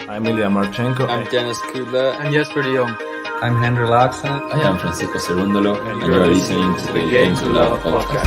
I'm Ilya Marchenko. I'm Dennis Kudla. I'm Jesper de Jong. I'm Henry Laxon. I am Francisco Cerundolo, and you are listening to the Game to Love podcast.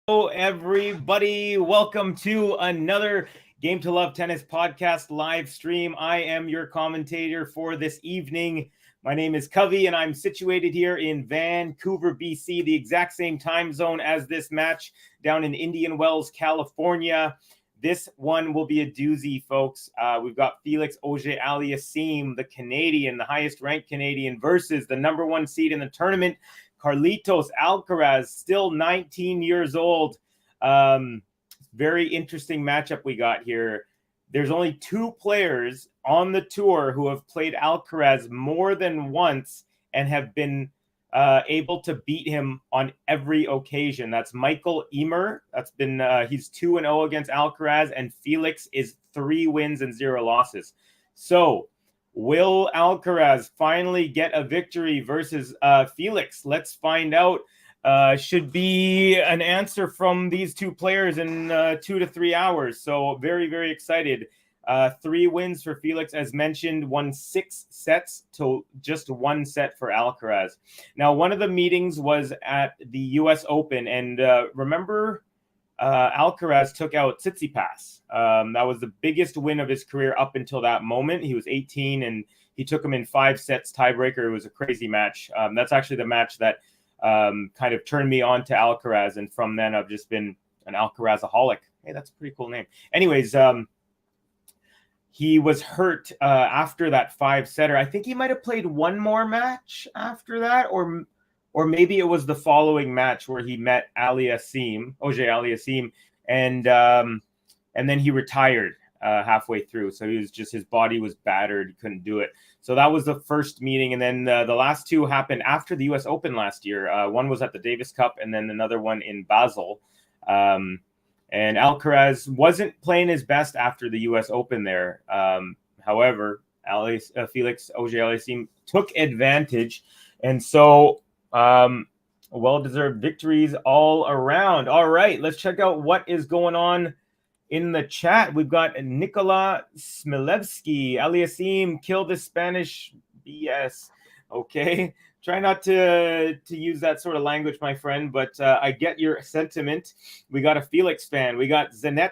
Hello, everybody. Welcome to another Game to Love Tennis podcast live stream. I am your commentator for this evening. My name is Covey, and I'm situated here in Vancouver, BC, the exact same time zone as this match down in Indian Wells, California. This one will be a doozy, folks. We've got Felix AUGER-ALIASSIME, the Canadian, the highest-ranked Canadian, versus the number one seed in the tournament, Carlitos Alcaraz, still 19 years old. Very interesting matchup we got here. There's only two players on the tour who have played Alcaraz more than once and have been able to beat him on every occasion. That's Michael Emer. That's been he's 2-0 against Alcaraz, and Felix is 3 wins and 0 losses. So will Alcaraz finally get a victory versus Felix? Let's find out. Should be an answer from these two players in 2 to 3 hours. So very, very excited. 3 wins for Felix, as mentioned, won 6 sets to just 1 set for Alcaraz. Now, one of the meetings was at the U.S. Open, and remember, Alcaraz took out Tsitsipas. That was the biggest win of his career up until that moment. He was 18, and he took him in 5 sets tiebreaker. It was a crazy match. That's actually the match that kind of turned me on to Alcaraz, and from then I've just been an Alcarazaholic. Hey, that's a pretty cool name. Anyways, he was hurt after that 5-setter. I think he might have played one more match after that, or maybe it was the following match where he met AUGER-ALIASSIME, and then he retired halfway through. So his body was battered, he couldn't do it. So that was the first meeting, and then the last two happened after the U.S. Open last year. One was at the Davis Cup, and then another one in Basel. And Alcaraz wasn't playing his best after the U.S. Open there. However, Felix Auger-Aliassime took advantage, and so well-deserved victories all around. All right, let's check out what is going on in the chat. We've got Nikola Smilevsky. Aliassime killed the Spanish BS. Okay. Try not to use that sort of language, my friend, but I get your sentiment. We got a Felix fan. We got Sankit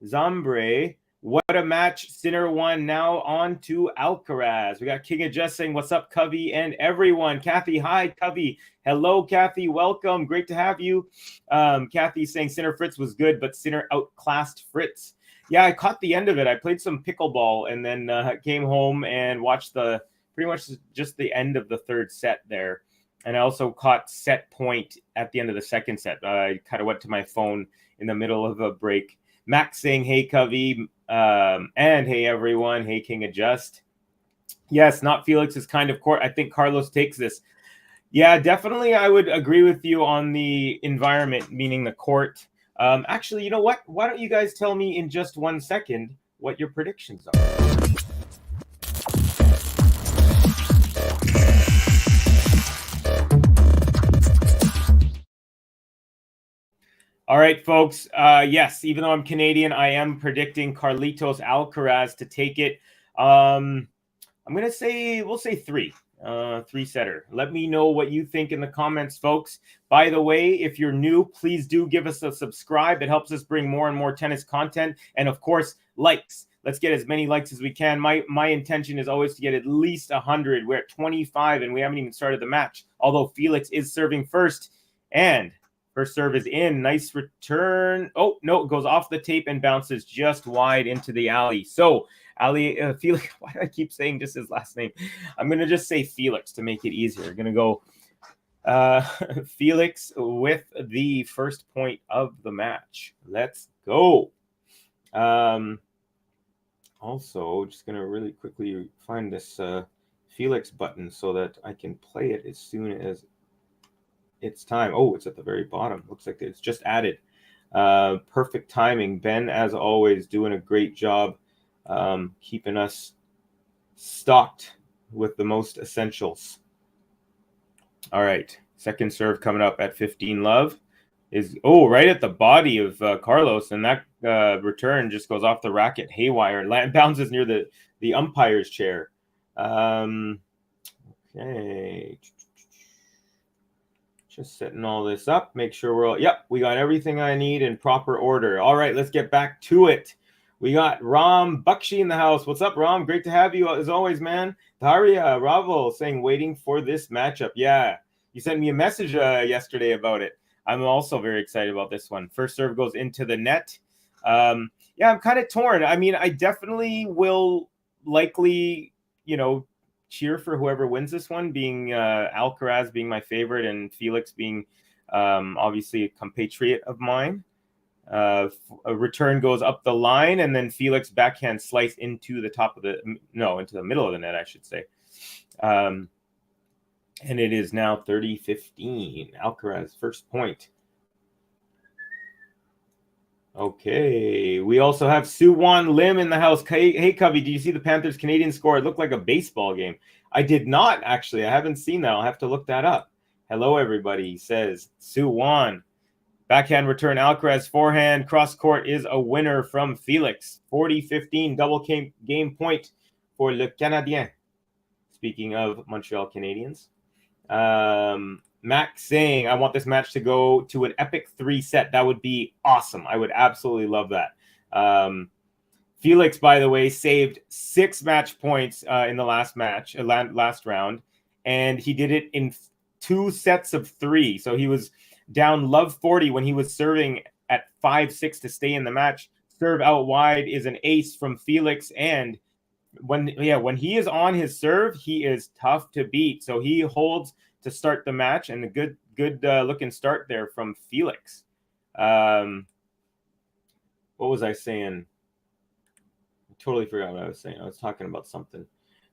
Zambre. What a match. Sinner won. Now on to Alcaraz. We got King of Just saying, what's up, Covey and everyone. Kathy, hi, Covey. Hello, Kathy. Welcome. Great to have you. Kathy saying Sinner Fritz was good, but Sinner outclassed Fritz. Yeah, I caught the end of it. I played some pickleball and then came home and watched pretty much just the end of the third set there. And I also caught set point at the end of the second set. I kind of went to my phone in the middle of a break. Max saying, hey, Covey, and hey, everyone. Hey, King of Just. Yes, not Felix's kind of court. I think Carlos takes this. Yeah, definitely. I would agree with you on the environment, meaning the court. Actually, you know what? Why don't you guys tell me in just 1 second what your predictions are? All right, folks. Yes, even though I'm Canadian, I am predicting Carlitos Alcaraz to take it. I'm going to say, we'll say 3-setter. Let me know what you think in the comments, folks. By the way, if you're new, please do give us a subscribe. It helps us bring more and more tennis content. And of course, likes. Let's get as many likes as we can. My intention is always to get at least 100. We're at 25 and we haven't even started the match. Although Felix is serving first, and first serve is in. Nice return. Oh, no, it goes off the tape and bounces just wide into the alley. So, Felix, why do I keep saying just his last name? I'm going to just say Felix to make it easier. I'm going to go Felix with the first point of the match. Let's go. Also, just going to really quickly find this Felix button so that I can play it as soon as it's time. Oh, it's at the very bottom. Looks like it's just added. Perfect timing. Ben, as always, doing a great job keeping us stocked with the most essentials. All right. Second serve coming up at 15 love is, right at the body of Carlos. And that return just goes off the racket haywire. It bounces near the umpire's chair. Okay. Just setting all this up. Make sure we're all, yep, we got everything I need in proper order. All right, let's get back to it. We got Ram Bakshi in the house. What's up, Ram? Great to have you as always, man. Daria Ravel saying, waiting for this matchup. Yeah, you sent me a message yesterday about it. I'm also very excited about this one. First serve goes into the net. Yeah, I'm kind of torn. I mean, I definitely will likely, cheer for whoever wins this one, being Alcaraz being my favorite and Felix being obviously a compatriot of mine. A return goes up the line, and then Felix backhand slice into the into the middle of the net, I should say. And it is now 30-15. Alcaraz first point. Okay, we also have Suwon Lim in the house. Hey, Covey, did you see the Panthers Canadian score? It looked like a baseball game. I did not, actually. I haven't seen that. I'll have to look that up. Hello, everybody, says Suwon. Backhand return, Alcaraz forehand. Cross court is a winner from Felix. 40-15, double game point for Le Canadien. Speaking of Montreal Canadiens. Max saying, I want this match to go to an epic 3-set. That would be awesome. I would absolutely love that. Felix, by the way, saved 6 match points in the last round, and he did it in 2 sets of 3. So he was down love 40 when he was serving at 5-6 to stay in the match. Serve out wide is an ace from Felix, and when he is on his serve, he is tough to beat. So he holds to start the match, and a good looking start there from Felix. What was I saying? I totally forgot what I was saying. I was talking about something.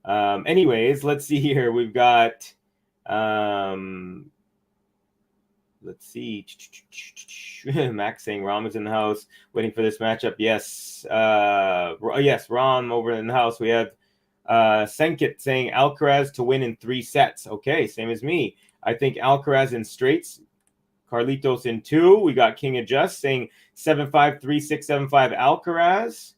Anyways, let's see here. We've got let's see. Max saying Rom is in the house, waiting for this matchup. Yes. Yes, Rom over in the house. We have Senkit saying Alcaraz to win in 3 sets. Okay, same as me. I think Alcaraz in straights. Carlitos in 2. We got King Adjust saying 7-5, 3-6, 7-5 Alcaraz.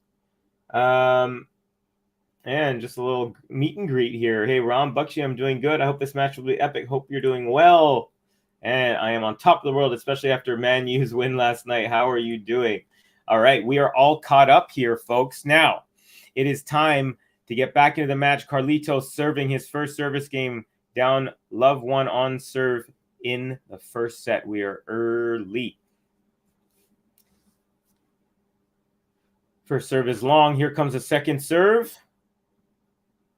And just a little meet and greet here. Hey, Rom, Bakshi, I'm doing good. I hope this match will be epic. Hope you're doing well. And I am on top of the world, especially after Man U's win last night. How are you doing? All right, we are all caught up here, folks. Now, it is time to get back into the match. Carlitos serving his first service game down love 1 on serve in the first set. We are early. First serve is long. Here comes a second serve.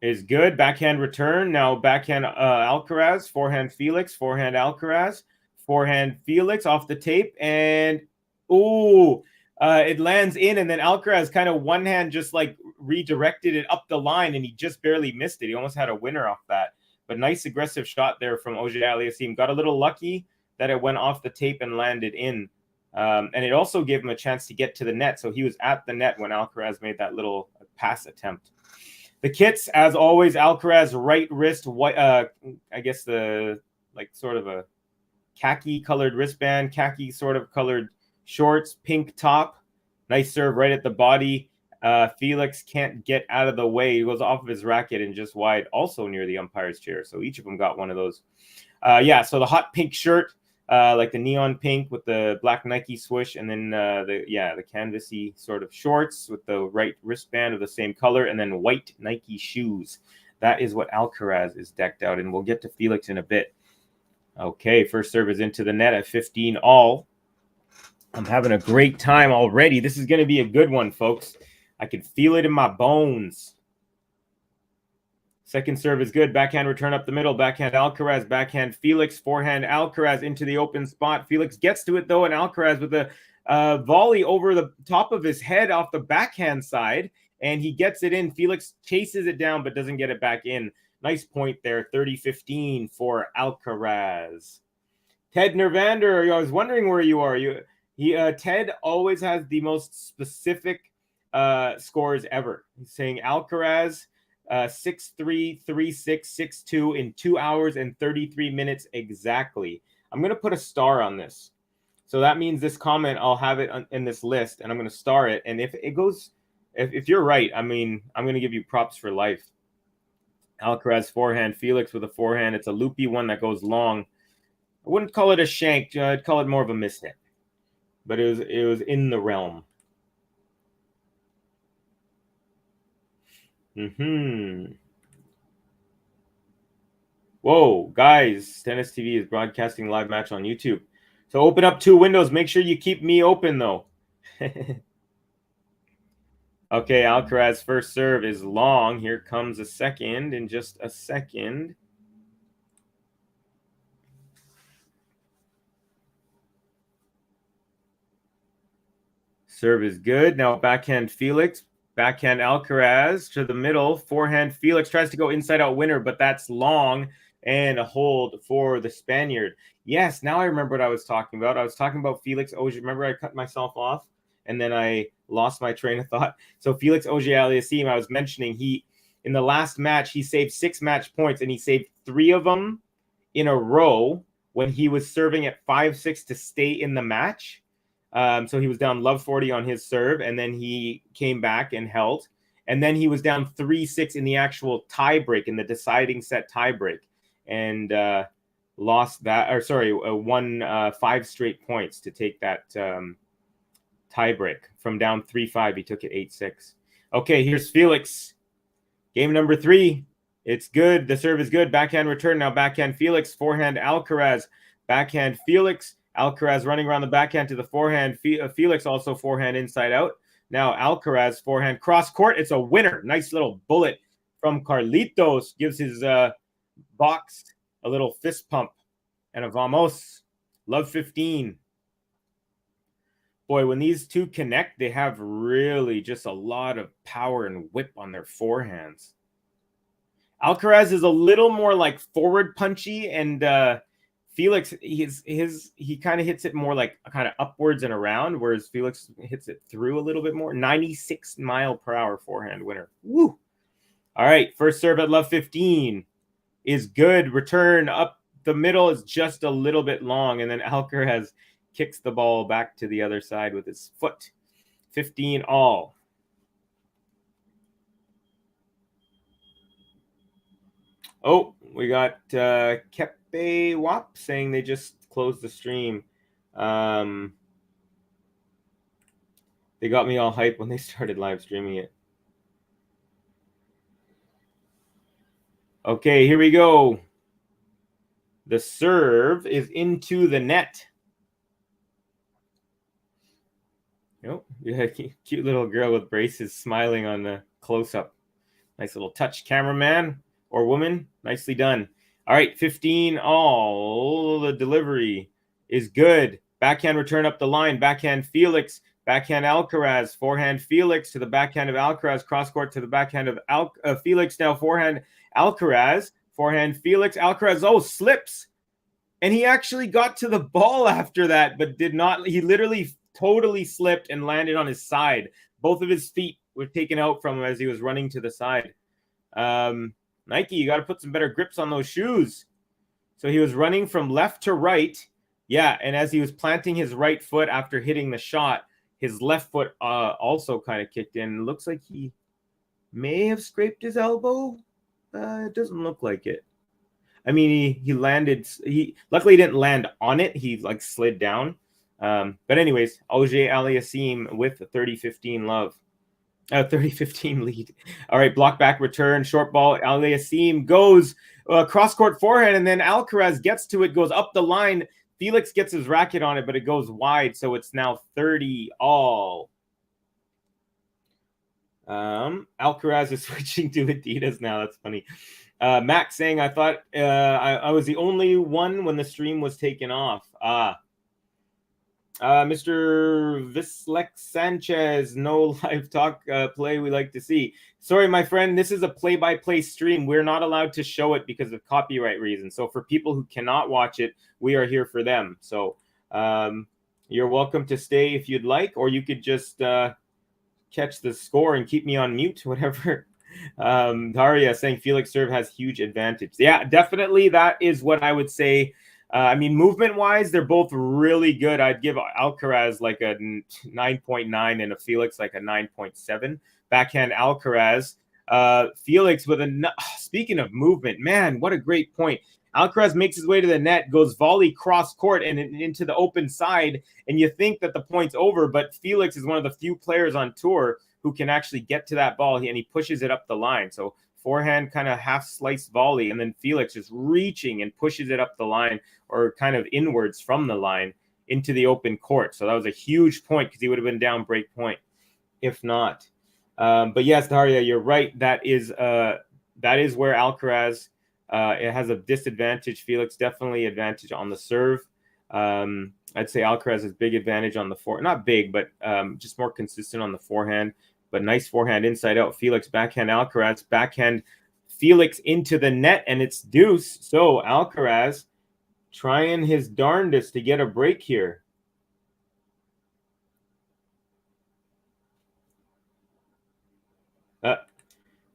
Is good. Backhand return. Now backhand Alcaraz. Forehand Felix. Forehand Alcaraz. Forehand Felix off the tape. And, it lands in. And then Alcaraz kind of one hand just like redirected it up the line. And he just barely missed it. He almost had a winner off that. But nice aggressive shot there from AUGER-ALIASSIME. Got a little lucky that it went off the tape and landed in. And it also gave him a chance to get to the net. So he was at the net when Alcaraz made that little pass attempt. The kits, as always, Alcaraz right wrist, white, I guess the sort of a khaki colored wristband, khaki sort of colored shorts, pink top, nice serve right at the body. Felix can't get out of the way. He goes off of his racket and just wide, also near the umpire's chair. So each of them got one of those. So the hot pink shirt, like the neon pink with the black Nike swoosh, and then the canvasy sort of shorts with the right wristband of the same color, and then white Nike shoes. That is what Alcaraz is decked out in. We'll get to Felix in a bit. Okay, first serve is into the net at 15 all. I'm having a great time already. This is going to be a good one, folks. I can feel it in my bones. Second serve is good. Backhand return up the middle. Backhand Alcaraz. Backhand Felix. Forehand Alcaraz into the open spot. Felix gets to it, though, and Alcaraz with a volley over the top of his head off the backhand side, and he gets it in. Felix chases it down but doesn't get it back in. Nice point there. 30-15 for Alcaraz. Ted Nervander, I was wondering where you are. Ted always has the most specific scores ever. He's saying Alcaraz 6-3, 3-6, 6-2 in 2 hours and 33 minutes exactly. I'm going to put a star on this. So that means this comment, I'll have it in this list, and I'm going to star it. And if it goes, if you're right, I mean, I'm going to give you props for life. Alcaraz forehand, Felix with a forehand. It's a loopy one that goes long. I wouldn't call it a shank. I'd call it more of a mishit. But it was in the realm. Whoa, guys, Tennis TV is broadcasting live match on YouTube. So open up 2 windows. Make sure you keep me open, though. Okay, Alcaraz first serve is long. Here comes a second in just a second. Serve is good. Now backhand Felix. Backhand Alcaraz to the middle. Forehand Felix tries to go inside out winner, but that's long. And a hold for the Spaniard. Yes, now I remember what I was talking about. I was talking about Felix Auger. Remember I cut myself off and then I lost my train of thought. So Felix Auger-Aliassime, I was mentioning, in the last match, he saved 6 match points and he saved 3 of them in a row when he was serving at 5-6 to stay in the match. So he was down love 40 on his serve, and then he came back and held. And then he was down 3-6 in the actual tie break, in the deciding set tie break, and lost that, or sorry, won 5 straight points to take that tie break. From down 3-5, he took it 8-6. Okay, here's Felix. Game number 3. It's good. The serve is good. Backhand return. Now backhand Felix. Forehand Alcaraz. Backhand Felix. Alcaraz running around the backhand to the forehand. Felix also forehand inside out. Now Alcaraz forehand cross court. It's a winner. Nice little bullet from Carlitos. Gives his box a little fist pump and a vamos. Love 15. Boy, when these two connect, they have really just a lot of power and whip on their forehands. Alcaraz is a little more like forward punchy, and Felix, he kind of hits it more like kind of upwards and around, whereas Felix hits it through a little bit more. 96 mile per hour forehand winner. Woo! All right, first serve at love 15 is good. Return up the middle is just a little bit long, and then Alcaraz kicks the ball back to the other side with his foot. 15 all. Oh, we got Kepe Wap saying they just closed the stream. They got me all hyped when they started live streaming it. Okay, here we go. The serve is into the net. Oh, yeah, cute little girl with braces smiling on the close-up. Nice little touch, cameraman or woman. Nicely done. All right, 15 all. The delivery is good. Backhand return up the line. Backhand Felix. Backhand Alcaraz. Forehand Felix to the backhand of Alcaraz. Cross court to the backhand of Felix. Now forehand Alcaraz. Forehand Felix. Alcaraz, slips. And he actually got to the ball after that, but did not. He literally totally slipped and landed on his side. Both of his feet were taken out from him as he was running to the side. Nike, you got to put some better grips on those shoes. So he was running from left to right. Yeah, and as he was planting his right foot after hitting the shot, his left foot also kind of kicked in. It looks like he may have scraped his elbow. It doesn't look like it. I mean, he landed. He luckily didn't land on it. He like slid down. But anyways, AUGER-ALIASSIME with the 30-15 love. 30-15 lead. All right, block back return, short ball. Aliassime goes cross court forehand, and then Alcaraz gets to it, goes up the line. Felix gets his racket on it, but it goes wide, so it's now 30 all. Alcaraz is switching to Adidas now. That's funny. Max saying, I thought I was the only one when the stream was taken off. Mr. Vislex Sanchez, no live talk play we like to see. Sorry, my friend, this is a play-by-play stream. We're not allowed to show it because of copyright reasons. So for people who cannot watch it, we are here for them. So you're welcome to stay if you'd like, or you could just catch the score and keep me on mute, whatever. Daria saying Felix serve has huge advantage. Yeah, definitely. That is what I would say. I mean, movement-wise, they're both really good. I'd give Alcaraz like a 9.9 and a Felix like a 9.7. Backhand Alcaraz. Felix with a... Speaking of movement, man, what a great point. Alcaraz makes his way to the net, goes volley cross court and into the open side, and you think that the point's over, but Felix is one of the few players on tour who can actually get to that ball, and he pushes it up the line. So forehand kind of half slice volley, and then Felix just reaching and pushes it up the line or kind of inwards from the line into the open court. So that was a huge point because he would have been down break point if not. But yes, Daria, you're right. That is where Alcaraz it has a disadvantage. Felix definitely advantage on the serve. I'd say Alcaraz has big advantage on the forehand. Not big, but just more consistent on the forehand. But nice forehand inside out. Felix backhand Alcaraz. Backhand Felix into the net, and it's deuce. So Alcaraz trying his darndest to get a break here.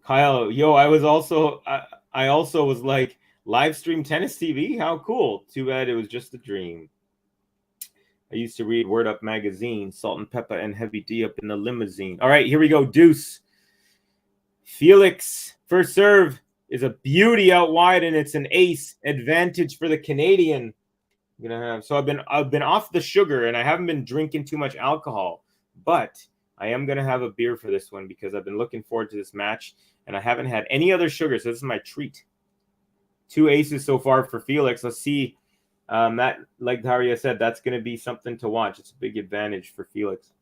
Kyle, I also was like, live stream tennis TV? How cool. Too bad it was just a dream. I used to read Word Up magazine, Salt and Pepper and Heavy D up in the limousine. All right, here we go. Deuce. Felix, first serve is a beauty out wide, and it's an ace advantage for the Canadian. So I've been off the sugar, and I haven't been drinking too much alcohol, but I am gonna have a beer for this one because I've been looking forward to this match, and I haven't had any other sugar, so this is my treat. 2 aces so far for Felix. Let's see That, like Daria said, that's going to be something to watch. It's a big advantage for Felix.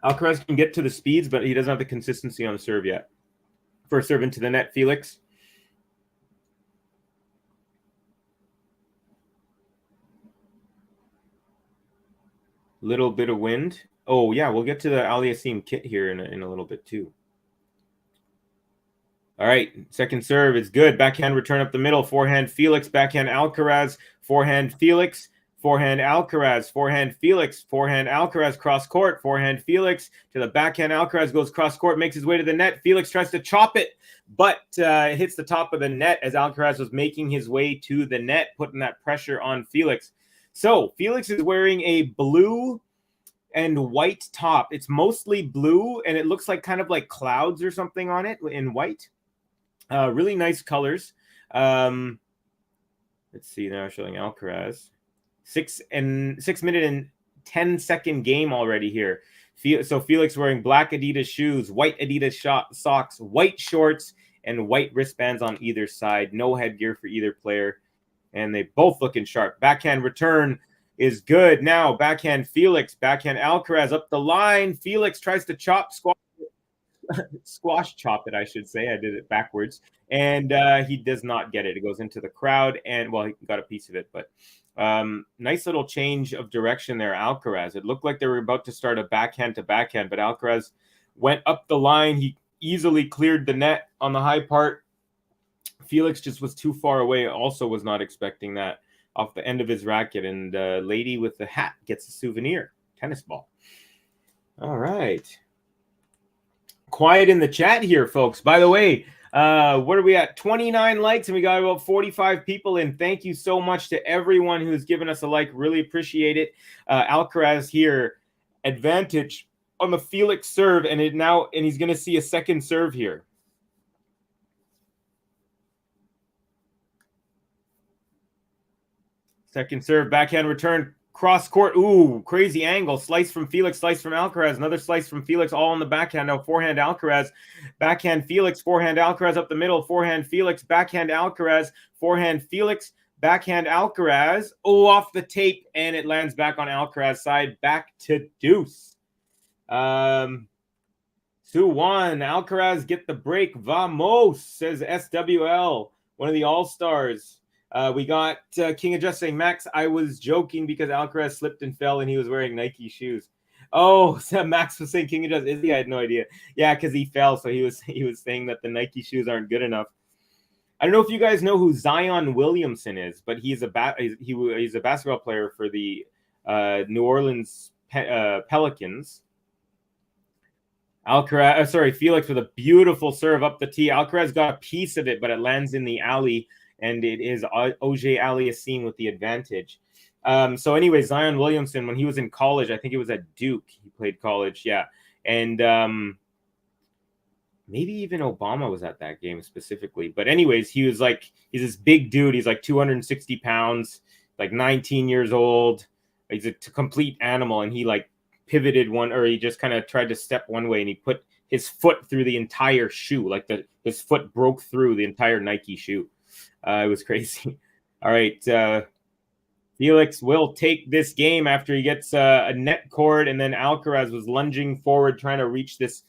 Alcaraz can get to the speeds, but he doesn't have the consistency on the serve yet. First serve into the net, Felix. Little bit of wind. Oh, yeah, we'll get to the AUGER-ALIASSIME kit here in a little bit, too. All right, second serve is good. Backhand return up the middle. Forehand Felix, backhand Alcaraz. Forehand Felix, forehand Alcaraz. Forehand Felix, forehand Alcaraz, cross court. Forehand Felix to the backhand. Alcaraz goes cross court, makes his way to the net. Felix tries to chop it, but hits the top of the net as Alcaraz was making his way to the net, putting that pressure on Felix. So Felix is wearing a blue and white top. It's mostly blue, and it looks like kind of like clouds or something on it in white. Really nice colors. Let's see now, showing Alcaraz. 6 minute and 10-second game already here. So Felix wearing black Adidas shoes, white Adidas socks, white shorts, and white wristbands on either side. No headgear for either player. And they both looking sharp. Backhand return is good. Now backhand Felix, backhand Alcaraz up the line. Felix tries to squash chop it, I should say. I did it backwards. And he does not get it. It goes into the crowd. And, well, he got a piece of it. But nice little change of direction there, Alcaraz. It looked like they were about to start a backhand to backhand. But Alcaraz went up the line. He easily cleared the net on the high part. Felix just was too far away. Also was not expecting that off the end of his racket. And lady with the hat gets a souvenir. Tennis ball. All right. Quiet in the chat here, folks. By the way, what are we at? 29 likes, and we got about 45 people in. Thank you so much to everyone who's given us a like. Really appreciate it. Alcaraz here, advantage on the Felix serve, and he's going to see a second serve here. Second serve, backhand return, cross court. Ooh, crazy angle. Slice from Felix, slice from Alcaraz. Another slice from Felix, all on the backhand. Now forehand Alcaraz, backhand Felix, forehand Alcaraz up the middle. Forehand Felix, backhand Alcaraz, forehand Felix, backhand Alcaraz. Oh, off the tape, and it lands back on Alcaraz's side. Back to deuce. 2-1. Alcaraz get the break. Vamos, says SWL, one of the all-stars. We got King of Just saying, Max, I was joking because Alcaraz slipped and fell and he was wearing Nike shoes. Oh, so Max was saying King of Just. Is he? I had no idea. Yeah, because he fell, so he was saying that the Nike shoes aren't good enough. I don't know if you guys know who Zion Williamson is, but he's a basketball player for the New Orleans Pelicans. Felix with a beautiful serve up the tee. Alcaraz got a piece of it, but it lands in the alley. And it is AUGER-ALIASSIME with the advantage. So anyway, Zion Williamson, when he was in college, I think it was at Duke, he played college, yeah. And maybe even Obama was at that game specifically. But anyways, he's this big dude. He's like 260 pounds, like 19 years old. He's a complete animal. And he like pivoted he just kind of tried to step one way and he put his foot through the entire shoe. Like his foot broke through the entire Nike shoe. It was crazy. All right. Felix will take this game after he gets a net cord, and then Alcaraz was lunging forward trying to reach this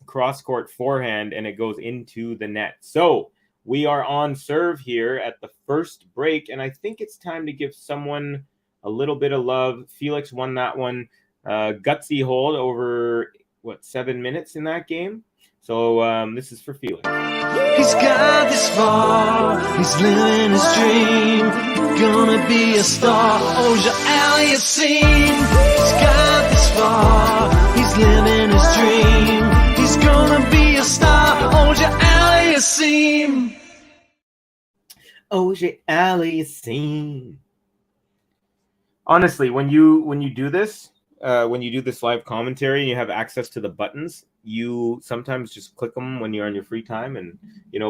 cross-court forehand, and it goes into the net. So we are on serve here at the first break, and I think it's time to give someone a little bit of love. Felix won that one. Gutsy hold over, 7 minutes in that game? So this is for Felix. He's got this far, he's living his dream, gonna be a star, AUGER-ALIASSIME. He's got this far, he's living his dream, he's gonna be a star, AUGER-ALIASSIME. AUGER-ALIASSIME. Honestly, when you do this live commentary and you have access to the buttons, you sometimes just click them when you're on your free time and,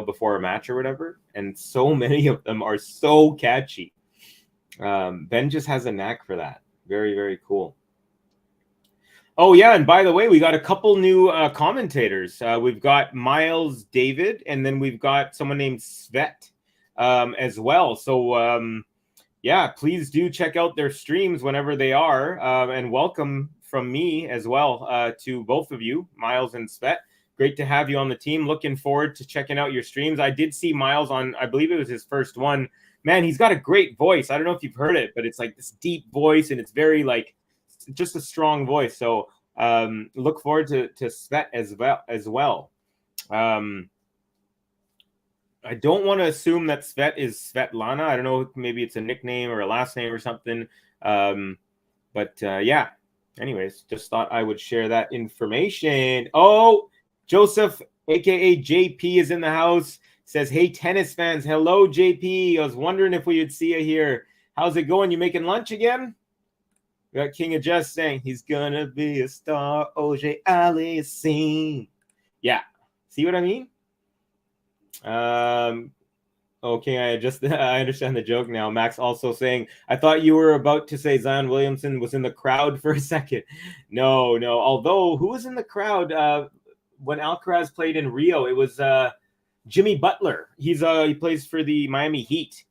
before a match or whatever. And so many of them are so catchy. Ben just has a knack for that. Very, very cool. Oh, yeah. And by the way, we got a couple new commentators. We've got Miles David, and then we've got someone named Svet as well. So, yeah, please do check out their streams whenever they are. And welcome from me as well to both of you, Miles and Svet. Great to have you on the team. Looking forward to checking out your streams. I did see Miles on, I believe it was his first one. Man, he's got a great voice. I don't know if you've heard it, but it's like this deep voice, and it's very like just a strong voice. So look forward to Svet as well. I don't want to assume that Svet is Svetlana. I don't know, maybe it's a nickname or a last name or something. But yeah, anyways, just thought I would share that information. Oh, Joseph, aka JP, is in the house. Says, hey, tennis fans. Hello, JP. I was wondering if we would see you here. How's it going? You making lunch again? We got King of Just saying he's gonna be a star. AUGER-ALIASSIME. Yeah. See what I mean? Okay, I understand the joke now. Max also saying, I thought you were about to say Zion Williamson was in the crowd for a second. No. Although, who was in the crowd when Alcaraz played in Rio? It was Jimmy Butler. He plays for the Miami Heat.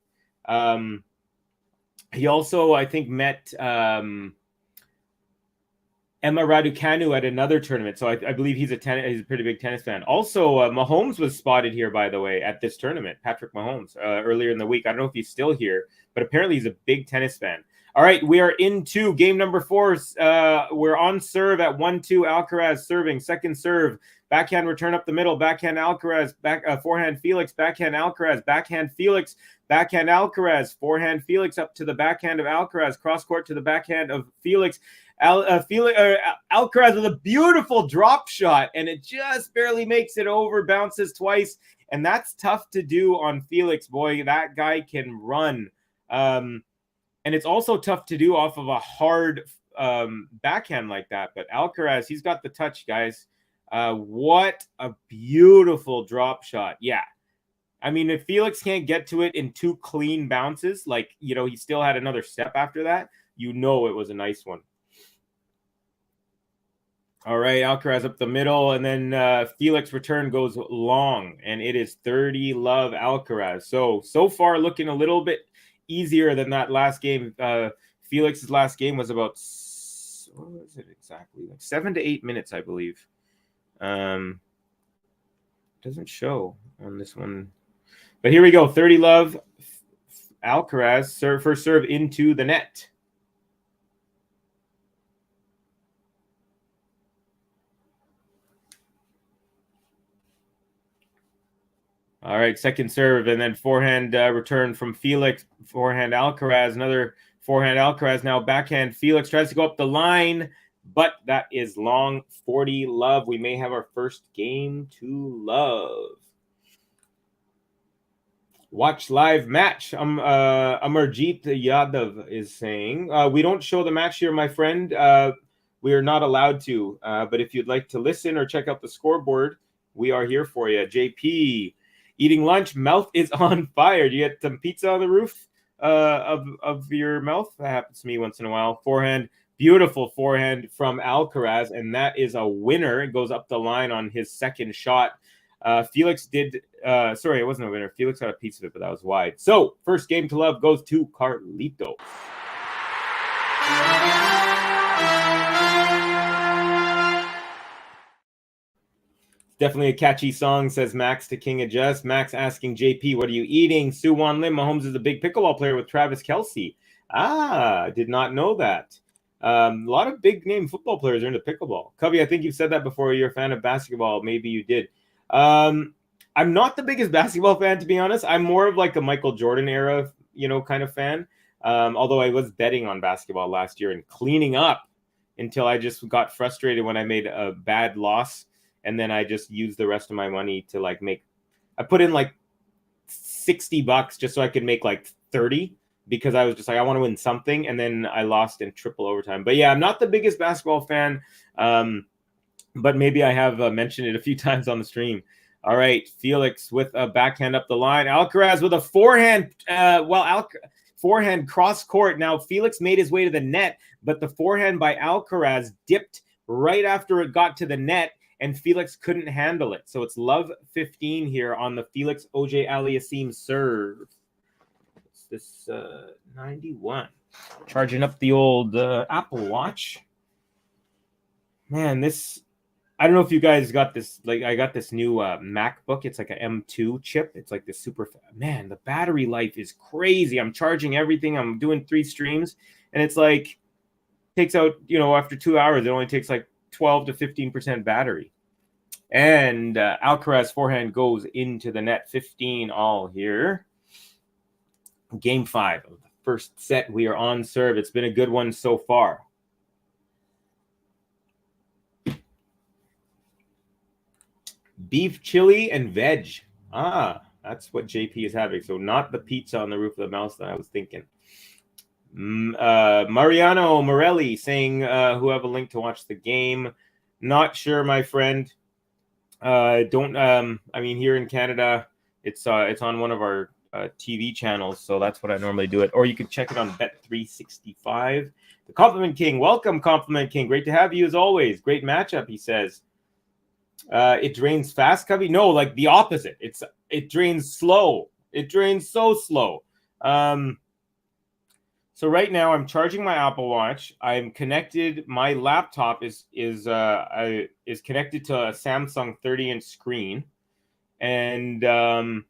He also, I think, met Emma Raducanu at another tournament. So I believe he's a pretty big tennis fan. Also, Mahomes was spotted here, by the way, at this tournament. Patrick Mahomes earlier in the week. I don't know if he's still here, but apparently he's a big tennis fan. All right, we are into game number 4. We're on serve at 1-2. Alcaraz serving. Second serve. Backhand return up the middle. Backhand Alcaraz. Forehand Felix. Backhand Alcaraz. Backhand Felix. Backhand Alcaraz. Forehand Felix up to the backhand of Alcaraz. Cross court to the backhand of Felix. Alcaraz with a beautiful drop shot, and it just barely makes it over. Bounces twice, and that's tough to do on Felix. Boy, that guy can run. And it's also tough to do off of a hard backhand like that. But Alcaraz, he's got the touch, guys. What a beautiful drop shot. Yeah. I mean, if Felix can't get to it in 2 clean bounces, like, he still had another step after that, it was a nice one. All right, Alcaraz up the middle, and then Felix return goes long, and it is 30-love Alcaraz. So far looking a little bit easier than that last game. Felix's last game was about, what was it exactly? Like 7 to 8 minutes, I believe. Doesn't show on this one. But here we go, 30-love Alcaraz, first serve into the net. All right, second serve, and then forehand return from Felix. Forehand Alcaraz, another forehand Alcaraz. Now backhand Felix tries to go up the line, but that is long. 40-love. We may have our first game to love. Watch live match. Amarjeet Yadav is saying, we don't show the match here, my friend. We are not allowed to. But if you'd like to listen or check out the scoreboard, we are here for you. JP, eating lunch, mouth is on fire. Do you get some pizza on the roof of your mouth? That happens to me once in a while. Forehand, beautiful forehand from Alcaraz, and that is a winner. It goes up the line on his second shot. Felix did, sorry, it wasn't a winner. Felix got a piece of it, but that was wide. So, first game to love goes to Carlito. Definitely a catchy song, says Max to King of Just. Max asking JP, what are you eating? Sue Wan Lim, Mahomes is a big pickleball player with Travis Kelce. Did not know that. A lot of big name football players are into pickleball. Covey, I think you've said that before. You're a fan of basketball. Maybe you did. I'm not the biggest basketball fan, to be honest. I'm more of like a Michael Jordan era, kind of fan. Although I was betting on basketball last year and cleaning up until I just got frustrated when I made a bad loss. And then I just used the rest of my money to I put in like $60 just so I could make like 30 because I was just like, I want to win something. And then I lost in triple overtime. But yeah, I'm not the biggest basketball fan. But maybe I have mentioned it a few times on the stream. All right, Felix with a backhand up the line. Alcaraz with a forehand. Forehand cross court. Now, Felix made his way to the net, but the forehand by Alcaraz dipped right after it got to the net, and Felix couldn't handle it. So it's love 15 here on the Felix AUGER-ALIASSIME serve. It's this 91. Charging up the old Apple Watch. Man, this... I don't know if you guys got this. Like, I got this new MacBook. It's like an M2 chip. It's like this super... Man, the battery life is crazy. I'm charging everything. I'm doing 3 streams. And it's like... Takes out, after 2 hours, it only takes like 12 to 15% battery. And Alcaraz forehand goes into the net. 15 all here. Game 5 of the first set. We are on serve. It's been a good one so far. Beef, chili, and veg. That's what JP is having. So not the pizza on the roof of the mouse that I was thinking. Mariano Morelli saying, who have a link to watch the game. Not sure, my friend. Here in Canada, it's on one of our TV channels, so that's what I normally do it. Or you can check it on Bet365. The Compliment King. Welcome, Compliment King. Great to have you as always. Great matchup, he says. It drains fast, Cubby. No, like the opposite. It drains slow. It drains so slow. So right now I'm charging my Apple Watch. I'm connected. My laptop is connected to a Samsung 30-inch screen, and I'm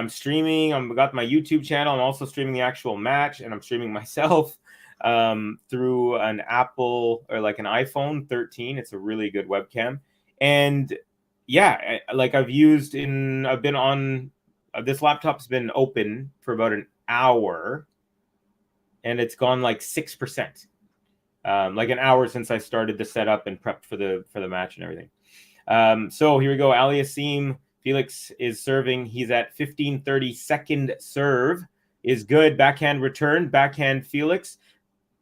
streaming. I've got my YouTube channel. I'm also streaming the actual match, and I'm streaming myself through an Apple or like an iPhone 13. It's a really good webcam. And yeah, I've been on, this laptop's been open for about an hour, and it's gone like 6%. Like an hour since I started the setup and prepped for the match and everything. So here we go. ALIASSIME. Felix is serving. He's at 15:30. Second serve is good. Backhand return. Backhand Felix.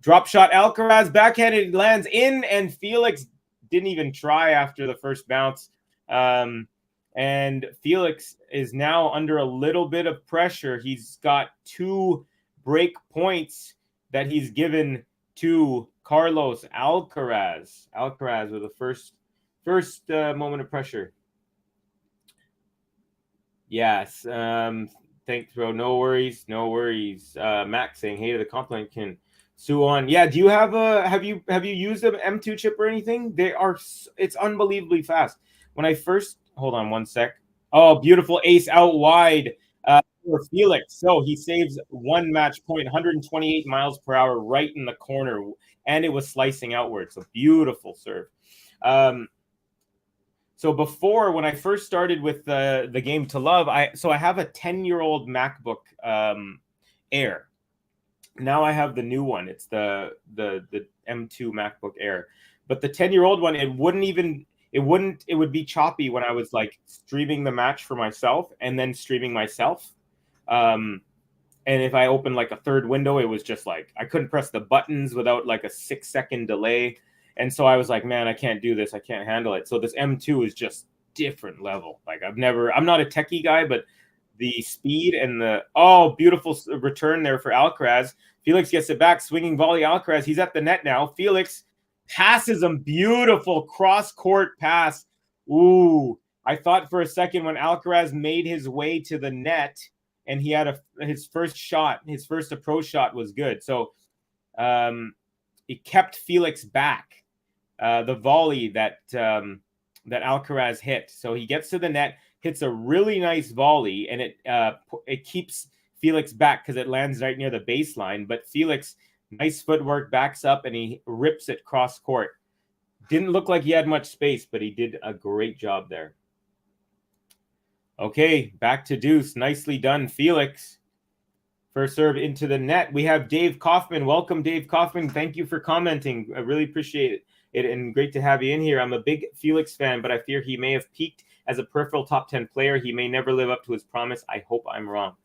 Drop shot Alcaraz. Backhand, it lands in, and Felix didn't even try after the first bounce. And Felix is now under a little bit of pressure. He's got 2 break points that he's given to Carlos Alcaraz. Alcaraz with the first moment of pressure. Yes. Thanks, bro. No worries. Max saying hey to the compliment can sue on. Yeah. Do you have you used an M2 chip or anything? It's unbelievably fast. When I first, hold on one sec. Oh, beautiful ace out wide for Felix. So he saves 1 match point, 128 miles per hour right in the corner, and it was slicing outwards. So beautiful serve. So before, when I first started with the game to love, I have a 10-year-old MacBook Air. Now I have the new one. It's the M2 MacBook Air. But the 10-year-old one, it would be choppy when I was like streaming the match for myself and then streaming myself. And if I opened like a third window, it was just like I couldn't press the buttons without like a 6-second delay. And so I was like, man, I can't do this. I can't handle it. So this M2 is just different level. Like I'm not a techie guy, but the speed and beautiful return there for Alcaraz. Felix gets it back, swinging volley Alcaraz. He's at the net now. Felix passes him. Beautiful cross-court pass. Ooh, I thought for a second when Alcaraz made his way to the net and he had his first approach shot was good. So it kept Felix back. The volley that Alcaraz hit. So he gets to the net, hits a really nice volley, and it keeps Felix back because it lands right near the baseline. But Felix, nice footwork, backs up, and he rips it cross court. Didn't look like he had much space, but he did a great job there. Okay, back to deuce. Nicely done, Felix. First serve into the net. We have Dave Kaufman. Welcome, Dave Kaufman. Thank you for commenting. I really appreciate it, and great to have you in here. I'm a big Felix fan, but I fear he may have peaked as a peripheral top 10 player. He may never live up to his promise. I hope I'm wrong.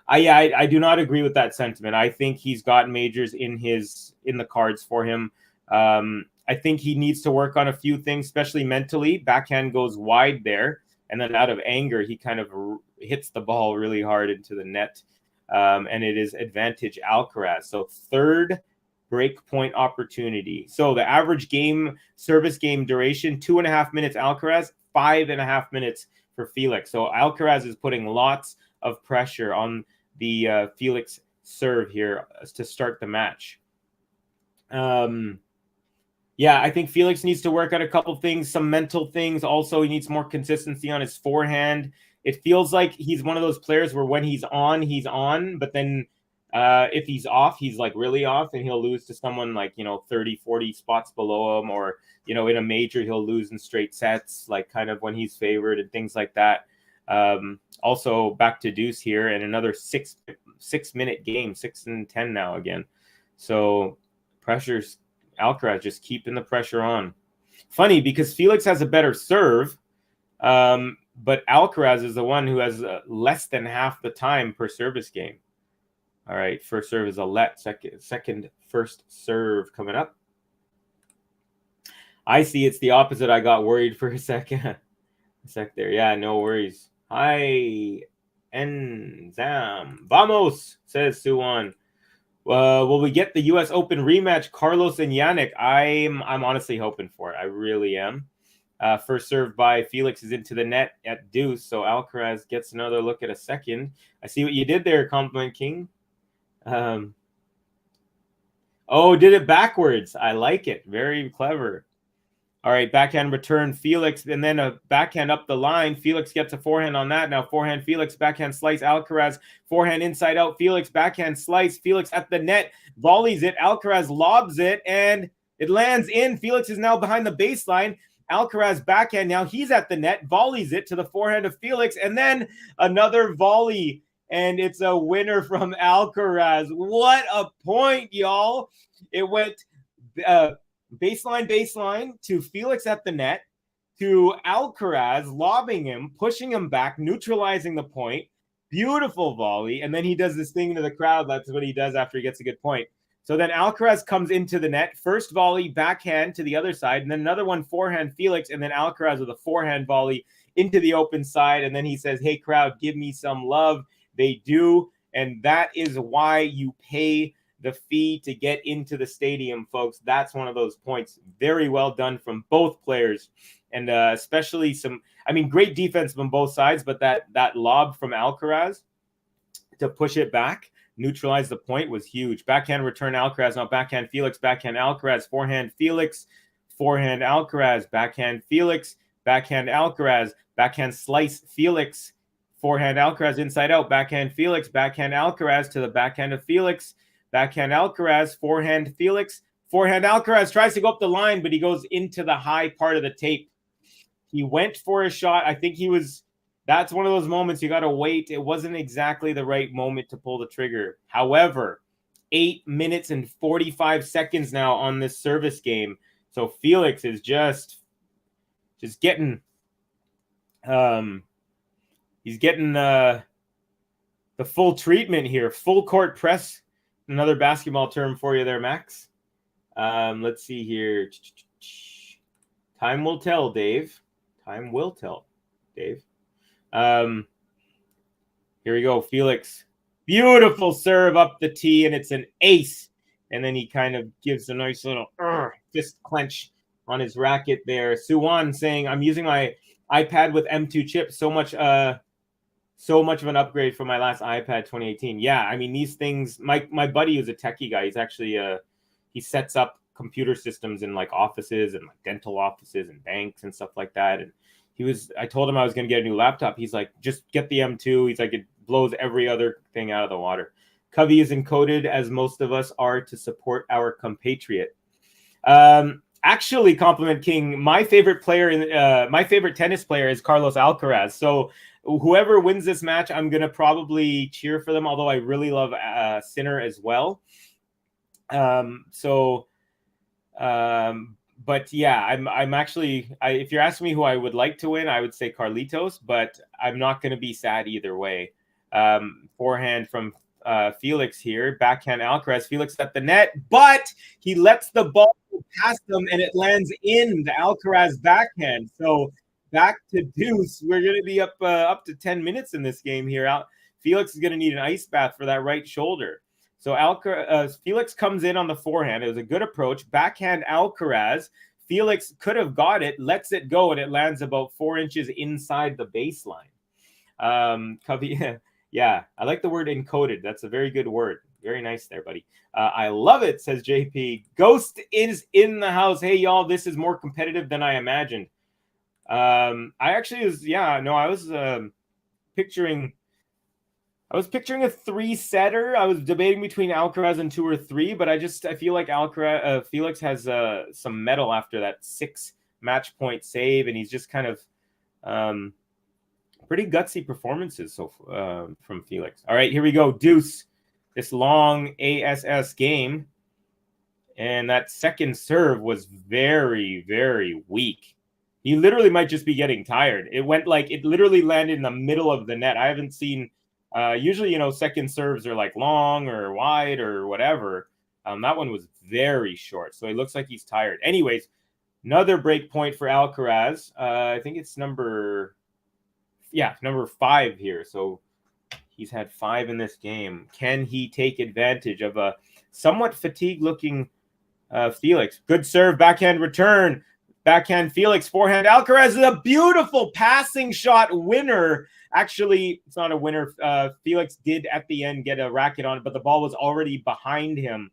I do not agree with that sentiment. I think he's got majors in the cards for him. I think he needs to work on a few things, especially mentally. Backhand goes wide there, and then out of anger, he kind of hits the ball really hard into the net. And it is advantage Alcaraz. So third break point opportunity. So the average service game duration, 2.5 minutes Alcaraz, 5.5 minutes for Felix. So Alcaraz is putting lots of pressure on the Felix serve here to start the match. Yeah, I think Felix needs to work out a couple things, some mental things. Also, he needs more consistency on his forehand. It feels like he's one of those players where when he's on, but then if he's off, he's like really off, and he'll lose to someone like, 30, 40 spots below him, or, in a major, he'll lose in straight sets, like kind of when he's favored and things like that. Also back to deuce here, and another 6-minute game, 6-10 now again. So pressure's Alcaraz just keeping the pressure on. Funny because Felix has a better serve, but Alcaraz is the one who has less than half the time per service game. All right, first serve is Alette. Second first serve coming up. I see it's the opposite. I got worried for a second. There. Yeah, no worries. Hi, Enzam. Vamos, says Suwan. Will we get the U.S. Open rematch, Carlos and Yannick? I'm honestly hoping for it. I really am. First serve by Felix is into the net at deuce, so Alcaraz gets another look at a second. I see what you did there, Compliment King. Did it backwards. I like it. Very clever. All right, backhand return, Felix, and then a backhand up the line. Felix gets a forehand on that. Now forehand, Felix, backhand slice, Alcaraz, forehand inside out, Felix, backhand slice, Felix at the net, volleys it, Alcaraz lobs it, and it lands in. Felix is now behind the baseline. Alcaraz backhand, now he's at the net, volleys it to the forehand of Felix, and then another volley, and it's a winner from Alcaraz. What a point, y'all. It went... baseline to Felix at the net, to Alcaraz lobbing him, pushing him back, neutralizing the point. Beautiful volley. And then he does this thing to the crowd. That's what he does after he gets a good point. So then Alcaraz comes into the net. First volley, backhand to the other side. And then another one, forehand, Felix. And then Alcaraz with a forehand volley into the open side. And then he says, hey, crowd, give me some love. They do. And that is why you pay the fee to get into the stadium, folks. That's one of those points. Very well done from both players. And especially great defense from both sides, but that lob from Alcaraz to push it back, neutralize the point, was huge. Backhand return Alcaraz, now backhand Felix, backhand Alcaraz, forehand Felix, forehand Alcaraz, backhand Felix, backhand Alcaraz, backhand slice Felix, forehand Alcaraz inside out, backhand Felix, backhand Alcaraz to the backhand of Felix, backhand Alcaraz, forehand Felix, forehand Alcaraz tries to go up the line, but he goes into the high part of the tape. He went for a shot. I think that's one of those moments you got to wait. It wasn't exactly the right moment to pull the trigger. However, 8 minutes and 45 seconds now on this service game. So Felix is just getting, he's getting the full treatment here. Full court press. Another basketball term for you there, Max. Let's see here. Time will tell, Dave. Time will tell, Dave. Here we go. Felix. Beautiful serve up the tee, and it's an ace. And then he kind of gives a nice little fist clench on his racket there. Suwan saying, I'm using my iPad with M2 chip. So much of an upgrade from my last iPad 2018. Yeah, I mean, these things, my buddy is a techie guy. He's actually he sets up computer systems in like offices and like dental offices and banks and stuff like that. And I told him I was going to get a new laptop. He's like, just get the M2. He's like, it blows every other thing out of the water. Covey is encoded, as most of us are, to support our compatriot. Actually, Compliment King, my favorite tennis player is Carlos Alcaraz. So whoever wins this match, I'm going to probably cheer for them, although I really love Sinner as well. But yeah, I'm actually, if you're asking me who I would like to win, I would say Carlitos, but I'm not going to be sad either way. Forehand from Felix here, backhand Alcaraz. Felix at the net, but he lets the ball past him and it lands in the Alcaraz backhand. So back to deuce. We're going to be up to 10 minutes in this game here. Felix is going to need an ice bath for that right shoulder. So Felix comes in on the forehand. It was a good approach. Backhand Alcaraz. Felix could have got it, lets it go, and it lands about 4 inches inside the baseline. Covey, yeah, I like the word encoded. That's a very good word. Very nice there, buddy. I love it, says JP. Ghost is in the house. Hey, y'all, this is more competitive than I imagined. I was picturing a 3-setter. I was debating between Alcaraz and 2 or 3, but I feel like Felix has some mettle after that 6 match point save, and he's just kind of pretty gutsy performances from Felix. All right, here we go. Deuce, this long ASS game, and that second serve was very, very weak. He literally might just be getting tired. It literally landed in the middle of the net. I haven't seen. Usually, second serves are like long or wide or whatever. That one was very short, so it looks like he's tired. Anyways, another break point for Alcaraz. I think it's number 5 here. So he's had 5 in this game. Can he take advantage of a somewhat fatigued-looking Felix? Good serve, backhand return. Backhand Felix, forehand Alcaraz is a beautiful passing shot winner. Actually, it's not a winner. Felix did at the end get a racket on it, but the ball was already behind him.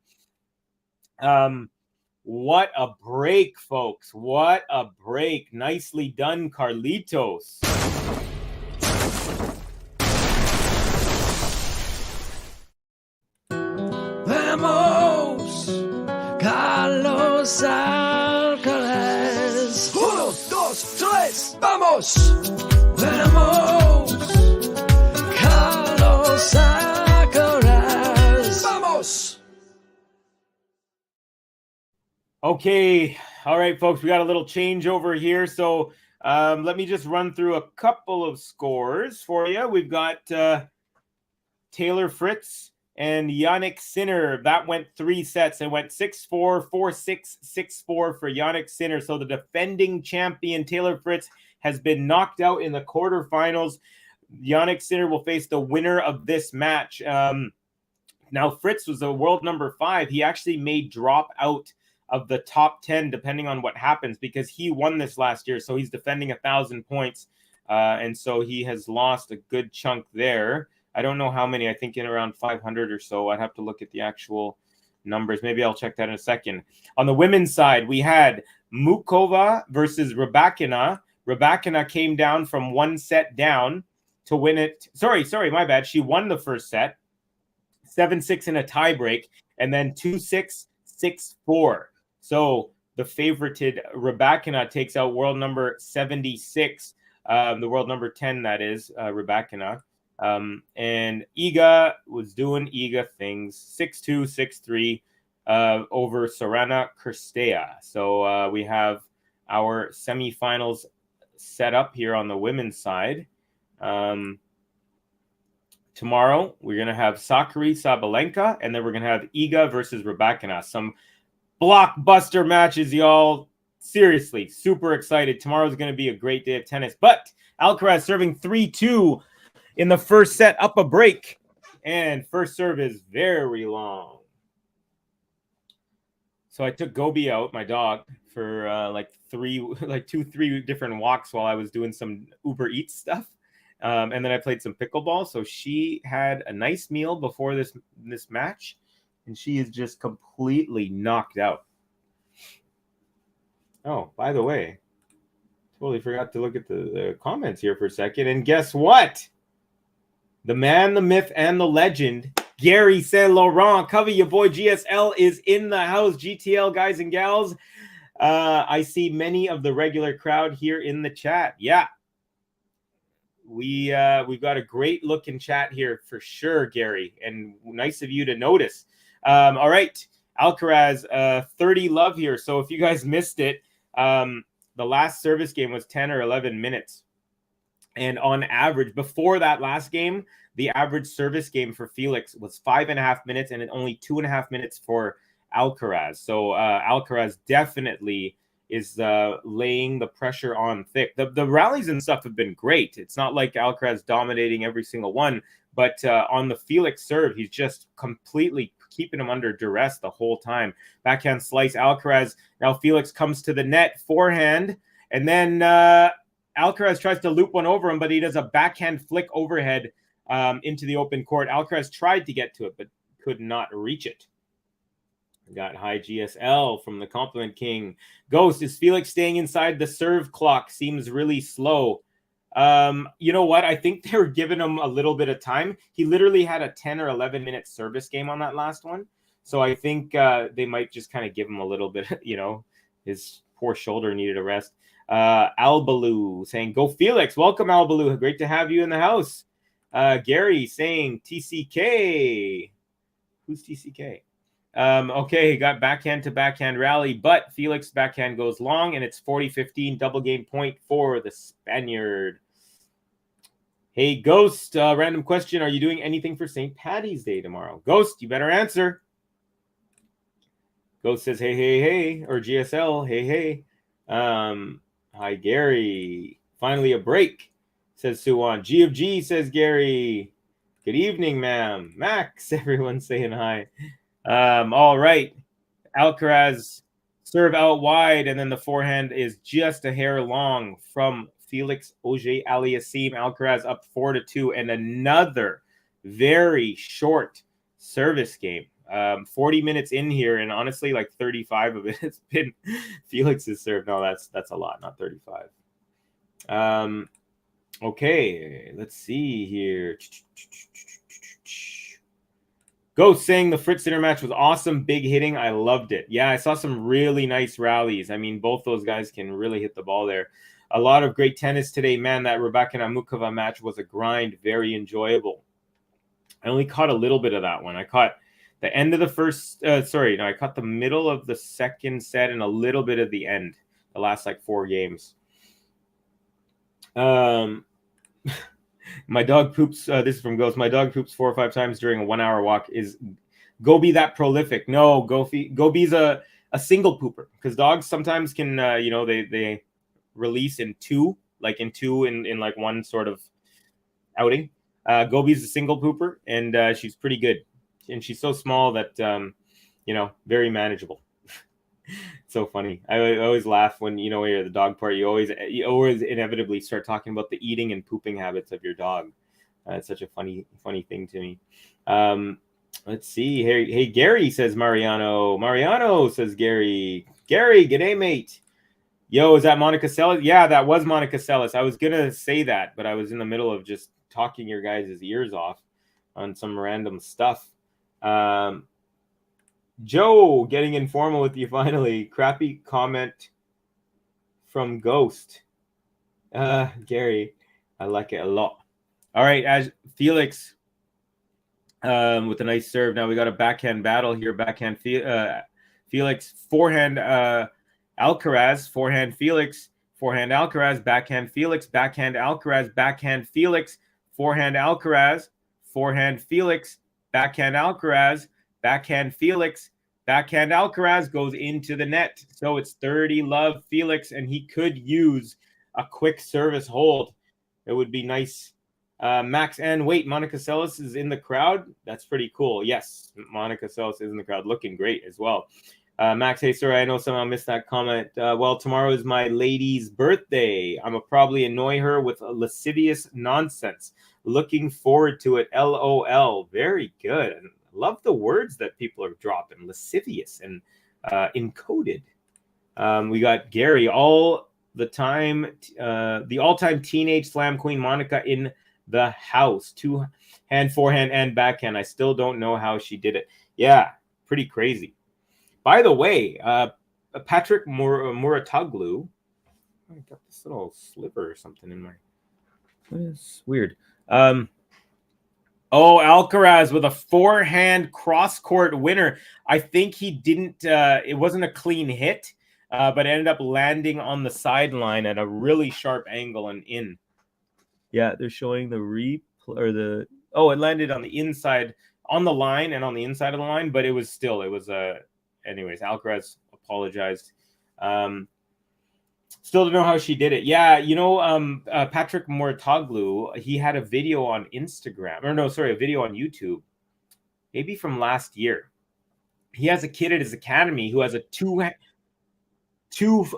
What a break, folks. What a break. Nicely done, Carlitos. Vamos, Carlos Alcaraz. 1, 2, 3, vamos. Vamos, Carlos Alcaraz. Vamos. Okay. All right, folks, we got a little changeover here. So let me just run through a couple of scores for you. We've got Taylor Fritz and Jannik Sinner. That went 3 sets. It went 6-4, 4-6, 6-4 for Jannik Sinner. So the defending champion, Taylor Fritz, has been knocked out in the quarterfinals. Jannik Sinner will face the winner of this match. Now, Fritz was the world number 5. He actually may drop out of the top 10, depending on what happens, because he won this last year. So he's defending 1,000 points. And so he has lost a good chunk there. I don't know how many. I think in around 500 or so. I'd have to look at the actual numbers. Maybe I'll check that in a second. On the women's side, we had Mukova versus Rybakina. Rybakina came down from 1 set down to win it. Sorry, my bad. She won the first set, 7-6 in a tiebreak, and then 2-6, 6-4. So the favorited Rybakina takes out world number 76, the world number 10, that is, Rybakina. And Iga was doing Iga things, 6-2, 6-3 over Sorana Cirstea. So we have our semifinals set up here on the women's side. Tomorrow, we're going to have Sakkari Sabalenka, and then we're going to have Iga versus Rybakina. Some blockbuster matches, y'all. Seriously, super excited. Tomorrow's going to be a great day of tennis. But Alcaraz serving 3-2 in the first set, up a break. And first serve is very long. So I took Gobi out, my dog, for like 2-3 different walks while I was doing some Uber Eats stuff. And then I played some pickleball. So she had a nice meal before this match. And she is just completely knocked out. Oh, by the way, totally forgot to look at the comments here for a second. And guess what? The man, the myth, and the legend, Gary Saint Laurent, Covey, your boy GSL, is in the house. GTL, guys and gals. I see many of the regular crowd here in the chat. Yeah. We've got a great looking chat here for sure, Gary. And nice of you to notice. All right. Alcaraz, 30 love here. So if you guys missed it, the last service game was 10 or 11 minutes. And on average, before that last game, the average service game for Felix was 5.5 minutes and only 2.5 minutes for Alcaraz. So Alcaraz definitely is laying the pressure on thick. The rallies and stuff have been great. It's not like Alcaraz dominating every single one, but on the Felix serve, he's just completely keeping him under duress the whole time. Backhand slice, Alcaraz. Now Felix comes to the net, forehand, and then Alcaraz tries to loop one over him, but he does a backhand flick overhead into the open court. Alcaraz tried to get to it, but could not reach it. We got high GSL from the Compliment King. Ghost, is Felix staying inside the serve clock? Seems really slow. You know what? I think they were giving him a little bit of time. He literally had a 10 or 11 minute service game on that last one. So I think they might just kind of give him a little bit, his poor shoulder needed a rest. Albaloo saying, go Felix. Welcome, Albaloo. Great to have you in the house. Gary saying, TCK. Who's TCK? Okay, he got backhand to backhand rally, but Felix backhand goes long, and it's 40-15, double game point for the Spaniard. Hey, Ghost, random question. Are you doing anything for St. Paddy's Day tomorrow? Ghost, you better answer. Ghost says, hey, hey, hey, or GSL, hey, hey. Hi, Gary. Finally a break, says Suwan. G of G, says Gary. Good evening, ma'am. Max, everyone saying hi. All right. Alcaraz serve out wide, and then the forehand is just a hair long from Felix AUGER-ALIASSIME. Alcaraz up 4-2, and another very short service game. 40 minutes in here, and honestly, like 35 of it has been Felix's serve. No, that's a lot, not 35. Okay, let's see here. Ghost saying the Fritz Dinner match was awesome, big hitting. I loved it. Yeah, I saw some really nice rallies. I mean, both those guys can really hit the ball there. A lot of great tennis today. Man, that Rebecca Namukova match was a grind, very enjoyable. I only caught a little bit of that one. I caught the end of the first, I caught the middle of the second set and a little bit of the end, the last like 4 games. My dog poops. This is from Ghost. My dog poops 4 or 5 times during a 1-hour walk. Is Gobi that prolific? No, Gobi's a single pooper, because dogs sometimes can, they release in two in like one sort of outing. Gobi's a single pooper, and she's pretty good, and she's so small that very manageable. So funny. I always laugh when you're at the dog park. You always inevitably start talking about the eating and pooping habits of your dog. It's such a funny thing to me. Let's see. Hey, Gary, says Mariano. Mariano, says Gary. Gary, g'day, mate. Yo, is that Monica Seles? Yeah, that was Monica Seles. I was gonna say that, but I was in the middle of just talking your guys' ears off on some random stuff. Joe, getting informal with you finally. Crappy comment from Ghost. Gary, I like it a lot. All right, as Felix with a nice serve. Now we got a backhand battle here. Backhand Felix, forehand Alcaraz, forehand Felix, forehand Alcaraz, backhand Felix, backhand Alcaraz, backhand Felix, forehand Alcaraz, forehand Felix, backhand Alcaraz, backhand Felix, backhand Alcaraz goes into the net. So it's 30-love Felix, and he could use a quick service hold. It would be nice. Max and wait, Monica Seles is in the crowd. That's pretty cool. Yes, Monica Seles is in the crowd, looking great as well. Max, hey, sorry, I know somehow missed that comment. Well, tomorrow is my lady's birthday. I'm gonna probably annoy her with a lascivious nonsense. Looking forward to it. LOL. Very good. And love the words that people are dropping. Lascivious and encoded. We got Gary, the all-time teenage slam queen Monica in the house. 2-hand, forehand, and backhand. I still don't know how she did it. Yeah, pretty crazy. By the way, Patrick Muratoglu. I got this little sliver or something in my. It's weird. Alcaraz with a forehand cross-court winner. I think he didn't. It wasn't a clean hit, but it ended up landing on the sideline at a really sharp angle and in. Yeah, they're showing the replay or the. Oh, it landed on the inside, on the line, and on the inside of the line, but it was anyways, Alcaraz apologized. Still don't know how she did it. Yeah, Patrick Muratoglu, he had a video on Instagram. A video on YouTube, maybe from last year. he has a kid at his academy who has a two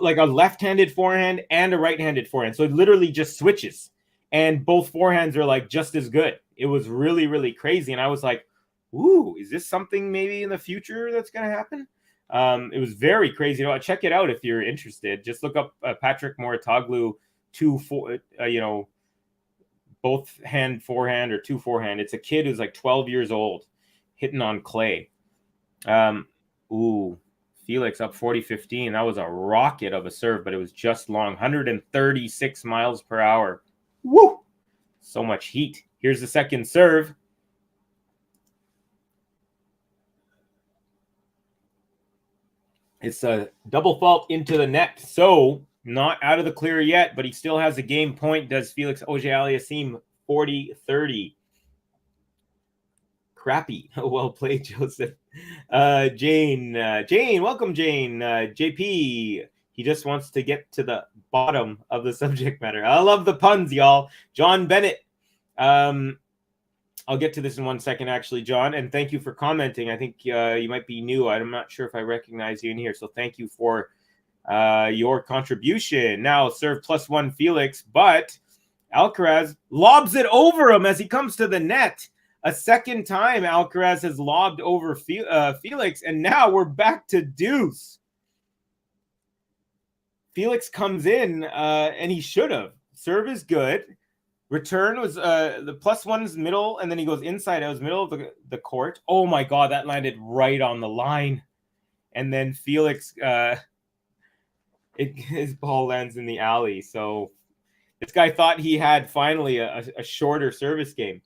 like a left-handed forehand and a right-handed forehand. So it literally just switches, and both forehands are like just as good. It was really, really crazy. And I was like, ooh, is this something maybe in the future that's going to happen? It was very crazy. Check it out if you're interested. Just look up Patrick Mouratoglou both hand forehand or two forehand. It's a kid who's like 12 years old hitting on clay. Felix up 40-15. That was a rocket of a serve, but it was just long. 136 miles per hour. Woo! So much heat. Here's the second serve. It's a double fault into the net. So not out of the clear yet, but he still has a game point. Does Felix Auger-Aliassime 40-30. Crappy. Well played, Joseph. Jane, welcome, Jane. JP, he just wants to get to the bottom of the subject matter. I love the puns, y'all. John Bennett. I'll get to this in 1 second, actually, John. And thank you for commenting. I think you might be new. I'm not sure if I recognize you in here. So thank you for your contribution. Now, serve +1 Felix, but Alcaraz lobs it over him as he comes to the net. A second time, Alcaraz has lobbed over Felix, and now we're back to deuce. Felix comes in, and he should have. Serve is good. Return was the +1's middle, and then he goes inside. It was middle of the court. Oh, my God, that landed right on the line. And then Felix, his ball lands in the alley. So this guy thought he had finally a shorter service game.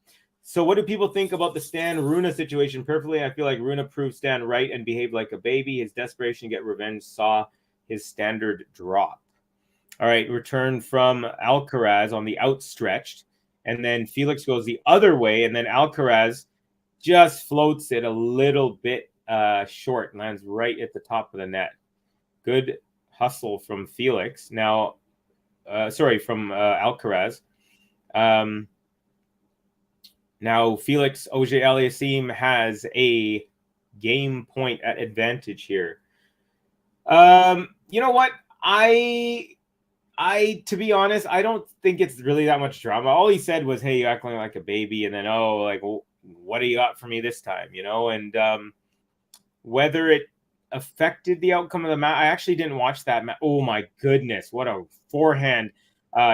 So what do people think about the Stan Rune situation? Perfectly, I feel like Rune proved Stan right and behaved like a baby. His desperation to get revenge saw his standard drop. All right, return from Alcaraz on the outstretched. And then Felix goes the other way. And then Alcaraz just floats it a little bit short. Lands right at the top of the net. Good hustle from Felix. Now, from Alcaraz. Now, Felix Auger-Aliassime has a game point at advantage here. You know what? To be honest, I don't think it's really that much drama. All he said was, hey, you're acting like a baby. And then, what do you got for me this time? And whether it affected the outcome of the match, I actually didn't watch that match. Oh, my goodness. What a forehand.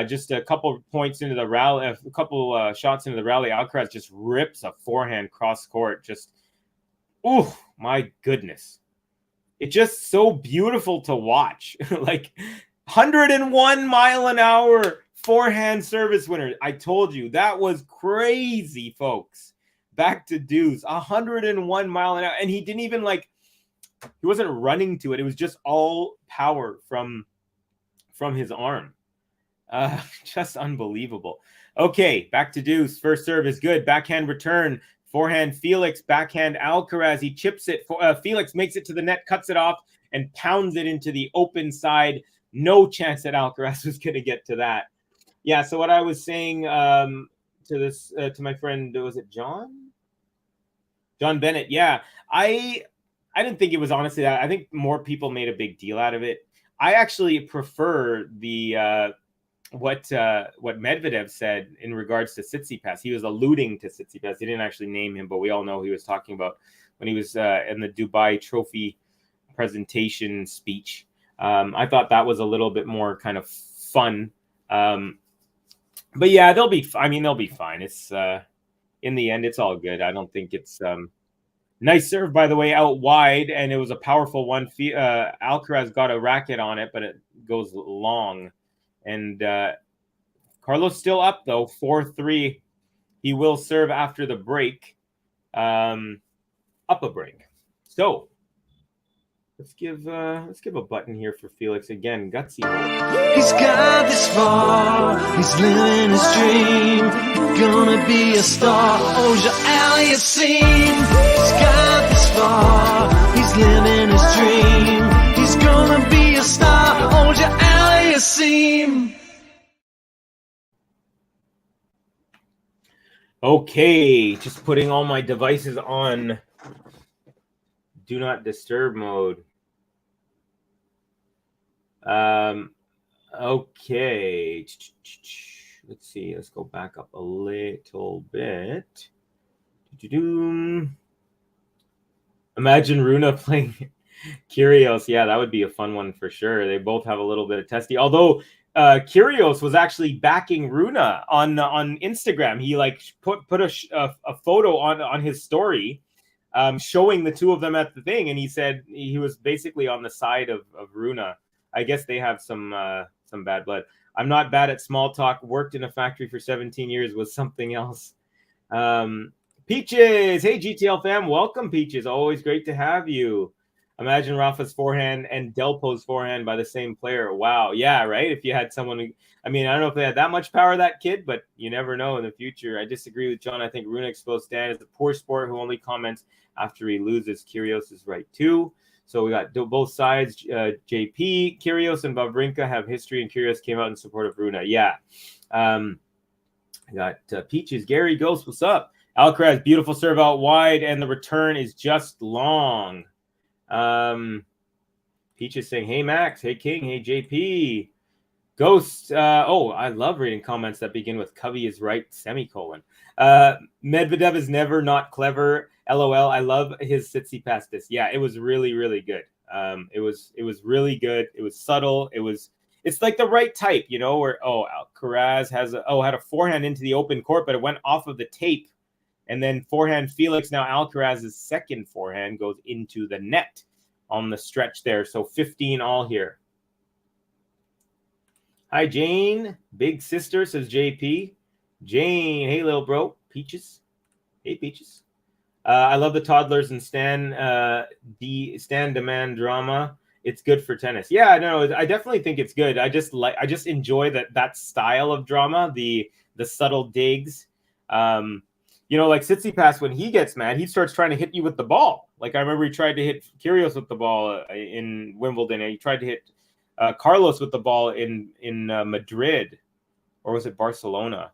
Just a couple points into the rally, a couple shots into the rally. Alcaraz just rips a forehand cross court. Just, oh, my goodness. It's just so beautiful to watch. Like 101 mile an hour forehand service winner. I told you that was crazy, folks. Back to deuce, 101 mile an hour. And he didn't even he wasn't running to it. It was just all power from his arm. Just unbelievable. Okay, back to deuce. First serve is good. Backhand return. Forehand Felix. Backhand Alcaraz. He chips it. Felix makes it to the net, cuts it off, and pounds it into the open side. No chance that Alcaraz was going to get to that. Yeah, so what I was saying to my friend, was it John? John Bennett. Yeah, I didn't think it was honestly that. I think more people made a big deal out of it. I actually prefer the what Medvedev said in regards to Tsitsipas. He was alluding to Tsitsipas. He didn't actually name him, but we all know he was talking about when he was in the Dubai Trophy presentation speech. I thought that was a little bit more kind of fun. But yeah, they'll be fine. It's in the end, it's all good. I don't think it's nice serve, by the way, out wide, and it was a powerful one. Alcaraz got a racket on it, but it goes long. And Carlos still up, though, 4-3. He will serve after the break. Up a break. So let's give a button here for Felix again. Gutsy. He's got this far. He's living his dream. Gonna be a star. Auger-Aliassime. He's got this far. He's living his dream. He's gonna be a star. Auger-Aliassime. Okay, just putting all my devices on do not disturb mode. Okay. Let's see. Let's go back up a little bit. Imagine Runa playing Kyrgios. Yeah, that would be a fun one for sure. They both have a little bit of testy. Although Kyrgios was actually backing Runa on Instagram. He like put a photo on his story, showing the two of them at the thing, and he said he was basically on the side of Runa. I guess they have some bad blood. I'm not bad at small talk. Worked in a factory for 17 years. Was something else. Peaches, hey GTL fam, welcome Peaches. Always great to have you. Imagine Rafa's forehand and Delpo's forehand by the same player. Wow, yeah, right. If you had someone, I mean, I don't know if they had that much power, that kid, but you never know in the future. I disagree with John. I think Runa exposed Stan is a poor sport who only comments after he loses. Kyrgios is right too. So we got both sides. JP, Kyrgios, and Wawrinka have history, and Kyrgios came out in support of Runa. Yeah. I got Peaches. Gary Ghost, what's up? Alcaraz, beautiful serve out wide, and the return is just long. Peaches saying, hey, Max. Hey, King. Hey, JP. Ghost. I love reading comments that begin with Covey is right, semicolon. Medvedev is never not clever. LOL. I love his Tsitsipas this. Yeah, it was really, really good. It was really good. It was subtle. It's like the right type, you know, where, Alcaraz had a forehand into the open court, but it went off of the tape. And then forehand Felix, now Alcaraz's second forehand goes into the net on the stretch there. So 15 all here. Hi, Jane. Big sister, says JP. Jane, hey, little bro. Peaches. Hey, Peaches. I love the toddlers and Stan demand drama. It's good for tennis. Yeah, no, I definitely think it's good. I just enjoy that style of drama, the subtle digs. You know, like Tsitsipas, when he gets mad, he starts trying to hit you with the ball. Like I remember he tried to hit Kyrgios with the ball in Wimbledon, and he tried to hit Carlos with the ball in Madrid, or was it Barcelona?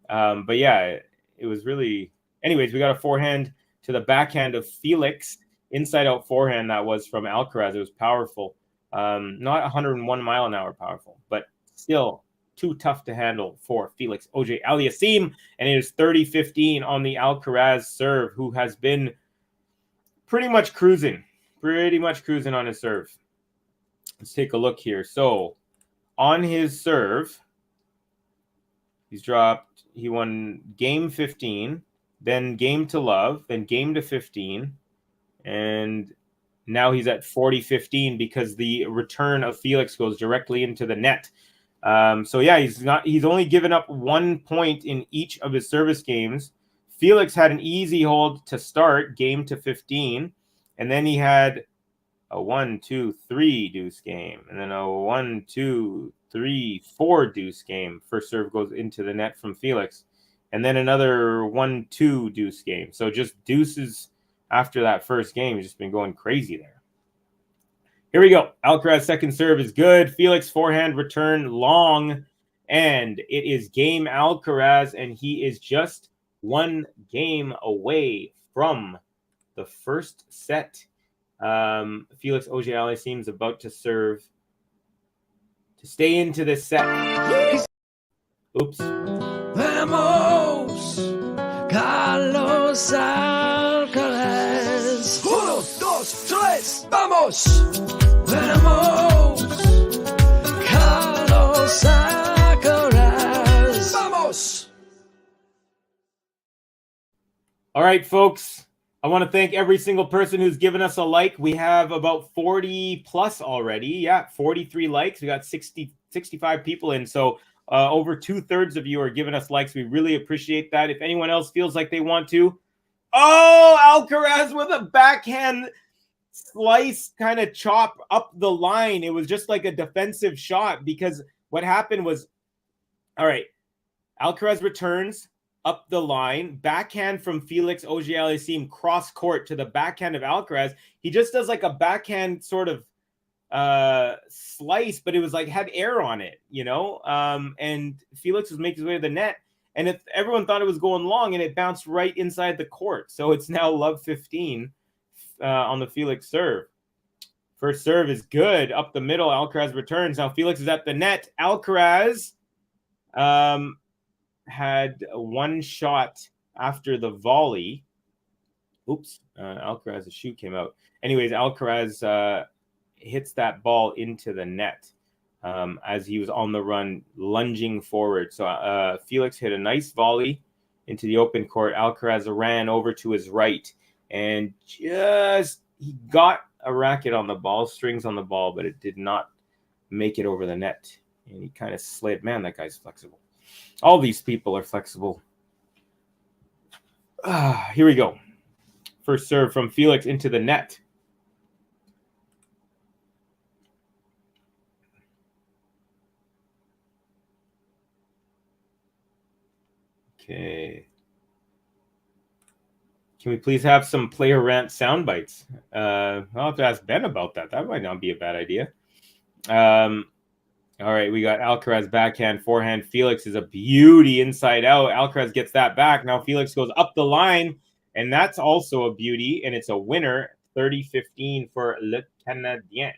But yeah, it was really. Anyways, we got a forehand to the backhand of Felix, inside out forehand that was from Alcaraz. It was powerful, not 101 mile an hour powerful, but still too tough to handle for Felix AUGER-ALIASSIME, and it is 30-15 on the Alcaraz serve, who has been pretty much cruising on his serve. Let's take a look here. So on his serve, he won game 15, then game to love, then game to 15, and now he's at 40-15 because the return of Felix goes directly into the net. So yeah, he's only given up 1 point in each of his service games. Felix had an easy hold to start game to 15, and then he had a 1-2-3 deuce game, and then a 1-2-3-4 deuce game. First serve goes into the net from Felix, and then another 1-2 deuce game. So just deuces after that first game. He's just been going crazy there. Here we go. Alcaraz second serve is good. Felix forehand return long, and it is game Alcaraz, and he is just 1 game away from the first set. Felix AUGER-ALIASSIME is about to serve to stay into this set. Oops. Vamos, Carlos Alcaraz. 1, 2, 3, vamos. Vamos, Carlos Alcaraz. Vamos. All right, folks. I want to thank every single person who's given us a like. We have about 40 plus already. Yeah, 43 likes. We got 65 people in. So over 2/3 of you are giving us likes. We really appreciate that. If anyone else feels like they want to. Oh, Alcaraz with a backhand slice kind of chop up the line. It was just like a defensive shot because what happened was, all right, Alcaraz returns up the line, backhand from Felix AUGER-ALIASSIME cross court to the backhand of Alcaraz. He just does like a backhand sort of slice, but it was like had air on it, you know? And Felix was making his way to the net, and everyone thought it was going long, and it bounced right inside the court. So it's now love 15 on the Felix serve. First serve is good. Up the middle, Alcaraz returns. Now Felix is at the net. Alcaraz had one shot after the volley. Oops, Alcaraz's shoe came out. Anyways, Alcaraz hits that ball into the net as he was on the run, lunging forward. So Felix hit a nice volley into the open court. Alcaraz ran over to his right and he got a racket on the ball, strings on the ball, but it did not make it over the net. And he kind of slid. Man, that guy's flexible. All these people are flexible. Here we go. First serve from Felix into the net. Okay. Can we please have some player rant sound bites? I'll have to ask Ben about that. That might not be a bad idea. All right, we got Alcaraz backhand, forehand. Felix is a beauty inside out. Alcaraz gets that back. Now Felix goes up the line, and that's also a beauty, and it's a winner, 30-15 for Le Canadien.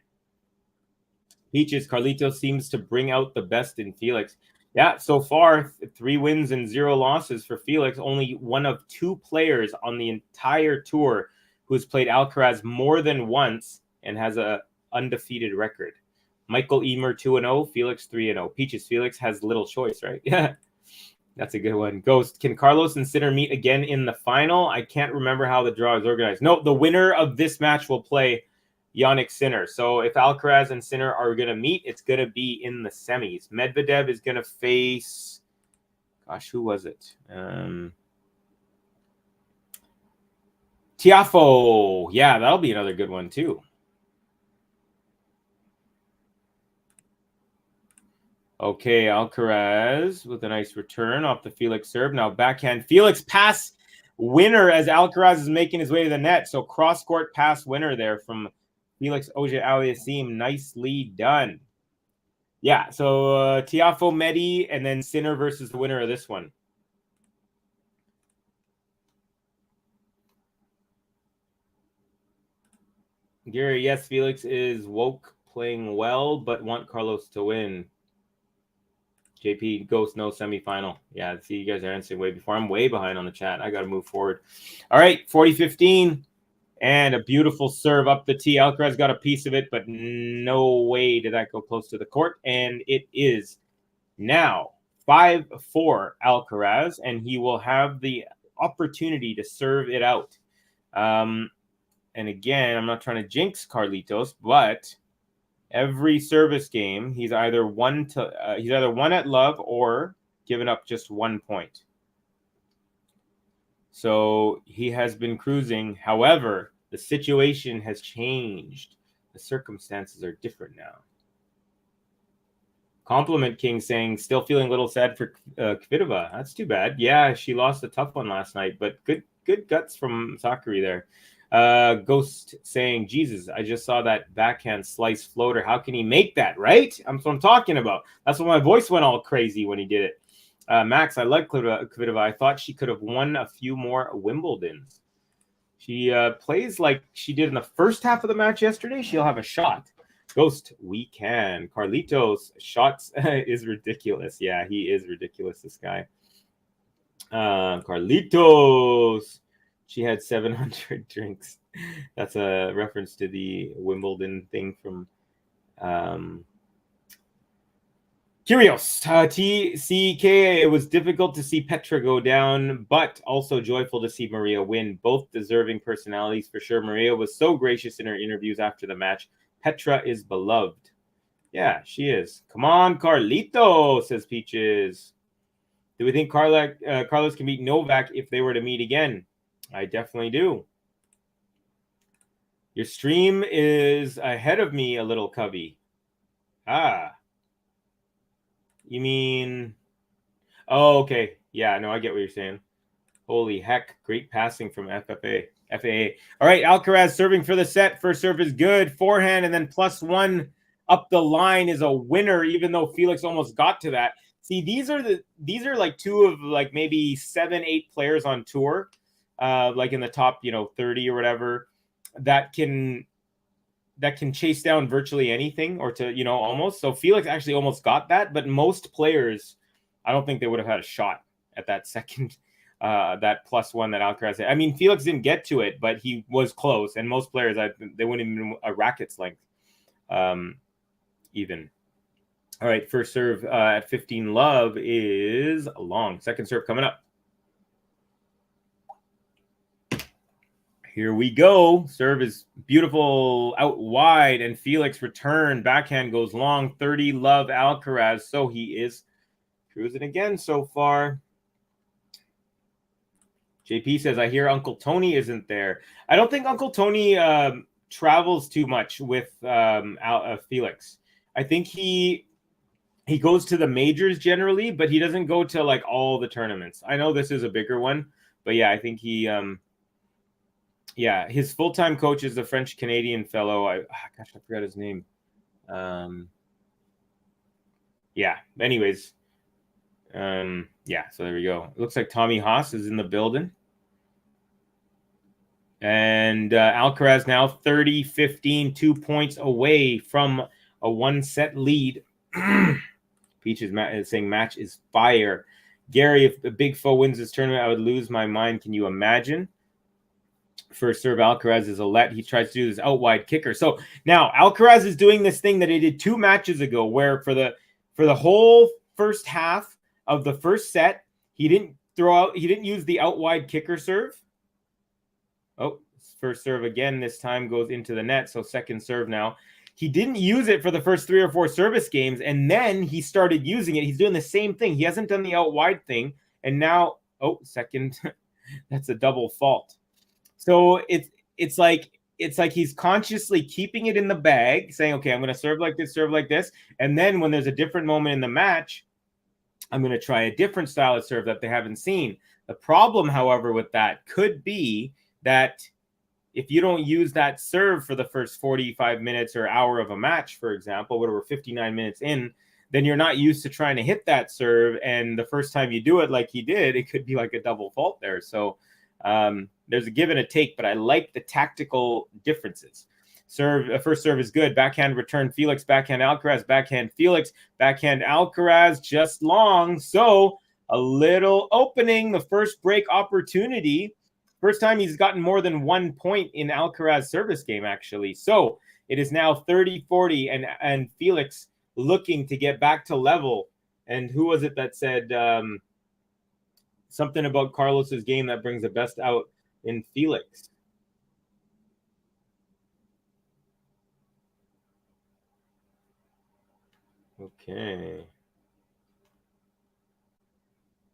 Peaches, Carlitos seems to bring out the best in Felix. Yeah, so far, 3 wins and 0 losses for Felix. Only one of 2 players on the entire tour who's played Alcaraz more than once and has a undefeated record. Michael Emer 2-0, Felix 3-0. Peaches, Felix has little choice, right? Yeah, that's a good one. Ghost, can Carlos and Sinner meet again in the final? I can't remember how the draw is organized. No, the winner of this match will play Jannik Sinner. So if Alcaraz and Sinner are going to meet, it's going to be in the semis. Medvedev is going to face, gosh, who was it? Tiafoe. Yeah, that'll be another good one too. Okay, Alcaraz with a nice return off the Felix serve. Now backhand Felix pass winner as Alcaraz is making his way to the net. So cross-court pass winner there from Felix AUGER-ALIASSIME. Nicely done. Yeah, so Tiafoe, Medi, and then Sinner versus the winner of this one. Gary, yes, Felix is woke, playing well, but want Carlos to win. JP, Ghost, no semifinal. Yeah, see, you guys are answering way before. I'm way behind on the chat. I got to move forward. All right, 40-15. And a beautiful serve up the tee. Alcaraz got a piece of it, but no way did that go close to the court. And it is now 5-4 Alcaraz, and he will have the opportunity to serve it out. And again, I'm not trying to jinx Carlitos, but every service game, he's either won at love or given up just 1 point. So he has been cruising. However, the situation has changed. The circumstances are different now. Compliment King saying, still feeling a little sad for Kvitova. That's too bad. Yeah, she lost a tough one last night, but good guts from Sakari there. Ghost saying, Jesus, I just saw that backhand slice floater. How can he make that, right? That's what I'm talking about. That's why my voice went all crazy when he did it. Max, I like Kvitova. I thought she could have won a few more Wimbledons. She plays like she did in the first half of the match yesterday. She'll have a shot. Ghost, we can. Carlitos, shots is ridiculous. Yeah, he is ridiculous, this guy. Carlitos, she had 700 drinks. That's a reference to the Wimbledon thing from Curios, TCK. It was difficult to see Petra go down, but also joyful to see Maria win. Both deserving personalities for sure. Maria was so gracious in her interviews after the match. Petra is beloved. Yeah, she is. Come on, Carlito, says Peaches. Do we think Carlos can beat Novak if they were to meet again? I definitely do. Your stream is ahead of me a little, Cubby. You mean... Oh, okay. Yeah, no, I get what you're saying. Holy heck. Great passing from FAA. All right, Alcaraz serving for the set. First serve is good. Forehand and then +1 up the line is a winner, even though Felix almost got to that. See, these are like 2 of like maybe 7-8 players on tour, like in the top, 30 or whatever. that can chase down virtually anything, or to, you know, almost. So Felix actually almost got that, but most players, I don't think they would have had a shot at that second, that +1 that Alcaraz had. I mean, Felix didn't get to it, but he was close, and most players, they wouldn't even a racket's length, even. All right, first serve at 15 love is Long. Second serve coming up. Here we go. Serve is beautiful out wide, and Felix return. Backhand goes long. 30 love Alcaraz. So he is cruising again so far. JP says, I hear Uncle Tony isn't there. I don't think Uncle Tony travels too much with Felix. I think he goes to the majors generally, but he doesn't go to like all the tournaments. I know this is a bigger one, but yeah, I think he yeah, his full-time coach is the French-Canadian fellow. I forgot his name. Yeah, anyways. Yeah, so there we go. It looks like Tommy Haas is in the building. And Alcaraz now 30-15, 2 points away from a 1-set lead. Peach is saying match is fire. Gary, if the Big Foe wins this tournament, I would lose my mind. Can you imagine? First serve, Alcaraz is a let. He tries to do this out wide kicker. So now Alcaraz is doing this thing that he did 2 matches ago, where for the whole first half of the first set, he didn't use the out wide kicker serve. Oh, first serve again. This time goes into the net. So second serve now. He didn't use it for the first 3 or 4 service games, and then he started using it. He's doing the same thing. He hasn't done the out wide thing, and now, oh, second, that's a double fault. So it's like he's consciously keeping it in the bag, saying, okay, I'm going to serve like this. And then when there's a different moment in the match, I'm going to try a different style of serve that they haven't seen. The problem, however, with that could be that if you don't use that serve for the first 45 minutes or hour of a match, for example, whatever, 59 minutes in, then you're not used to trying to hit that serve. And the first time you do it like he did, it could be like a double fault there. So there's a give and a take, but I like the tactical differences. First serve is good. Backhand return Felix, backhand Alcaraz, backhand Felix, backhand Alcaraz, just long. So a little opening, the first break opportunity. First time he's gotten more than 1 point in Alcaraz service game, actually. So it is now 30-40, and Felix looking to get back to level. And who was it that said something about Carlos's game that brings the best out in Felix? Okay.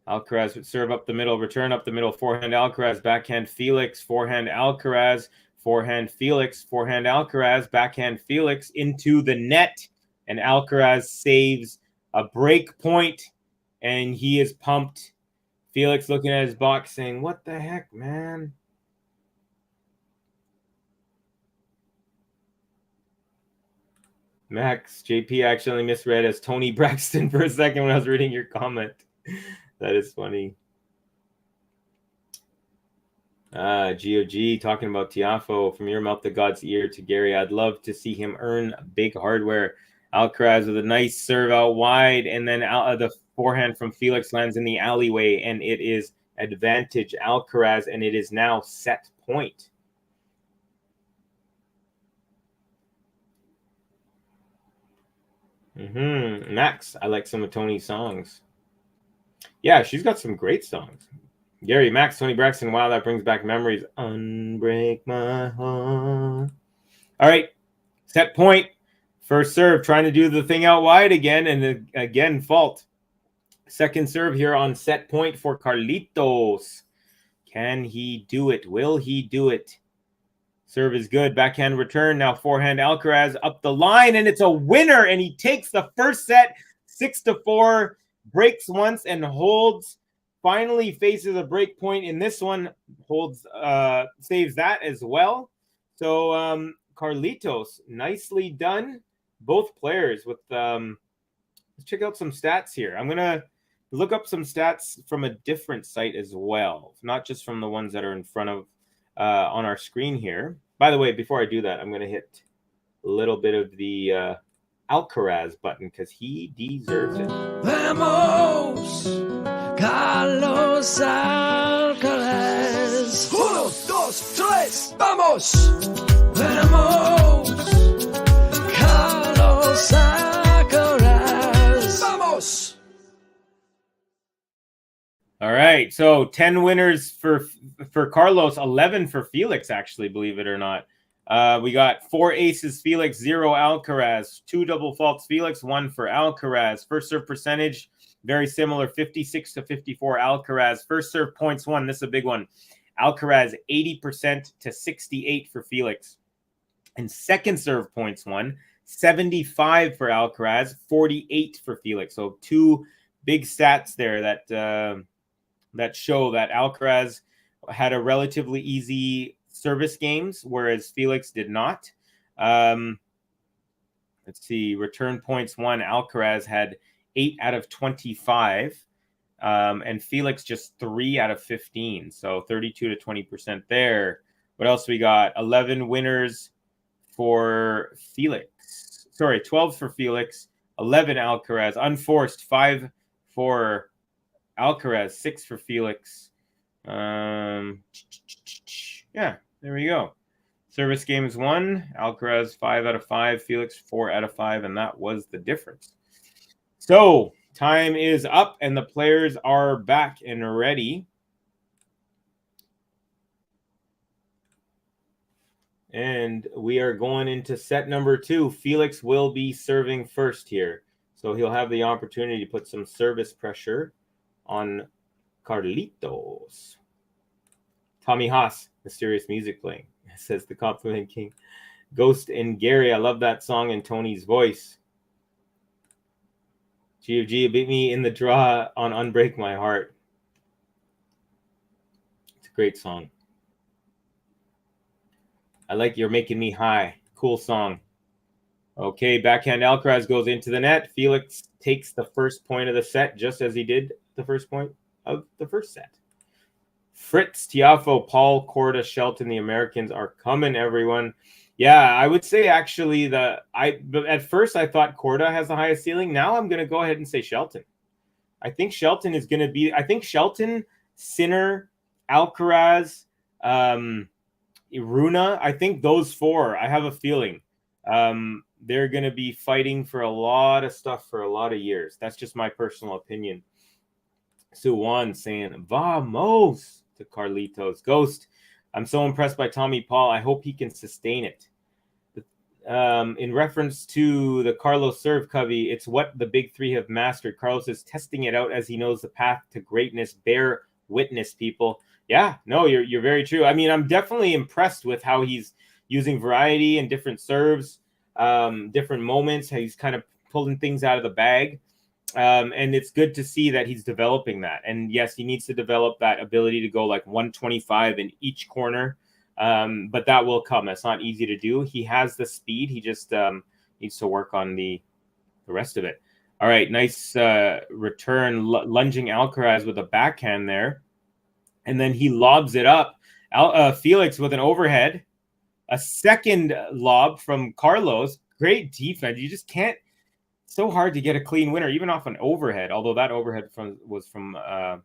Alcaraz would serve up the middle, return up the middle, forehand Alcaraz, backhand Felix, forehand Alcaraz, forehand Felix, forehand Alcaraz, backhand Felix into the net, and Alcaraz saves a break point, and he is pumped. Felix looking at his box saying, what the heck, man? Max, JP actually misread as Tony Braxton for a second when I was reading your comment. That is funny. GOG talking about Tiafo, from your mouth to God's ear to Gary. I'd love to see him earn big hardware. Alcaraz with a nice serve out wide, and then the forehand from Felix lands in the alleyway, and it is advantage Alcaraz, and it is now set point. Max, I like some of Tony's songs. Yeah, she's got some great songs. Gary, Max, Tony Braxton. Wow, that brings back memories. Unbreak my heart. All right, set point. First serve, trying to do the thing out wide again, and again, fault. Second serve here on set point for Carlitos. Can he do it? Will he do it? Serve is good. Backhand return. Now forehand Alcaraz up the line, and it's a winner, and he takes the first set 6-4. Breaks once and holds. Finally faces a break point in this one. Holds, saves that as well. So Carlitos, nicely done. Both players with. Let's check out some stats here. I'm gonna look up some stats from a different site as well, not just from the ones that are in front of on our screen here. By the way, before I do that, I'm going to hit a little bit of the Alcaraz button because he deserves it. Vamos, Carlos Alcaraz. 1, 2, 3, vamos. Vamos, Carlos Alcaraz. Vamos. All right, so 10 winners for Carlos, 11 for Felix, actually, believe it or not. We got 4 aces, Felix, 0 Alcaraz, 2 double faults, Felix, 1 for Alcaraz. First serve percentage, very similar, 56 to 54 Alcaraz. First serve points won, this is a big one. Alcaraz, 80% to 68 for Felix. And second serve points won, 75 for Alcaraz, 48 for Felix. So 2 big stats there that show that Alcaraz had a relatively easy service games, whereas Felix did not. Let's see, return points won. Alcaraz had 8 out of 25, and Felix just 3 out of 15. So 32 to 20% there. What else we got? 11 winners for Felix. Sorry, 12 for Felix, 11 Alcaraz. Unforced, 5 for Alcaraz, 6 for Felix. Yeah, there we go. Service games 1, Alcaraz 5 out of 5, Felix 4 out of 5, and that was the difference. So time is up, and the players are back and ready. And we are going into set number 2. Felix will be serving first here, so he'll have the opportunity to put some service pressure on Carlitos. Tommy Haas, mysterious music playing, says the Compliment King. Ghost and Gary, I love that song and Tony's voice. GFG beat me in the draw on Unbreak My Heart. It's a great song. I like You're Making Me High. Cool song. Okay, backhand Alcaraz goes into the net. Felix takes the first point of the set, just as he did the first point of the first set. Fritz, Tiafoe, Paul, Korda, Shelton, the Americans are coming, everyone. Yeah, I would say actually but at first I thought Korda has the highest ceiling. Now I'm going to go ahead and say Shelton. I think Shelton is going to be, Shelton, Sinner, Alcaraz, Runa, I think those 4, I have a feeling they're going to be fighting for a lot of stuff for a lot of years. That's just my personal opinion. Suwan saying, Vamos to Carlitos. Ghost, I'm so impressed by Tommy Paul. I hope he can sustain it. In reference to the Carlos serve, Covey, it's what the big 3 have mastered. Carlos is testing it out as he knows the path to greatness. Bear witness, people. Yeah, no, you're very true. I mean, I'm definitely impressed with how he's using variety and different serves, different moments, how he's kind of pulling things out of the bag. And it's good to see that he's developing that. And yes, he needs to develop that ability to go like 125 in each corner. But that will come. It's not easy to do. He has the speed. He just needs to work on the rest of it. All right, nice return, lunging Alcaraz with a backhand there. And then he lobs it up. Felix with an overhead. A second lob from Carlos. Great defense. You just can't. So hard to get a clean winner, even off an overhead, although that overhead was from a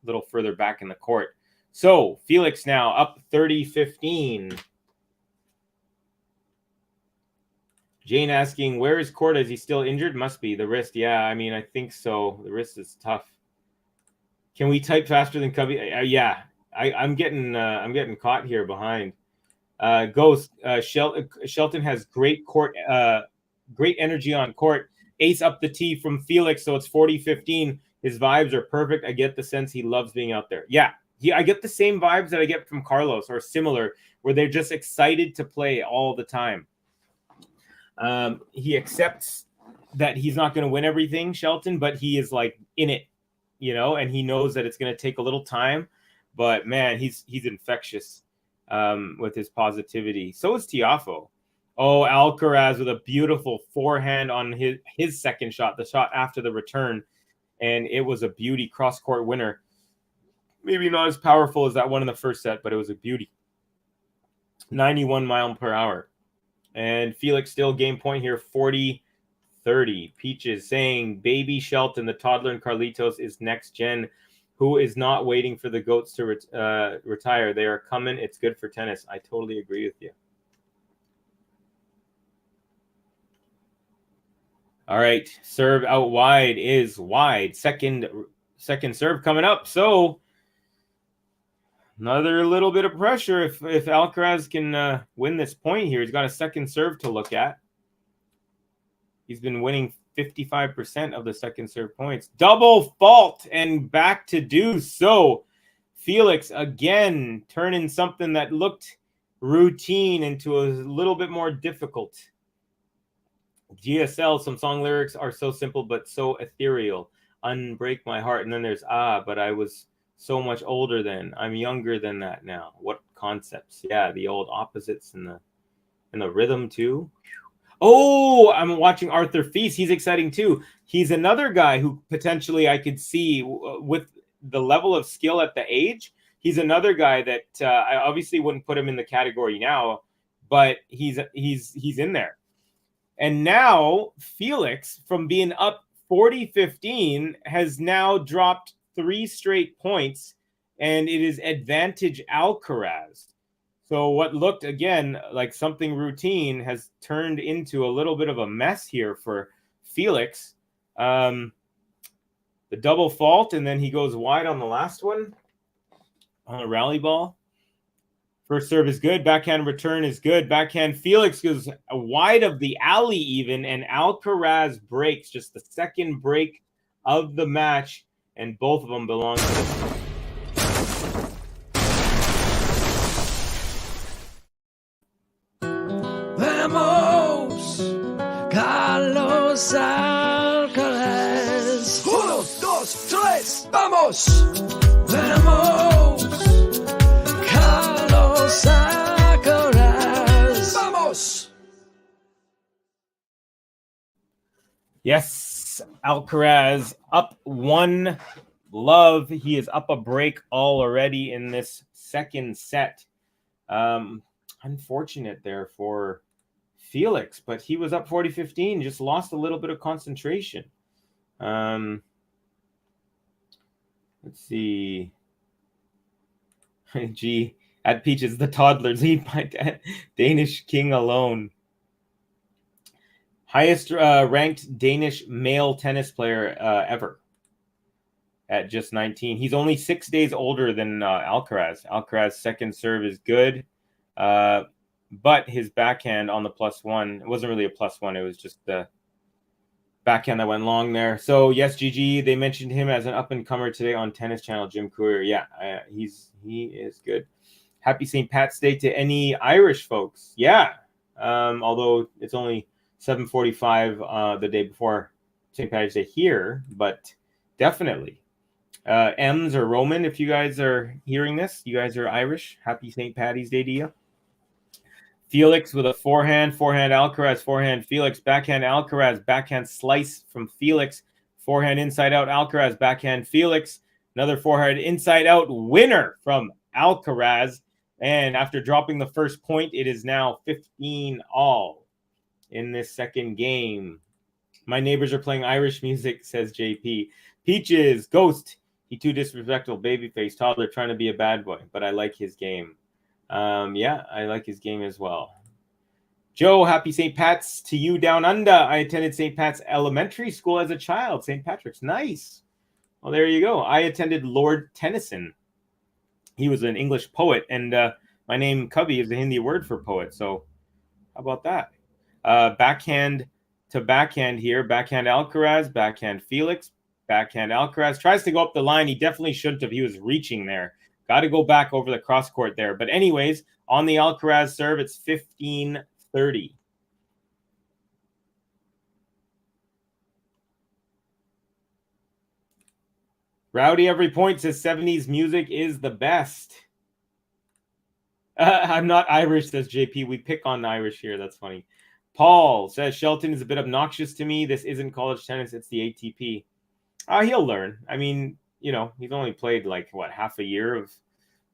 little further back in the court. So Felix now up 30-15. Jane asking, where is Korda? Is he still injured? Must be. The wrist. Yeah, I mean, I think so. The wrist is tough. Can we type faster than Cubby? Yeah, I'm getting caught here behind. Ghost, Shelton has great energy on court. Ace up the tee from Felix, so it's 40-15. His vibes are perfect. I get the sense he loves being out there. Yeah, I get the same vibes that I get from Carlos, or similar, where they're just excited to play all the time. He accepts that he's not going to win everything, Shelton, but he is like in it, and he knows that it's going to take a little time. But man, he's infectious with his positivity. So is Tiafoe. Oh, Alcaraz with a beautiful forehand on his second shot, the shot after the return. And it was a beauty cross-court winner. Maybe not as powerful as that one in the first set, but it was a beauty. 91 mile per hour. And Felix still game point here, 40-30. Peaches saying Baby Shelton, the toddler, and Carlitos is next gen. Who is not waiting for the goats to retire? They are coming. It's good for tennis. I totally agree with you. All right, serve out wide is wide. Second serve coming up. So another little bit of pressure if Alcaraz can win this point here. He's got a second serve to look at. He's been winning 55% of the second serve points. Double fault and back to deuce. So Felix again turning something that looked routine into a little bit more difficult. GSL, some song lyrics are so simple but so ethereal. Unbreak my heart. And then there's but I was so much older then. I'm younger than that now. What concepts? Yeah, the old opposites in the rhythm too. Oh, I'm watching Arthur Feast. He's exciting too. He's another guy who potentially I could see with the level of skill at the age. He's another guy that I obviously wouldn't put him in the category now, but he's in there. And now Felix, from being up 40-15, has now dropped 3 straight points, and it is advantage Alcaraz. So what looked, again, like something routine has turned into a little bit of a mess here for Felix. The double fault, and then he goes wide on the last one on a rally ball. First serve is good. Backhand return is good. Backhand Felix goes wide of the alley even, and Alcaraz breaks. Just the second break of the match, and both of them belong to the... Vamos, Carlos Alcaraz. 1, 2, 3, vamos. Vamos, Carlos Alcaraz. Vamos. Yes, Alcaraz up 1 love. He is up a break already in this second set. Unfortunate there for Felix, but he was up 40-15, just lost a little bit of concentration. Let's see. Gee, at Peaches, the toddlers lead by Danish king alone. Highest ranked Danish male tennis player ever at just 19. He's only 6 days older than Alcaraz. Alcaraz's second serve is good. But his backhand on the +1, it wasn't really a +1. It was just the backhand that went long there. So yes, GG, they mentioned him as an up-and-comer today on Tennis Channel, Jim Courier. Yeah, he is good. Happy St. Pat's Day to any Irish folks. Yeah, although it's only 7:45 the day before St. Patrick's Day here, but definitely. M's or Roman, if you guys are hearing this, you guys are Irish. Happy St. Patty's Day to you. Felix with a forehand Alcaraz, forehand Felix, backhand Alcaraz, backhand slice from Felix, forehand inside out Alcaraz, backhand Felix, another forehand inside out winner from Alcaraz. And after dropping the first point, it is now 15-all in this second game. My neighbors are playing Irish music, says JP. Peaches, Ghost, he too disrespectful, babyface, toddler, trying to be a bad boy, but I like his game. Yeah, I like his game as well. Joe, happy St. Pat's to you down under. I attended St. Pat's Elementary School as a child. St. Patrick's, nice. Well, there you go. I attended Lord Tennyson. He was an English poet, and my name Cubby is a Hindi word for poet. So how about that? Backhand to backhand here. Backhand Alcaraz, backhand Felix, backhand Alcaraz. Tries to go up the line. He definitely shouldn't have. He was reaching there. Got to go back over the cross court there. But anyways, on the Alcaraz serve, it's 15-30. Rowdy every point says 70s music is the best. I'm not Irish, says JP. We pick on the Irish here. That's funny. Paul says Shelton is a bit obnoxious to me. This isn't college tennis. It's the ATP. He'll learn. I mean, you know, he's only played like, what, half a year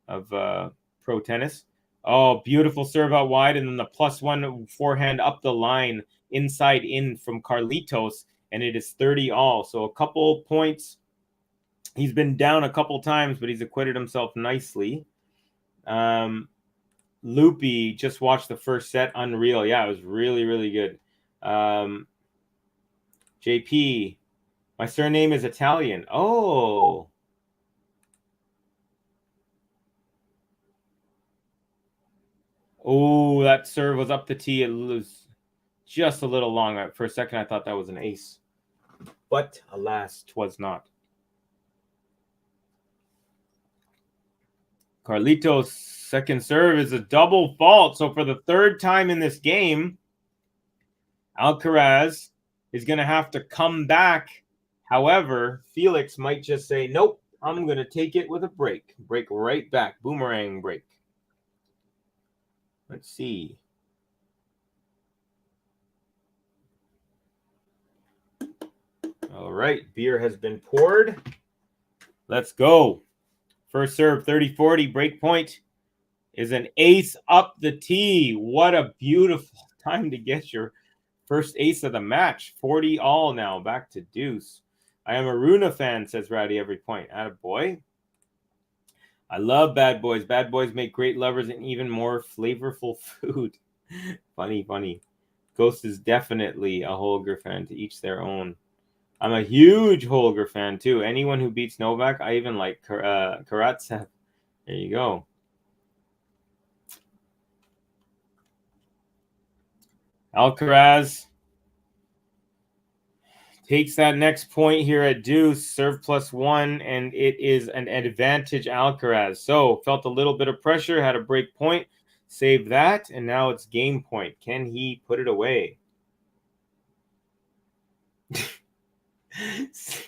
of pro tennis. Oh, beautiful serve out wide, and then the +1 forehand up the line, inside in from Carlitos, and it is 30 all. So a couple points. He's been down a couple times, but he's acquitted himself nicely. Loopy just watched the first set. Unreal. Yeah, it was really, really good. JP, my surname is Italian. Oh. Oh, that serve was up the tee. It was just a little long. For a second, I thought that was an ace. But alas, 'twas not. Carlitos' second serve is a double fault. So for the third time in this game, Alcaraz is going to have to come back. However, Felix might just say, nope, I'm going to take it with a break. Break right back. Boomerang break. Let's see. All right, beer has been poured. Let's go. First serve, 30-40, break point is an ace up the tee. What a beautiful time to get your first ace of the match. 40 all now, back to deuce. I am a Runa fan, says Rowdy every point. Attaboy. I love bad boys. Bad boys make great lovers and even more flavorful food. Funny, funny. Ghost is definitely a Holger fan, to each their own. I'm a huge Holger fan, too. Anyone who beats Novak, I even like Karatsev. There you go. Alcaraz takes that next point here at deuce, serve +1, and it is an advantage Alcaraz. So felt a little bit of pressure, had a break point, saved that, and now it's game point. Can he put it away?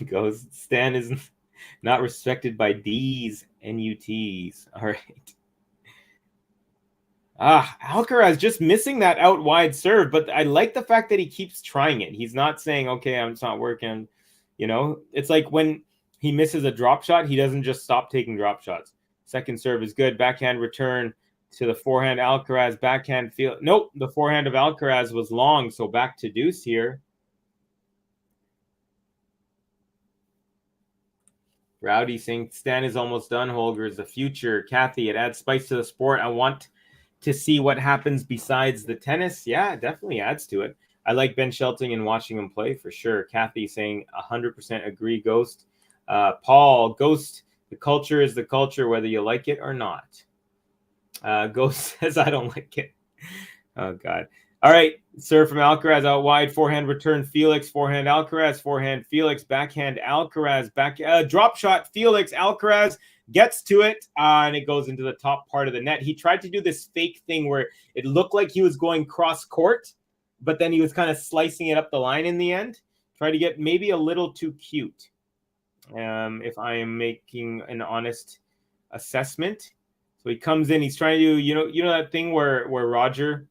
Goes, Stan is not respected by D's and UTs. All right. Alcaraz just missing that out wide serve, but I like the fact that he keeps trying it. He's not saying, okay, it's not working. You know, it's like when he misses a drop shot, he doesn't just stop taking drop shots. Second serve is good. Backhand return to the forehand. Alcaraz backhand field. Nope, the forehand of Alcaraz was long, so back to deuce here. Rowdy saying Stan is almost done. Holger is the future. Kathy, it adds spice to the sport. I want to see what happens besides the tennis. Yeah, it definitely adds to it. I like Ben Shelton and watching him play for sure. Kathy saying 100% agree, Ghost. Paul, Ghost, the culture is the culture, whether you like it or not. Ghost says, I don't like it. Oh, God. All right, serve from Alcaraz out wide. Forehand return, Felix. Forehand Alcaraz. Forehand Felix. Backhand Alcaraz. Drop shot, Felix. Alcaraz gets to it, and it goes into the top part of the net. He tried to do this fake thing where it looked like he was going cross court, but then he was kind of slicing it up the line in the end. Tried to get maybe a little too cute, if I am making an honest assessment. So he comes in. He's trying to do, you know that thing where Roger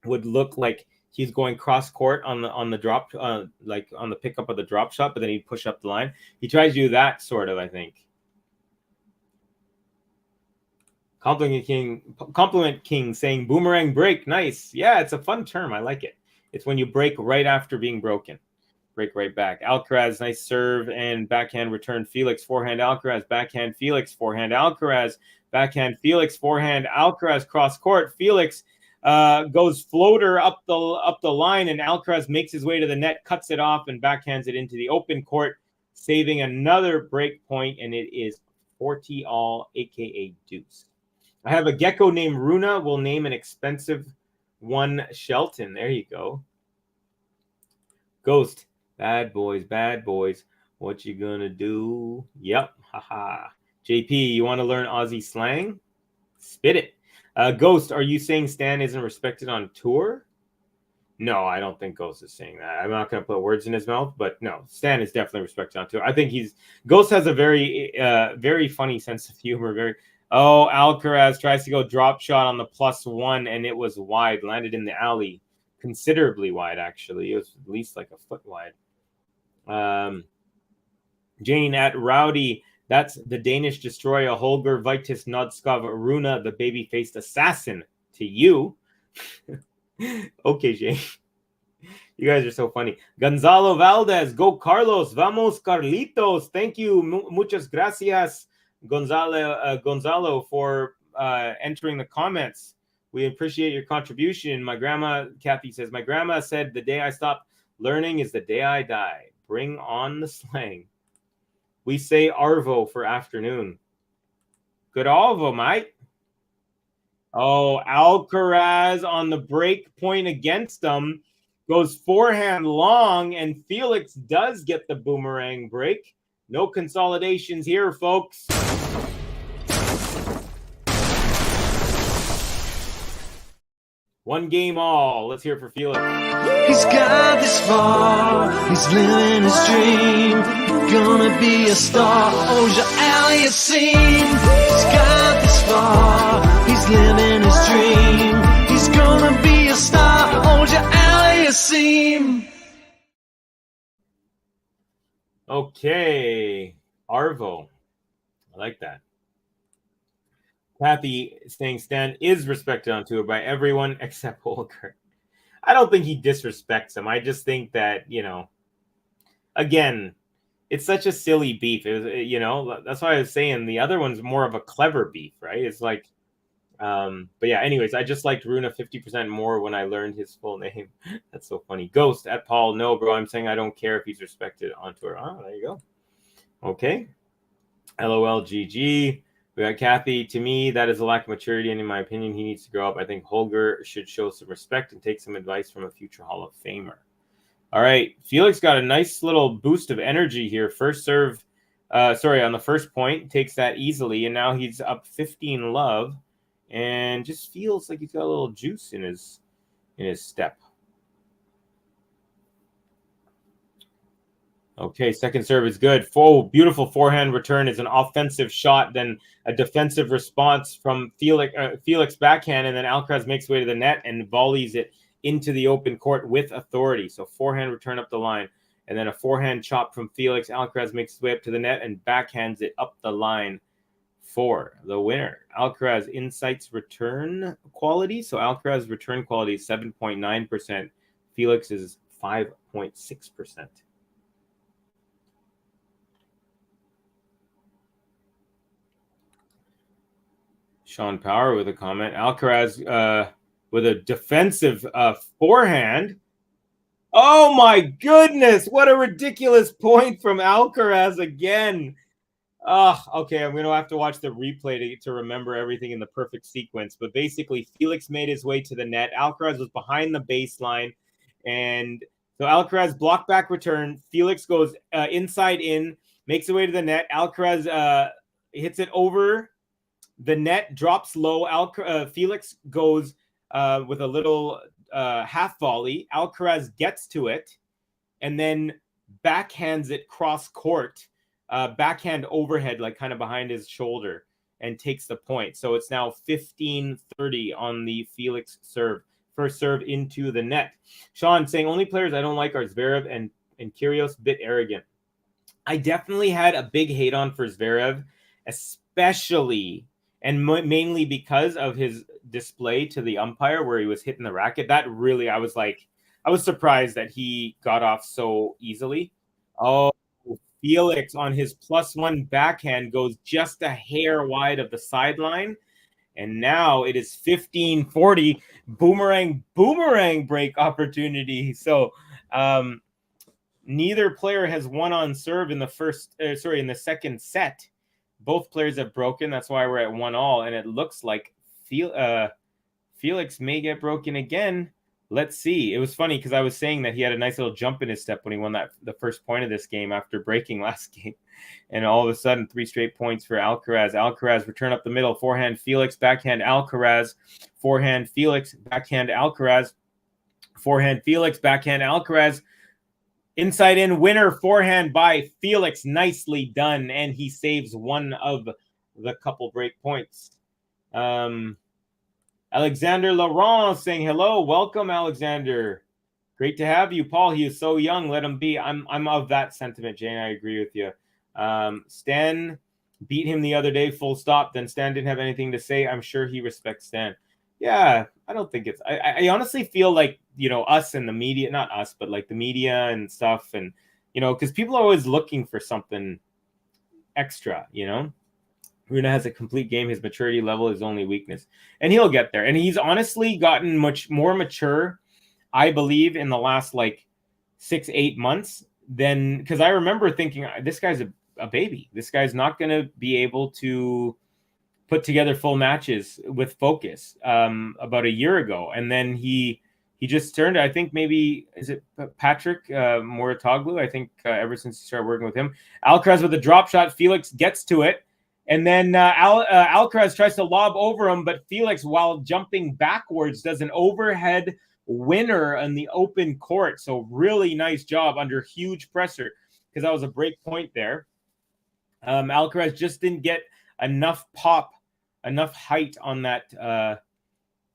would look like he's going cross court on the drop, like on the pickup of the drop shot, but then he'd push up the line. He tries to do that sort of, I think. Compliment King saying boomerang break. Nice. Yeah, it's a fun term. I like it. It's when you break right after being broken. Break right back. Alcaraz, nice serve and backhand return. Felix, forehand Alcaraz, backhand Felix, forehand Alcaraz, backhand Felix, forehand Alcaraz, cross court. Felix goes floater up the line, and Alcaraz makes his way to the net, cuts it off, and backhands it into the open court, saving another break point, and it is 40 all, aka deuce. I have a gecko named Runa. We'll name an expensive one Shelton. There you go. Ghost. Bad boys. What you gonna do? Yep. Haha. JP, you want to learn Aussie slang? Spit it. Ghost, are you saying Stan isn't respected on tour? No, I don't think Ghost is saying that. I'm not going to put words in his mouth, but no, Stan is definitely respected on tour. I think Ghost has a very, very funny sense of humor. Alcaraz tries to go drop shot on the +1, and it was wide, landed in the alley, considerably wide, actually. It was at least like a foot wide. Jane at Rowdy, That's the Danish destroyer Holger Vitus Nodskov Runa, the baby-faced assassin. To you. Okay, Jay. You guys are so funny. Gonzalo Valdez, go Carlos, vamos Carlitos. Thank you, muchas gracias, Gonzalo, for entering the comments. We appreciate your contribution. My grandma, Kathy says, my grandma said the day I stop learning is the day I die. Bring on the slang. We say arvo for afternoon. Good arvo, mate. Oh, Alcaraz on the break point against him. Goes forehand long, and Felix does get the boomerang break. No consolidations here, folks. One game all. Let's hear it for Felix. He's got this far, he's living his dream. Gonna be a star, AUGER-ALIASSIME. He's got this far, he's living his dream. He's gonna be a star, AUGER-ALIASSIME. Okay, Arvo. I like that. Kathy saying Stan is respected on tour by everyone except Holger. I don't think he disrespects him. I just think that, you know, again, it's such a silly beef. It was, you know, that's why I was saying the other one's more of a clever beef, right? It's like, but yeah, anyways, I just liked Runa 50% more when I learned his full name. That's so funny. Ghost at Paul, no, bro, I'm saying I don't care if he's respected on tour. Oh, there you go. Okay. LOL GG. We got Kathy. To me, that is a lack of maturity, and in my opinion, he needs to grow up. I think Holger should show some respect and take some advice from a future Hall of Famer. All right, Felix got a nice little boost of energy here. First serve, on the first point, takes that easily, and now he's up 15 love, and just feels like he's got a little juice in his step. Okay, second serve is good. Beautiful forehand return is an offensive shot, then a defensive response from Felix backhand, and then Alcaraz makes way to the net and volleys it into the open court with authority. So forehand return up the line, and then a forehand chop from Felix. Alcaraz makes his way up to the net and backhands it up the line for the winner. Alcaraz insights return quality. So Alcaraz return quality is 7.9%. Felix is 5.6%. Sean Power with a comment. Alcaraz with a defensive forehand. Oh my goodness! What a ridiculous point from Alcaraz again. Okay, I'm going to have to watch the replay to remember everything in the perfect sequence. But basically, Felix made his way to the net. Alcaraz was behind the baseline. And so Alcaraz block back return. Felix goes inside in, makes his way to the net. Alcaraz hits it over the net, drops low. Felix goes with a little half volley. Alcaraz gets to it and then backhands it cross court, backhand overhead, like kind of behind his shoulder, and takes the point. So it's now 15-30 on the Felix serve. First serve into the net. Sean saying only players I don't like are Zverev and Kyrgios, bit arrogant. I definitely had a big hate on for Zverev, especially and mainly because of his display to the umpire where he was hitting the racket. That really, I was surprised that he got off so easily. Oh, Felix on his +1 backhand goes just a hair wide of the sideline. And now it is 15-40 boomerang break opportunity. So neither player has won on serve in the second set. Both players have broken. That's why we're at 1-1, and it looks like Felix may get broken again. Let's see. It was funny because I was saying that he had a nice little jump in his step when he won the first point of this game after breaking last game. And all of a sudden, 3 straight points for Alcaraz. Alcaraz return up the middle. Forehand Felix, backhand Alcaraz. Forehand Felix, backhand Alcaraz. Forehand Felix, backhand Alcaraz. Inside in winner, forehand by Felix. Nicely done. And he saves one of the couple break points. Alexander Laurent saying hello. Welcome, Alexander. Great to have you. Paul, he is so young. Let him be. I'm of that sentiment, Jane. I agree with you. Stan beat him the other day, full stop. Then Stan didn't have anything to say. I'm sure he respects Stan. Yeah, I don't think it's. I honestly feel like, us and the media, not us, but like the media and stuff, and because people are always looking for something extra. Runa has a complete game. His maturity level is only weakness, and he'll get there. And he's honestly gotten much more mature, I believe, in the last like 6-8 months than, because I remember thinking this guy's a baby. This guy's not going to be able to put together full matches with focus about a year ago. And then he just turned, I think maybe, is it Patrick Moratoglu? I think ever since he started working with him. Alcaraz with a drop shot. Felix gets to it. And then Alcaraz tries to lob over him, but Felix, while jumping backwards, does an overhead winner on the open court. So really nice job under huge pressure, because that was a break point there. Alcaraz just didn't get enough pop, enough height on that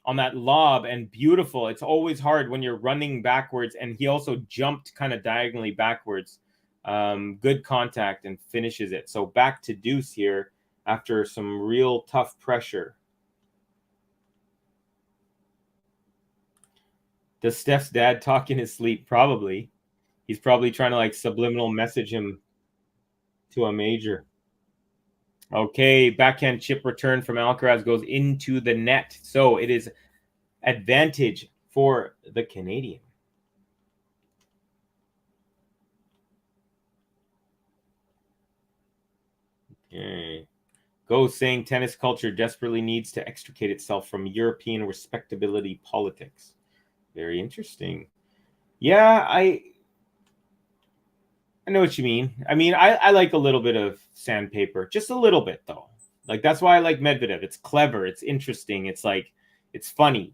lob, and beautiful. It's always hard when you're running backwards, and he also jumped kind of diagonally backwards. Good contact, and finishes it. So back to deuce here after some real tough pressure. Does Steph's dad talk in his sleep? Probably. He's probably trying to like subliminal message him to a major. Okay, backhand chip return from Alcaraz goes into the net. So it is advantage for the Canadian. Okay. Go saying tennis culture desperately needs to extricate itself from European respectability politics. Very interesting. Yeah, I know what you mean. I mean, I like a little bit of sandpaper, just a little bit though. Like that's why I like Medvedev. It's clever, it's interesting, it's like it's funny.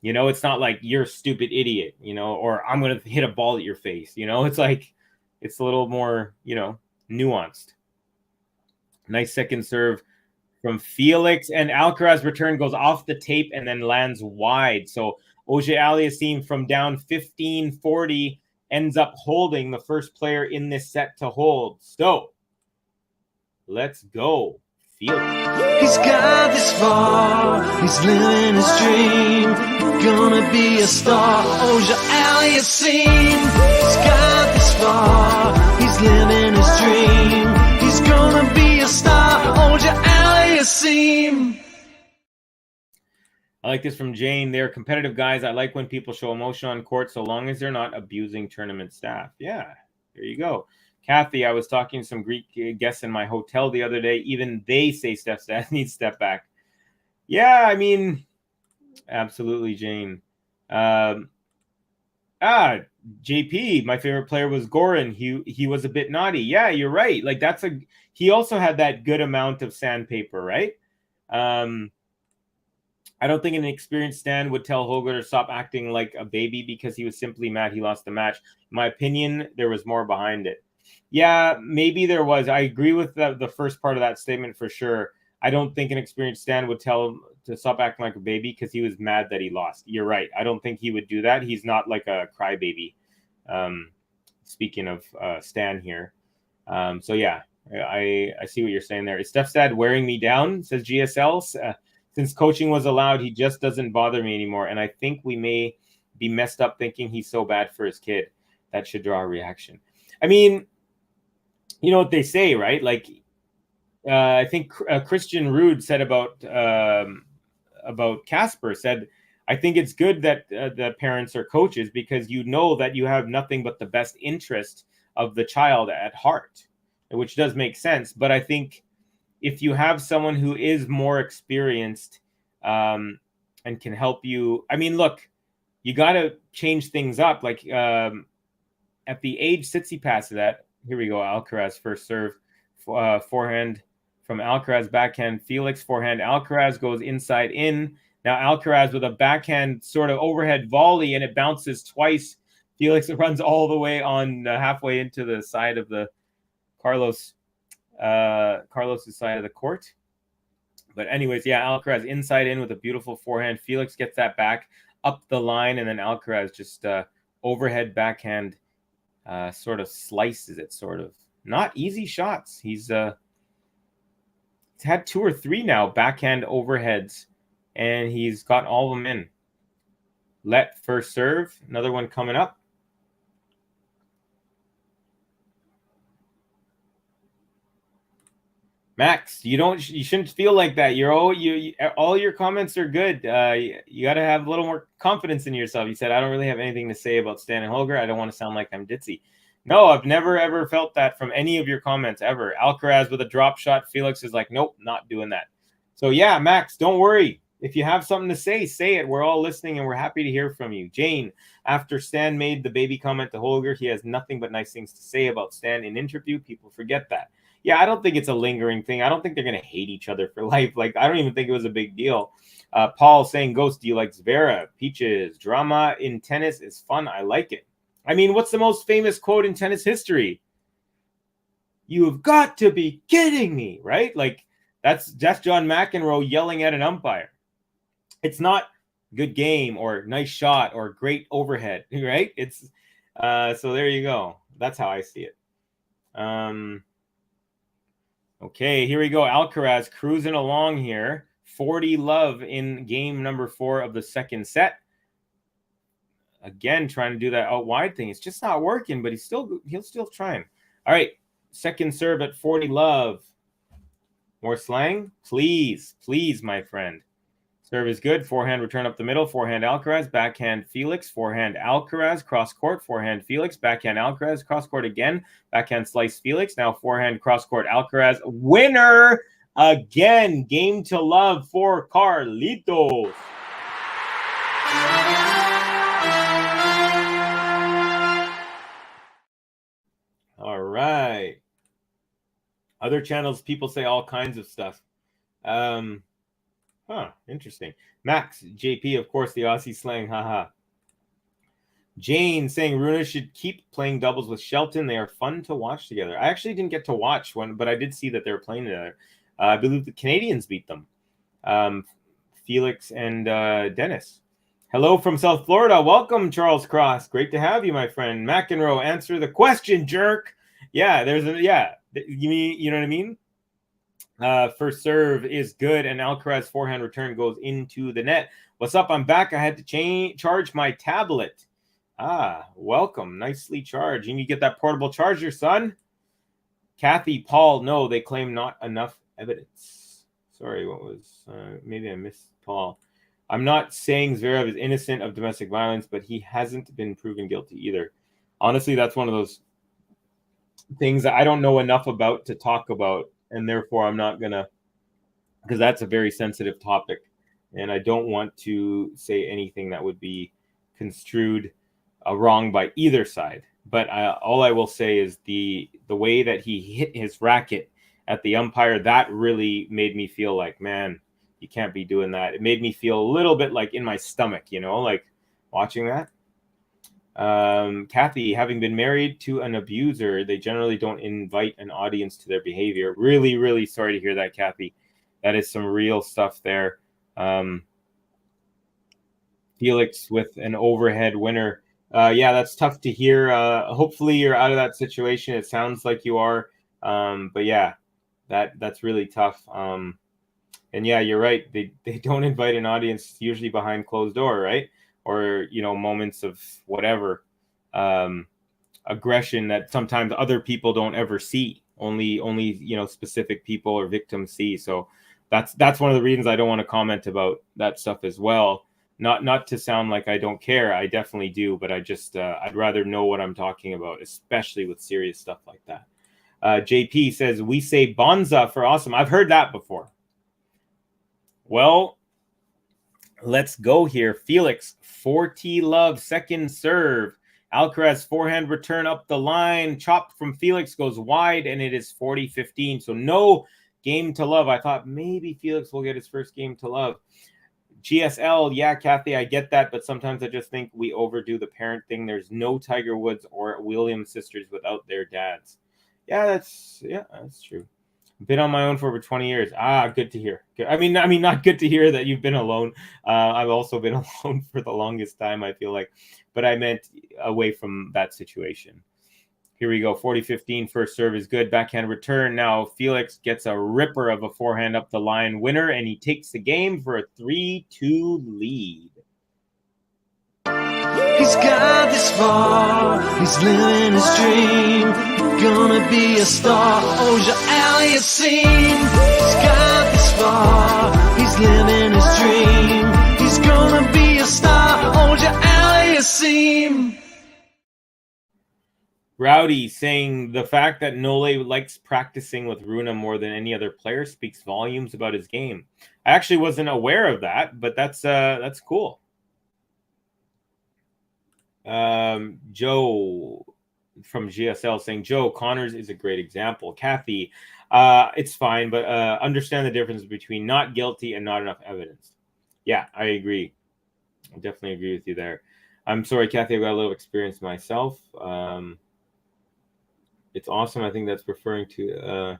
It's not like you're a stupid idiot, or I'm gonna hit a ball at your face. It's like it's a little more, nuanced. Nice second serve from Felix, and Alcaraz return goes off the tape and then lands wide. So AUGER-ALIASSIME from down 15-40 ends up holding, the first player in this set to hold. So let's go, Felix. He's got this far, he's living his dream, gonna be a star. AUGER-ALIASSIME. He's got this far, he's living his dream, he's gonna be a star. AUGER-ALIASSIME. I like this from Jane. They're competitive guys. I like when people show emotion on court, so long as they're not abusing tournament staff. Yeah, there you go. Kathy, I was talking to some Greek guests in my hotel the other day. Even they say Steph's dad needs step back. Yeah, I mean, absolutely, Jane. JP, my favorite player was Goran. He was a bit naughty. Yeah, you're right. Like he also had that good amount of sandpaper, right? I don't think an experienced Stan would tell Holger to stop acting like a baby because he was simply mad he lost the match. In my opinion, there was more behind it. Yeah, maybe there was. I agree with the first part of that statement for sure. I don't think an experienced Stan would tell him to stop acting like a baby because he was mad that he lost. You're right. I don't think he would do that. He's not like a crybaby. Speaking of Stan here. So yeah, I see what you're saying there. Is Steph's dad wearing me down, says GSL. Since coaching was allowed, he just doesn't bother me anymore. And I think we may be messed up thinking he's so bad for his kid. That should draw a reaction. I mean, you know what they say, right? Like, I think Christian Rude said about Casper, said, I think it's good that the parents are coaches because you know that you have nothing but the best interest of the child at heart, which does make sense. But I think if you have someone who is more experienced and can help you, I mean, look, you got to change things up. Like at the age Tsitsipas of that, here we go, Alcaraz first serve, forehand from Alcaraz, backhand Felix, forehand Alcaraz goes inside in. Now Alcaraz with a backhand sort of overhead volley, and it bounces twice. Felix runs all the way on halfway into the side of the Carlos's side of the court. But anyways, yeah, Alcaraz inside in with a beautiful forehand. Felix gets that back up the line, and then Alcaraz just overhead backhand sort of slices it, sort of. Not easy shots. He's He's had 2 or 3 now, backhand overheads, and he's got all of them in. Let first serve, another one coming up. Max, you shouldn't feel like that. All your comments are good. You got to have a little more confidence in yourself. You said, I don't really have anything to say about Stan and Holger. I don't want to sound like I'm ditzy. No, I've never ever felt that from any of your comments ever. Alcaraz with a drop shot. Felix is like, nope, not doing that. So yeah, Max, don't worry. If you have something to say it. We're all listening and we're happy to hear from you. Jane, after Stan made the baby comment to Holger, he has nothing but nice things to say about Stan in interview. People forget that. Yeah, I don't think it's a lingering thing. I don't think they're going to hate each other for life. Like, I don't even think it was a big deal. Paul saying, Ghost, do you like Zverev? Peaches, drama in tennis is fun. I like it. I mean, what's the most famous quote in tennis history? You've got to be kidding me, right? Like, that's John McEnroe yelling at an umpire. It's not good game or nice shot or great overhead, right? It's so there you go. That's how I see it. Okay, here we go. Alcaraz cruising along here. 40 love in game number 4 of the second set. Again, trying to do that out wide thing. It's just not working, but he's still trying. All right, second serve at 40 love. More slang? Please, my friend. Serve is good. Forehand return up the middle. Forehand Alcaraz. Backhand Felix. Forehand Alcaraz. Cross court. Forehand Felix. Backhand Alcaraz. Cross court again. Backhand slice Felix. Now forehand cross court Alcaraz. Winner again. Game to love for Carlitos. All right. Other channels, people say all kinds of stuff. Interesting. Max, JP, of course, the Aussie slang, haha. Jane saying Runa should keep playing doubles with Shelton. They are fun to watch together. I actually didn't get to watch one, but I did see that they were playing together. I believe the Canadians beat them. Felix and Dennis. Hello from South Florida. Welcome, Charles Cross. Great to have you, my friend. McEnroe, answer the question, jerk. Yeah, you know what I mean? First serve is good, and Alcaraz forehand return goes into the net. What's up? I'm back. I had to charge my tablet. Welcome. Nicely charged. You need to get that portable charger, son. Kathy, Paul, no, they claim not enough evidence. Sorry, what was... maybe I missed Paul. I'm not saying Zverev is innocent of domestic violence, but he hasn't been proven guilty either. Honestly, that's one of those things that I don't know enough about to talk about, and therefore I'm not gonna, because that's a very sensitive topic, and I don't want to say anything that would be construed wrong by either side. But all I will say is the way that he hit his racket at the umpire, that really made me feel like, man, you can't be doing that. It made me feel a little bit like in my stomach, like watching that. Kathy, having been married to an abuser, they generally don't invite an audience to their behavior. Really, really sorry to hear that, Kathy. That is some real stuff there. Felix with an overhead winner. Yeah, that's tough to hear. Hopefully you're out of that situation. It sounds like you are. But yeah, that's really tough. And yeah, you're right. They don't invite an audience, usually behind closed door, right? Or, moments of whatever aggression that sometimes other people don't ever see. Only specific people or victims see. So that's one of the reasons I don't want to comment about that stuff as well. Not to sound like I don't care. I definitely do, but I just I'd rather know what I'm talking about, especially with serious stuff like that. JP says, we say bonza for awesome. I've heard that before. Well, let's go here. Felix, 40 love, second serve. Alcaraz forehand return up the line. Chop from Felix goes wide, and it is 40-15. So no game to love. I thought maybe Felix will get his first game to love. GSL, yeah, Kathy, I get that, but sometimes I just think we overdo the parent thing. There's no Tiger Woods or Williams sisters without their dads. Yeah, that's true. Been on my own for over 20 years. Good to hear. I mean, not good to hear that you've been alone. I've also been alone for the longest time, I feel like. But I meant away from that situation. Here we go. 40-15. First serve is good. Backhand return. Now Felix gets a ripper of a forehand up the line winner, and he takes the game for a 3-2 lead. He's got this far, he's living his dream. Gonna be a star, AUGER-ALIASSIME. He's got this far, he's living his dream. He's gonna be a star, AUGER-ALIASSIME. Rowdy saying the fact that Nole likes practicing with Runa more than any other player speaks volumes about his game. I actually wasn't aware of that, but that's cool. Joe from GSL saying, Joe, Connors is a great example. Kathy, it's fine, but understand the difference between not guilty and not enough evidence. Yeah, I agree. I definitely agree with you there. I'm sorry, Kathy, I've got a little experience myself. It's awesome. I think that's referring to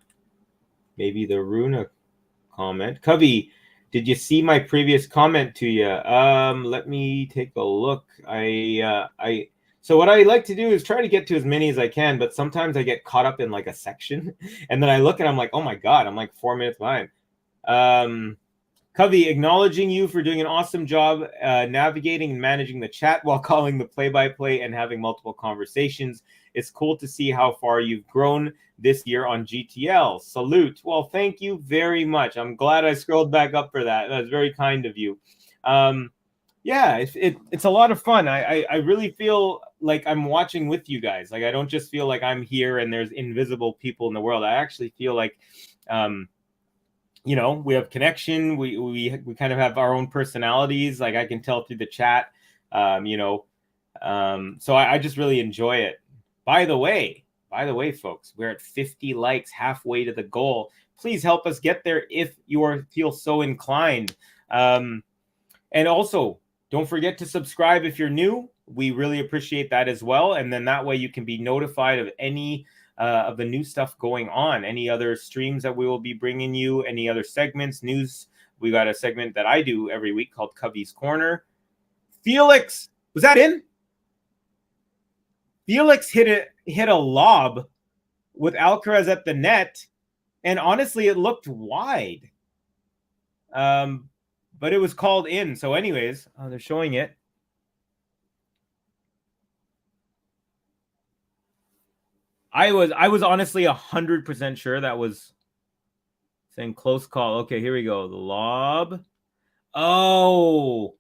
maybe the Runa comment. Covey, did you see my previous comment to you? Let me take a look. So what I like to do is try to get to as many as I can, but sometimes I get caught up in like a section, and then I look and I'm like, oh my God, I'm like 4 minutes behind. Covey, acknowledging you for doing an awesome job navigating and managing the chat while calling the play-by-play and having multiple conversations. It's cool to see how far you've grown this year on GTL. Salute. Well, thank you very much. I'm glad I scrolled back up for that. That's very kind of you. Yeah, it's a lot of fun. I really feel like I'm watching with you guys. Like, I don't just feel like I'm here and there's invisible people in the world. I actually feel like, you know, we have connection. We kind of have our own personalities. Like, I can tell through the chat, you know. So I just really enjoy it. By the way, folks, we're at 50 likes, halfway to the goal. Please help us get there if you feel so inclined. And also, don't forget to subscribe if you're new. We really appreciate that as well. And then that way you can be notified of any of the new stuff going on, any other streams that we will be bringing you, any other segments, news. We got a segment that I do every week called Covey's Corner. Felix, was that in? Felix hit a lob with Alcaraz at the net, and honestly, it looked wide. But it was called in. So anyways, they're showing it. I was honestly 100% sure that was saying close call. Okay, here we go. The lob. Oh.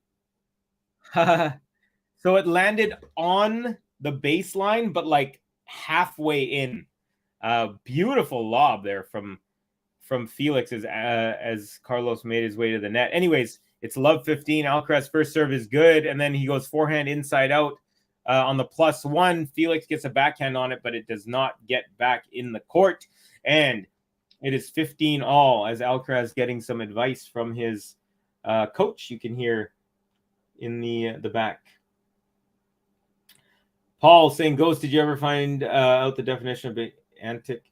So it landed on the baseline, but like halfway in. Beautiful lob there from Felix as Carlos made his way to the net. Anyways, it's love 15. Alcaraz first serve is good, and then he goes forehand inside out on the +1. Felix gets a backhand on it, but it does not get back in the court, and it is 15-all as Alcaraz getting some advice from his coach. You can hear in the back. Paul saying, Ghost, did you ever find out the definition of antic?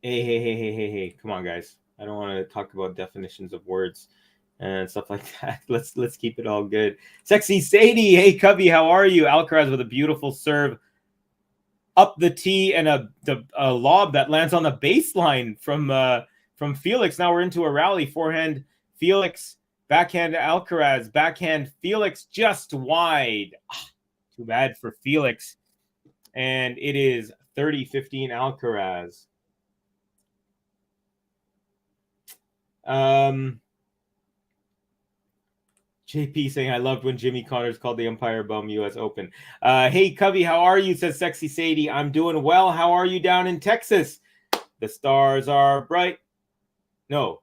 Hey, come on, guys. I don't want to talk about definitions of words and stuff like that. Let's keep it all good. Sexy Sadie, hey, Cubby, how are you? Alcaraz with a beautiful serve up the tee and a lob that lands on the baseline from Felix. Now we're into a rally. Forehand Felix, backhand Alcaraz, backhand Felix just wide. Too bad for Felix. And it is 30-15 Alcaraz. JP saying, I loved when Jimmy Connors called the umpire bum US Open. Hey, Covey, how are you? Says Sexy Sadie. I'm doing well. How are you down in Texas? The stars are bright. No.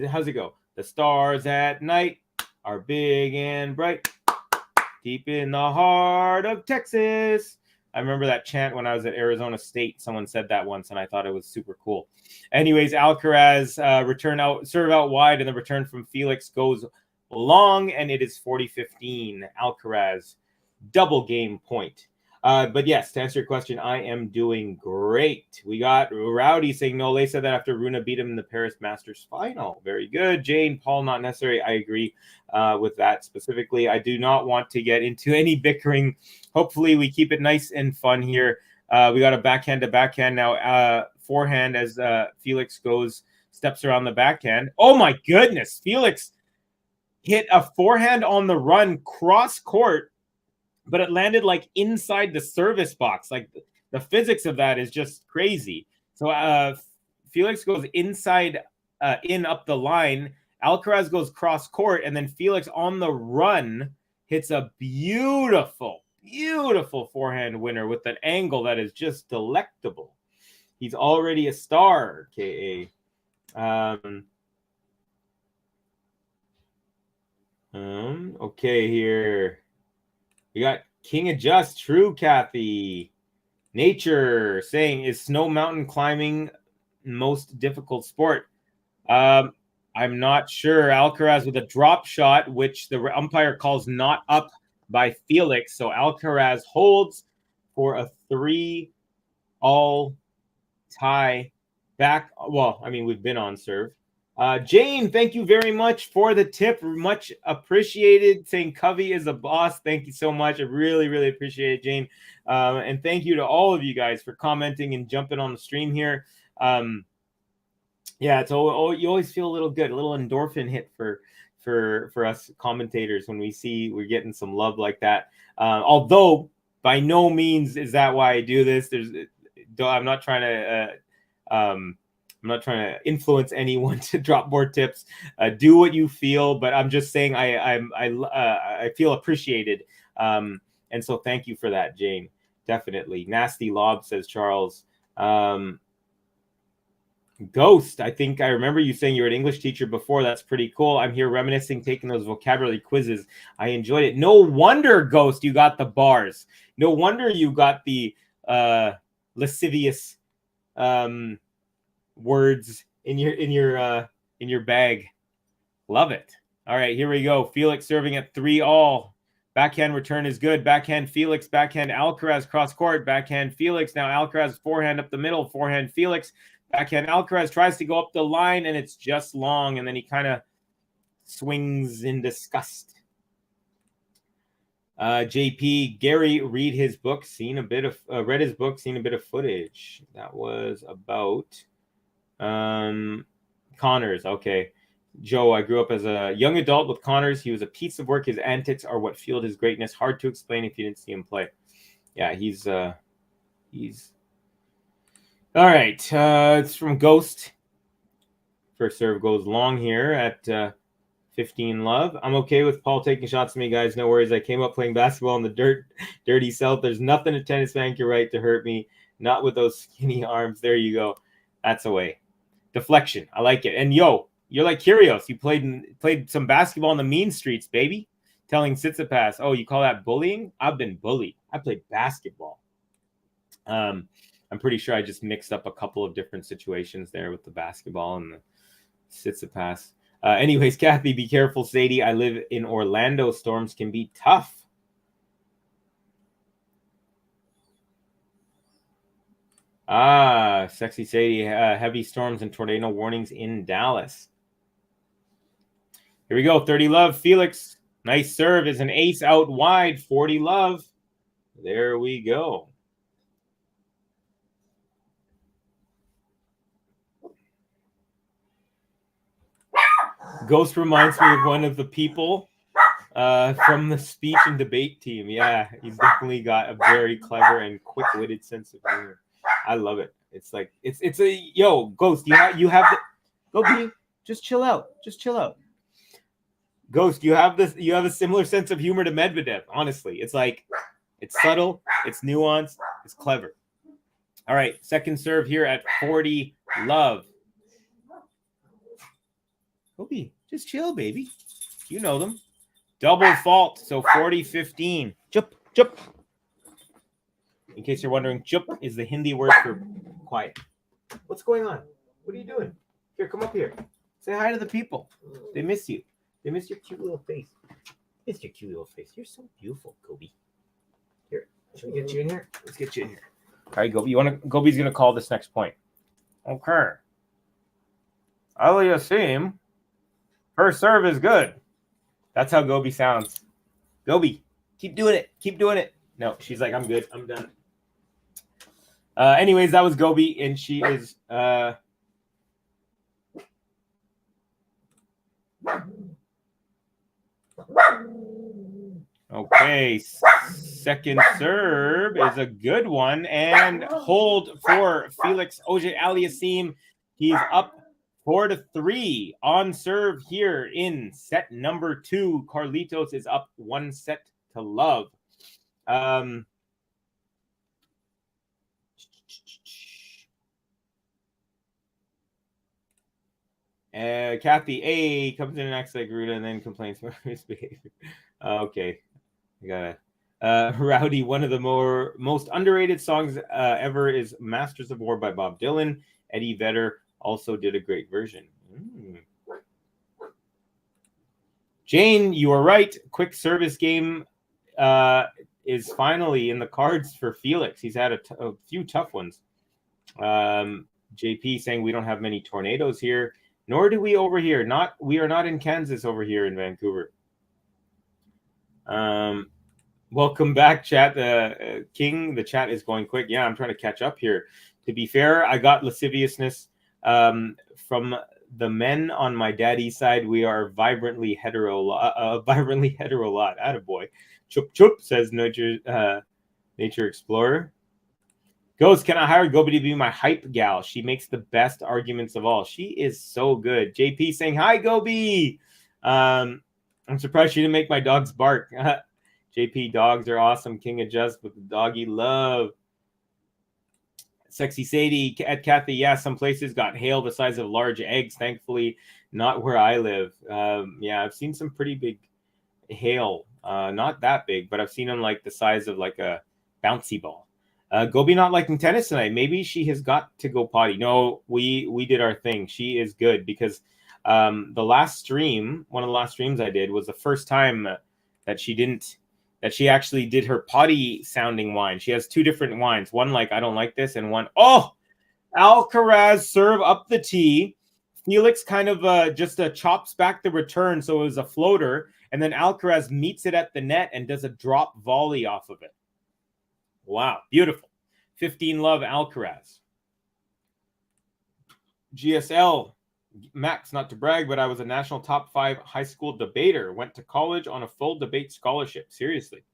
How's it go? The stars at night are big and bright. Deep in the heart of Texas. I remember that chant when I was at Arizona State. Someone said that once, and I thought it was super cool. Anyways, Alcaraz serve out wide, and the return from Felix goes long, and it is 40-15. Alcaraz, double game point. But yes, to answer your question, I am doing great. We got Rowdy saying no. They said that after Runa beat him in the Paris Masters final. Very good. Jane, Paul, not necessary. I agree with that specifically. I do not want to get into any bickering. Hopefully, we keep it nice and fun here. We got a backhand to backhand now. Forehand as Felix steps around the backhand. Oh my goodness. Felix hit a forehand on the run cross court, but it landed like inside the service box. Like the physics of that is just crazy. So Felix goes inside in up the line. Alcaraz goes cross court, and then Felix on the run hits a beautiful forehand winner with an angle that is just delectable. He's already a star, KA. Okay, here. We got King Adjust, true, Kathy. Nature saying, is snow mountain climbing most difficult sport? I'm not sure. Alcaraz with a drop shot, which the umpire calls not up by Felix. So Alcaraz holds for a 3-all tie back. Well, I mean, we've been on serve. Jane, thank you very much for the tip. Much appreciated. Saying Covey is a boss. Thank you so much. I really appreciate it, Jane. And thank you to all of you guys for commenting and jumping on the stream here. Yeah, it's you always feel a little good, a little endorphin hit for us commentators when we see we're getting some love like that. Although by no means is that why I do this. I'm not trying to influence anyone to drop more tips. Do what you feel, but I'm just saying I feel appreciated, and so thank you for that, Jane. Definitely. Nasty lob, says Charles. Ghost, I think I remember you saying you're an English teacher before. That's pretty cool. I'm here reminiscing, taking those vocabulary quizzes. I enjoyed it. No wonder, Ghost, you got the bars. No wonder you got the lascivious words in your bag. Love it. All right, here we go. Felix serving at 3-all. Backhand return is good. Backhand Felix, backhand Alcaraz cross court, backhand Felix. Now Alcaraz forehand up the middle, forehand Felix. Backhand Alcaraz tries to go up the line, and it's just long, and then he kind of swings in disgust. JP, Gary, read his book, read his book, seen a bit of footage. That was about Connors. Okay. Joe, I grew up as a young adult with Connors. He was a piece of work. His antics are what fueled his greatness. Hard to explain if you didn't see him play. Yeah, he's all right. It's from Ghost. First serve goes long here at 15 love. I'm okay with Paul taking shots at me, guys. No worries. I came up playing basketball in the dirty South. There's nothing a tennis fan can write to hurt me. Not with those skinny arms. There you go. That's away. Deflection. I like it. And yo, you're like Kyrgios. You played some basketball on the mean streets, baby. Telling Tsitsipas, oh, you call that bullying? I've been bullied. I played basketball. I'm pretty sure I just mixed up a couple of different situations there with the basketball and the Tsitsipas. Anyways, Kathy, be careful, Sadie. I live in Orlando. Storms can be tough. Sexy Sadie. Heavy storms and tornado warnings in Dallas. Here we go. 30 love. Felix. Nice serve. Is an ace out wide. 40 love. There we go. Ghost reminds me of one of the people from the speech and debate team. Yeah, he's definitely got a very clever and quick-witted sense of humor. I love it. It's like it's a yo Ghost. You have the go be just chill out. Just chill out. Ghost, you have a similar sense of humor to Medvedev. Honestly, it's like it's subtle, it's nuanced, it's clever. All right, second serve here at 40 love. Kobe, just chill, baby. You know them. Double fault, so 40-15. Chup, chup. In case you're wondering, chup is the Hindi word for quiet. What's going on? What are you doing? Here, come up here. Say hi to the people. They miss you. They miss your cute little face. Miss your cute little face. You're so beautiful, Kobe. Here, Should we get you in here? Let's get you in here. All right, Gobi. Gobi's gonna call this next point. Okay. AUGER-ALIASSIME. First serve is good. That's how Gobi sounds. Gobi, keep doing it. Keep doing it. No, she's like, I'm good. I'm done. Anyways, that was Gobi, and she is okay. Second serve is a good one, and hold for Felix AUGER-ALIASSIME. He's up 4-3 on serve here in set number 2. Carlitos is up 1-0. Kathy A comes in and acts like Ruda and then complains about his behavior. Okay, I got it. Rowdy, one of the most underrated songs ever is Masters of War by Bob Dylan. Eddie Vedder also did a great version. Jane, you are right. Quick service game is finally in the cards for Felix. He's had a few tough ones. JP saying we don't have many tornadoes here, nor do we over here. We are not in Kansas over here in Vancouver. Welcome back, chat. King, the chat is going quick. Yeah, I'm trying to catch up here. To be fair, I got lasciviousness from the men on my daddy's side. We are vibrantly hetero lot. Attaboy. Chup chup, says Nature Explorer. Ghost, can I hire Gobi to be my hype gal? She makes the best arguments of all. She is so good. JP saying, hi, Gobi. I'm surprised she didn't make my dogs bark. JP, dogs are awesome. King of Just with the doggy love. Sexy Sadie at Kathy. Yeah, some places got hail the size of large eggs. Thankfully, not where I live. Yeah, I've seen some pretty big hail. Not that big, but I've seen them like the size of like a bouncy ball. Gobi not liking tennis tonight. Maybe she has got to go potty. No, we did our thing. She is good because one of the last streams I did was the first time that she actually did her potty sounding whine. She has 2 different whines. One like, I don't like this, and one, oh, Alcaraz serve up the tee. Felix kind of just chops back the return, so it was a floater, and then Alcaraz meets it at the net and does a drop volley off of it. Wow, beautiful. 15 love Alcaraz. GSL. Max, not to brag, but I was a national top 5 high school debater. Went to college on a full debate scholarship. Seriously.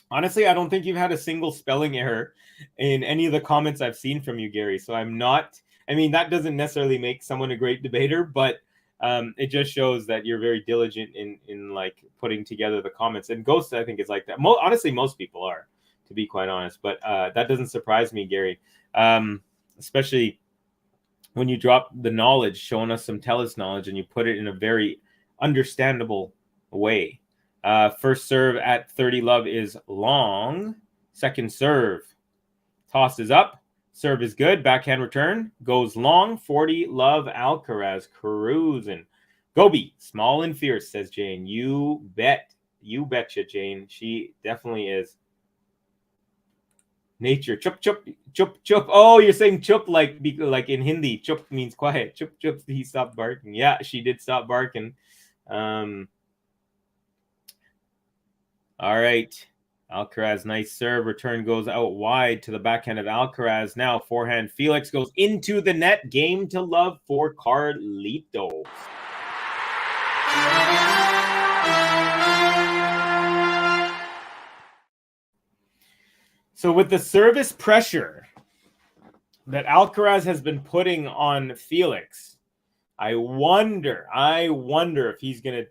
Honestly, I don't think you've had a single spelling error in any of the comments I've seen from you, Gary. So that doesn't necessarily make someone a great debater, but it just shows that you're very diligent in like putting together the comments. And Ghost, I think, is like that. Honestly, most people are, to be quite honest. But that doesn't surprise me, Gary. Especially when you drop the knowledge, showing us some TELUS knowledge, and you put it in a very understandable way. First serve at 30 love is long. Second serve. Toss is up. Serve is good. Backhand return. Goes long. 40 love Alcaraz cruising. Gobi, small and fierce, says Jane. You bet. You betcha, Jane. She definitely is. Nature, chup, chup, chup, chup. Oh, you're saying chup like in Hindi. Chup means quiet. Chup, chup, he stopped barking. Yeah, she did stop barking. All right. Alcaraz, nice serve. Return goes out wide to the backhand of Alcaraz. Now forehand. Felix goes into the net. Game to love for Carlito. So with the service pressure that Alcaraz has been putting on Felix, I wonder if he's gonna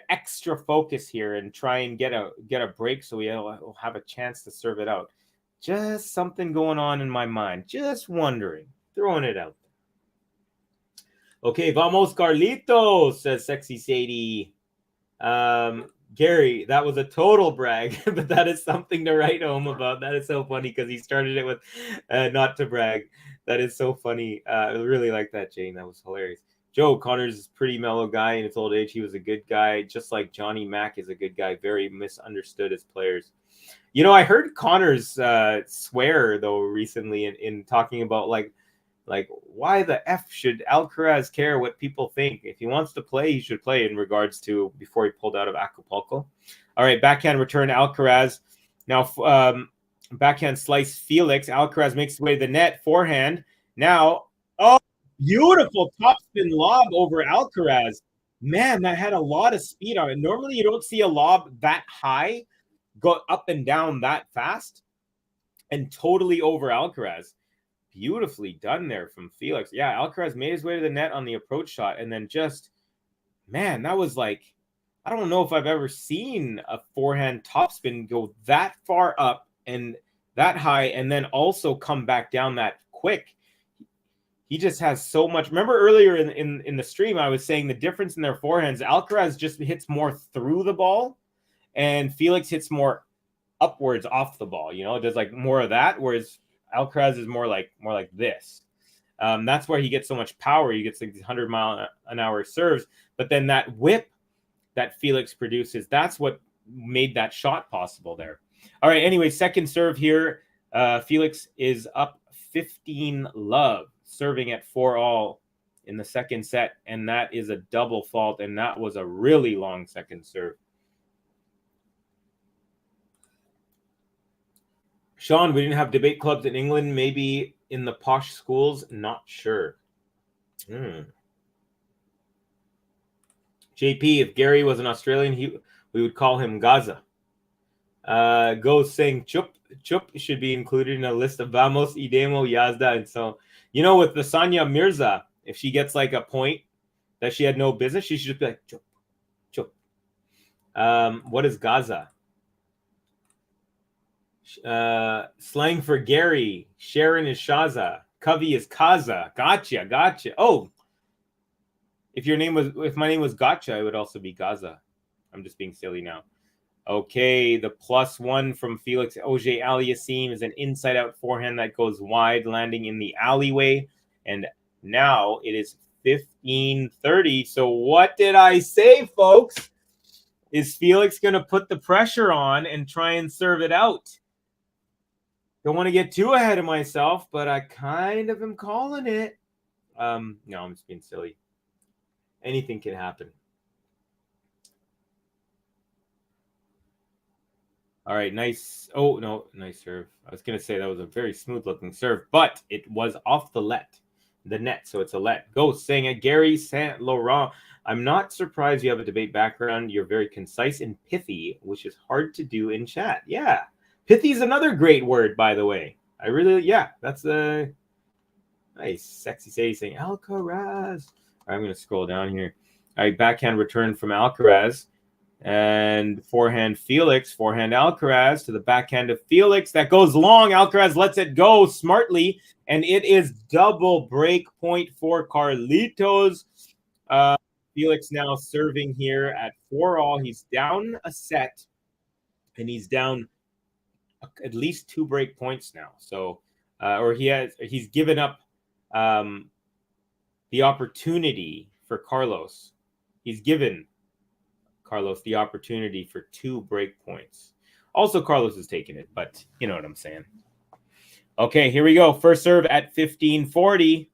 extra focus here and try and get a break so he'll have a chance to serve it out. Just something going on in my mind. Just wondering. Throwing it out. Okay, vamos Carlitos, says Sexy Sadie. Gary, that was a total brag, but that is something to write home about. That is so funny because he started it with not to brag. That is so funny. I really like that, Jane. That was hilarious. Joe, Connors is a pretty mellow guy in his old age. He was a good guy, just like Johnny Mack is a good guy, very misunderstood as players. I heard Connors swear, though, recently in talking about, like, why the F should Alcaraz care what people think? If he wants to play, he should play, in regards to before he pulled out of Acapulco. All right, backhand return, Alcaraz. Now, backhand slice, Felix. Alcaraz makes his way to the net, forehand. Now, oh, beautiful topspin lob over Alcaraz. Man, that had a lot of speed on it. Normally, you don't see a lob that high go up and down that fast, and totally over Alcaraz. Beautifully done there from Felix. Yeah, Alcaraz made his way to the net on the approach shot, and then just, man, that was like, I don't know if I've ever seen a forehand topspin go that far up and that high, and then also come back down that quick. He just has so much. Remember earlier in the stream, I was saying the difference in their forehands. Alcaraz just hits more through the ball, and Felix hits more upwards off the ball. It does like more of that, whereas Alcaraz is more like this. That's where he gets so much power. He gets like these 100-mile-an-hour serves, but then that whip that Felix produces, that's what made that shot possible there. All right, anyway, second serve here. Felix is up 15-love, serving at 4-all in the second set, and that is a double fault, and that was a really long second serve. Sean, we didn't have debate clubs in England, maybe in the posh schools, not sure. JP, if Gary was an Australian, we would call him Gaza. Go saying Chup should be included in a list of Vamos, Idemo, Yazda, and so, with the Sanya Mirza, if she gets like a point that she had no business, she should just be like Chup. What is Gaza? Slang for Gary. Sharon is Shaza. Covey is Kaza. Gotcha. Oh, if my name was Gotcha, it would also be Gaza. I'm just being silly now. Okay, the +1 from Felix AUGER-ALIASSIME is an inside-out forehand that goes wide, landing in the alleyway. And now it is 15-30. So what did I say, folks? Is Felix going to put the pressure on and try and serve it out? Don't want to get too ahead of myself, but I kind of am calling it. No, I'm just being silly. Anything can happen. All right, nice. Oh, no, nice serve. I was going to say that was a very smooth-looking serve, but it was off the net, so it's a let. Go saying it, Gary Saint Laurent. I'm not surprised you have a debate background. You're very concise and pithy, which is hard to do in chat. Yeah. Pithy is another great word, by the way. That's a nice, sexy say saying Alcaraz. All right, I'm going to scroll down here. All right, backhand return from Alcaraz. And forehand Felix, forehand Alcaraz to the backhand of Felix. That goes long. Alcaraz lets it go smartly. And it is double break point for Carlitos. Felix now serving here at 4-all. He's down a set. And he's down at least 2 break points now. So, he's given up the opportunity for Carlos. He's given Carlos the opportunity for 2 break points. Also, Carlos has taken it, but you know what I'm saying. Okay, here we go. First serve at 15-40.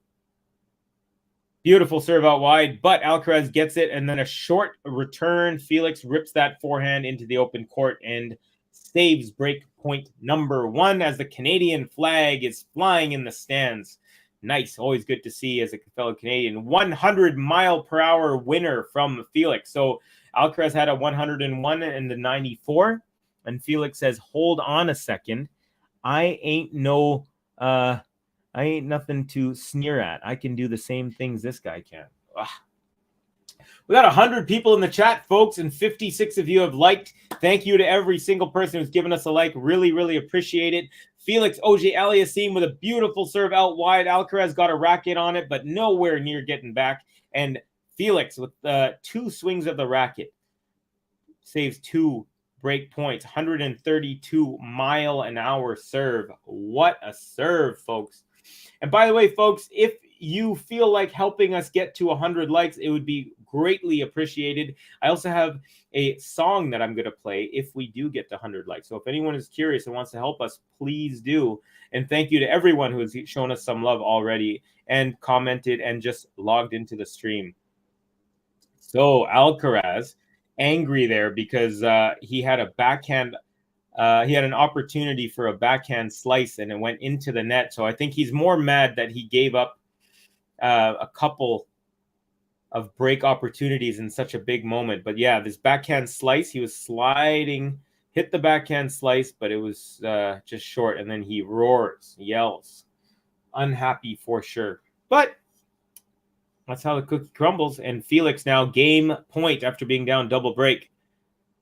Beautiful serve out wide, but Alcaraz gets it, and then a short return. Felix rips that forehand into the open court and saves break point number 1 as the Canadian flag is flying in the stands. Nice. Always good to see as a fellow Canadian. 100-mile-per-hour winner from Felix. So Alcaraz had a 101 and a 94. And Felix says, hold on a second. I ain't nothing to sneer at. I can do the same things this guy can. Ugh. We got 100 people in the chat, folks, and 56 of you have liked. Thank you to every single person who's given us a like. Really, really appreciate it. Felix AUGER-ALIASSIME with a beautiful serve out wide. Alcaraz got a racket on it, but nowhere near getting back. And Felix with 2 swings of the racket saves 2 break points. 132-mile-an-hour serve. What a serve, folks. And by the way, folks, if you feel like helping us get to 100 likes, it would be greatly appreciated. I also have a song that I'm going to play if we do get to 100 likes. So if anyone is curious and wants to help us, please do. And thank you to everyone who has shown us some love already and commented and just logged into the stream. So Alcaraz, angry there because he had a backhand. He had an opportunity for a backhand slice and it went into the net. So I think he's more mad that he gave up a couple of break opportunities in such a big moment. But yeah, this backhand slice, he was sliding, hit the backhand slice, but it was just short. And then he roars, yells, unhappy for sure. But that's how the cookie crumbles. And Felix now game point after being down double break.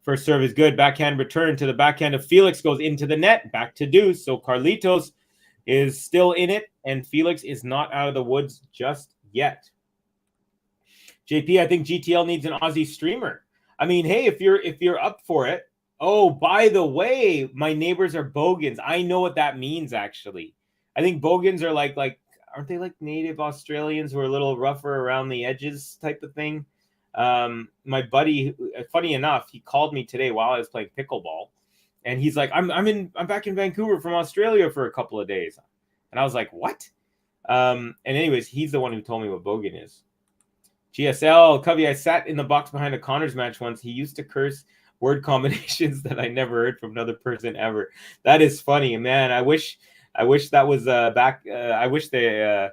First serve is good. Backhand return to the backhand of Felix goes into the net. Back to deuce. So Carlitos is still in it, and Felix is not out of the woods just yet. JP, I think GTL needs an Aussie streamer. I mean, hey, if you're up for it. Oh, by the way, my neighbors are Bogans. I know what that means, actually. I think Bogans are like aren't they like native Australians who are a little rougher around the edges type of thing? My buddy, funny enough, he called me today while I was playing pickleball, and he's like, I'm back in Vancouver from Australia for a couple of days. And I was like, what? And anyways, he's the one who told me what Bogan is. GSL, Covey, I sat in the box behind a Connors match once. He used to curse word combinations that I never heard from another person ever. That is funny, man. I wish that was back. I wish they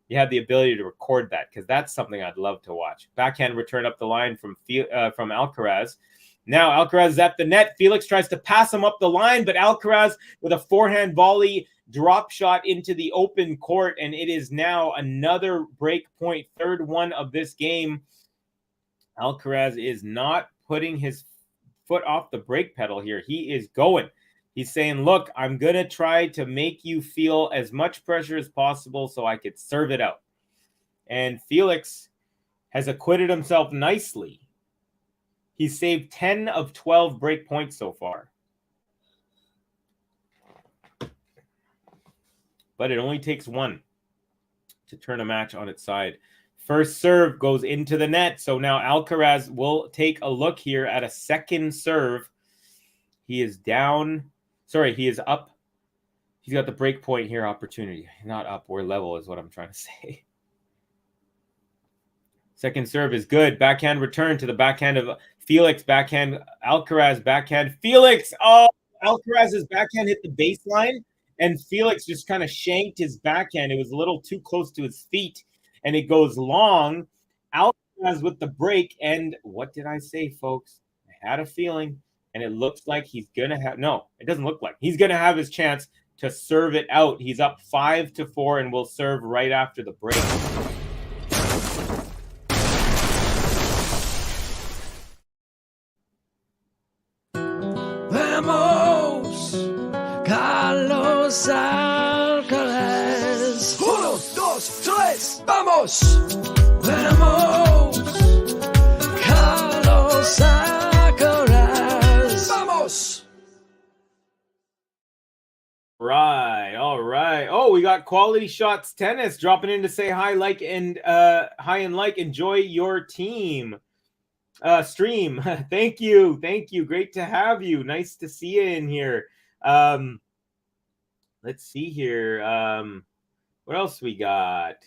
you had the ability to record that, because that's something I'd love to watch. Backhand return up the line from Alcaraz. Now Alcaraz is at the net. Felix tries to pass him up the line, but Alcaraz with a forehand volley drop shot into the open court, and it is now another break point, third one of this game. Alcaraz is not putting his foot off the brake pedal here. He is going. He's saying, look, I'm going to try to make you feel as much pressure as possible so I could serve it out. And Felix has acquitted himself nicely. He's saved 10 of 12 break points so far. But it only takes one to turn a match on its side. First serve goes into the net. So now Alcaraz will take a look here at a second serve. He is down. Sorry, he is up. He's got the break point here opportunity. Not up, we're level is what I'm trying to say. Second serve is good. Backhand return to the backhand of Felix. Backhand, Alcaraz, backhand. Felix! Oh, Alcaraz's backhand hit the baseline, and Felix just kind of shanked his backhand. It was a little too close to his feet, and it goes long. Alcaraz with the break, and what did I say, folks? I had a feeling, and it looks like he's going to have – no, it doesn't look like. He's going to have his chance to serve it out. He's up 5-4 and will serve right after the break. Vamos, Carlos Alcaraz. 1, 2, 3, vamos. Vamos, Carlos Alcaraz. Vamos. Right, all right. Oh, we got Quality Shots Tennis dropping in to say hi, enjoy your team. Stream. Thank you. Great to have you. Nice to see you in here. Let's see here. What else we got?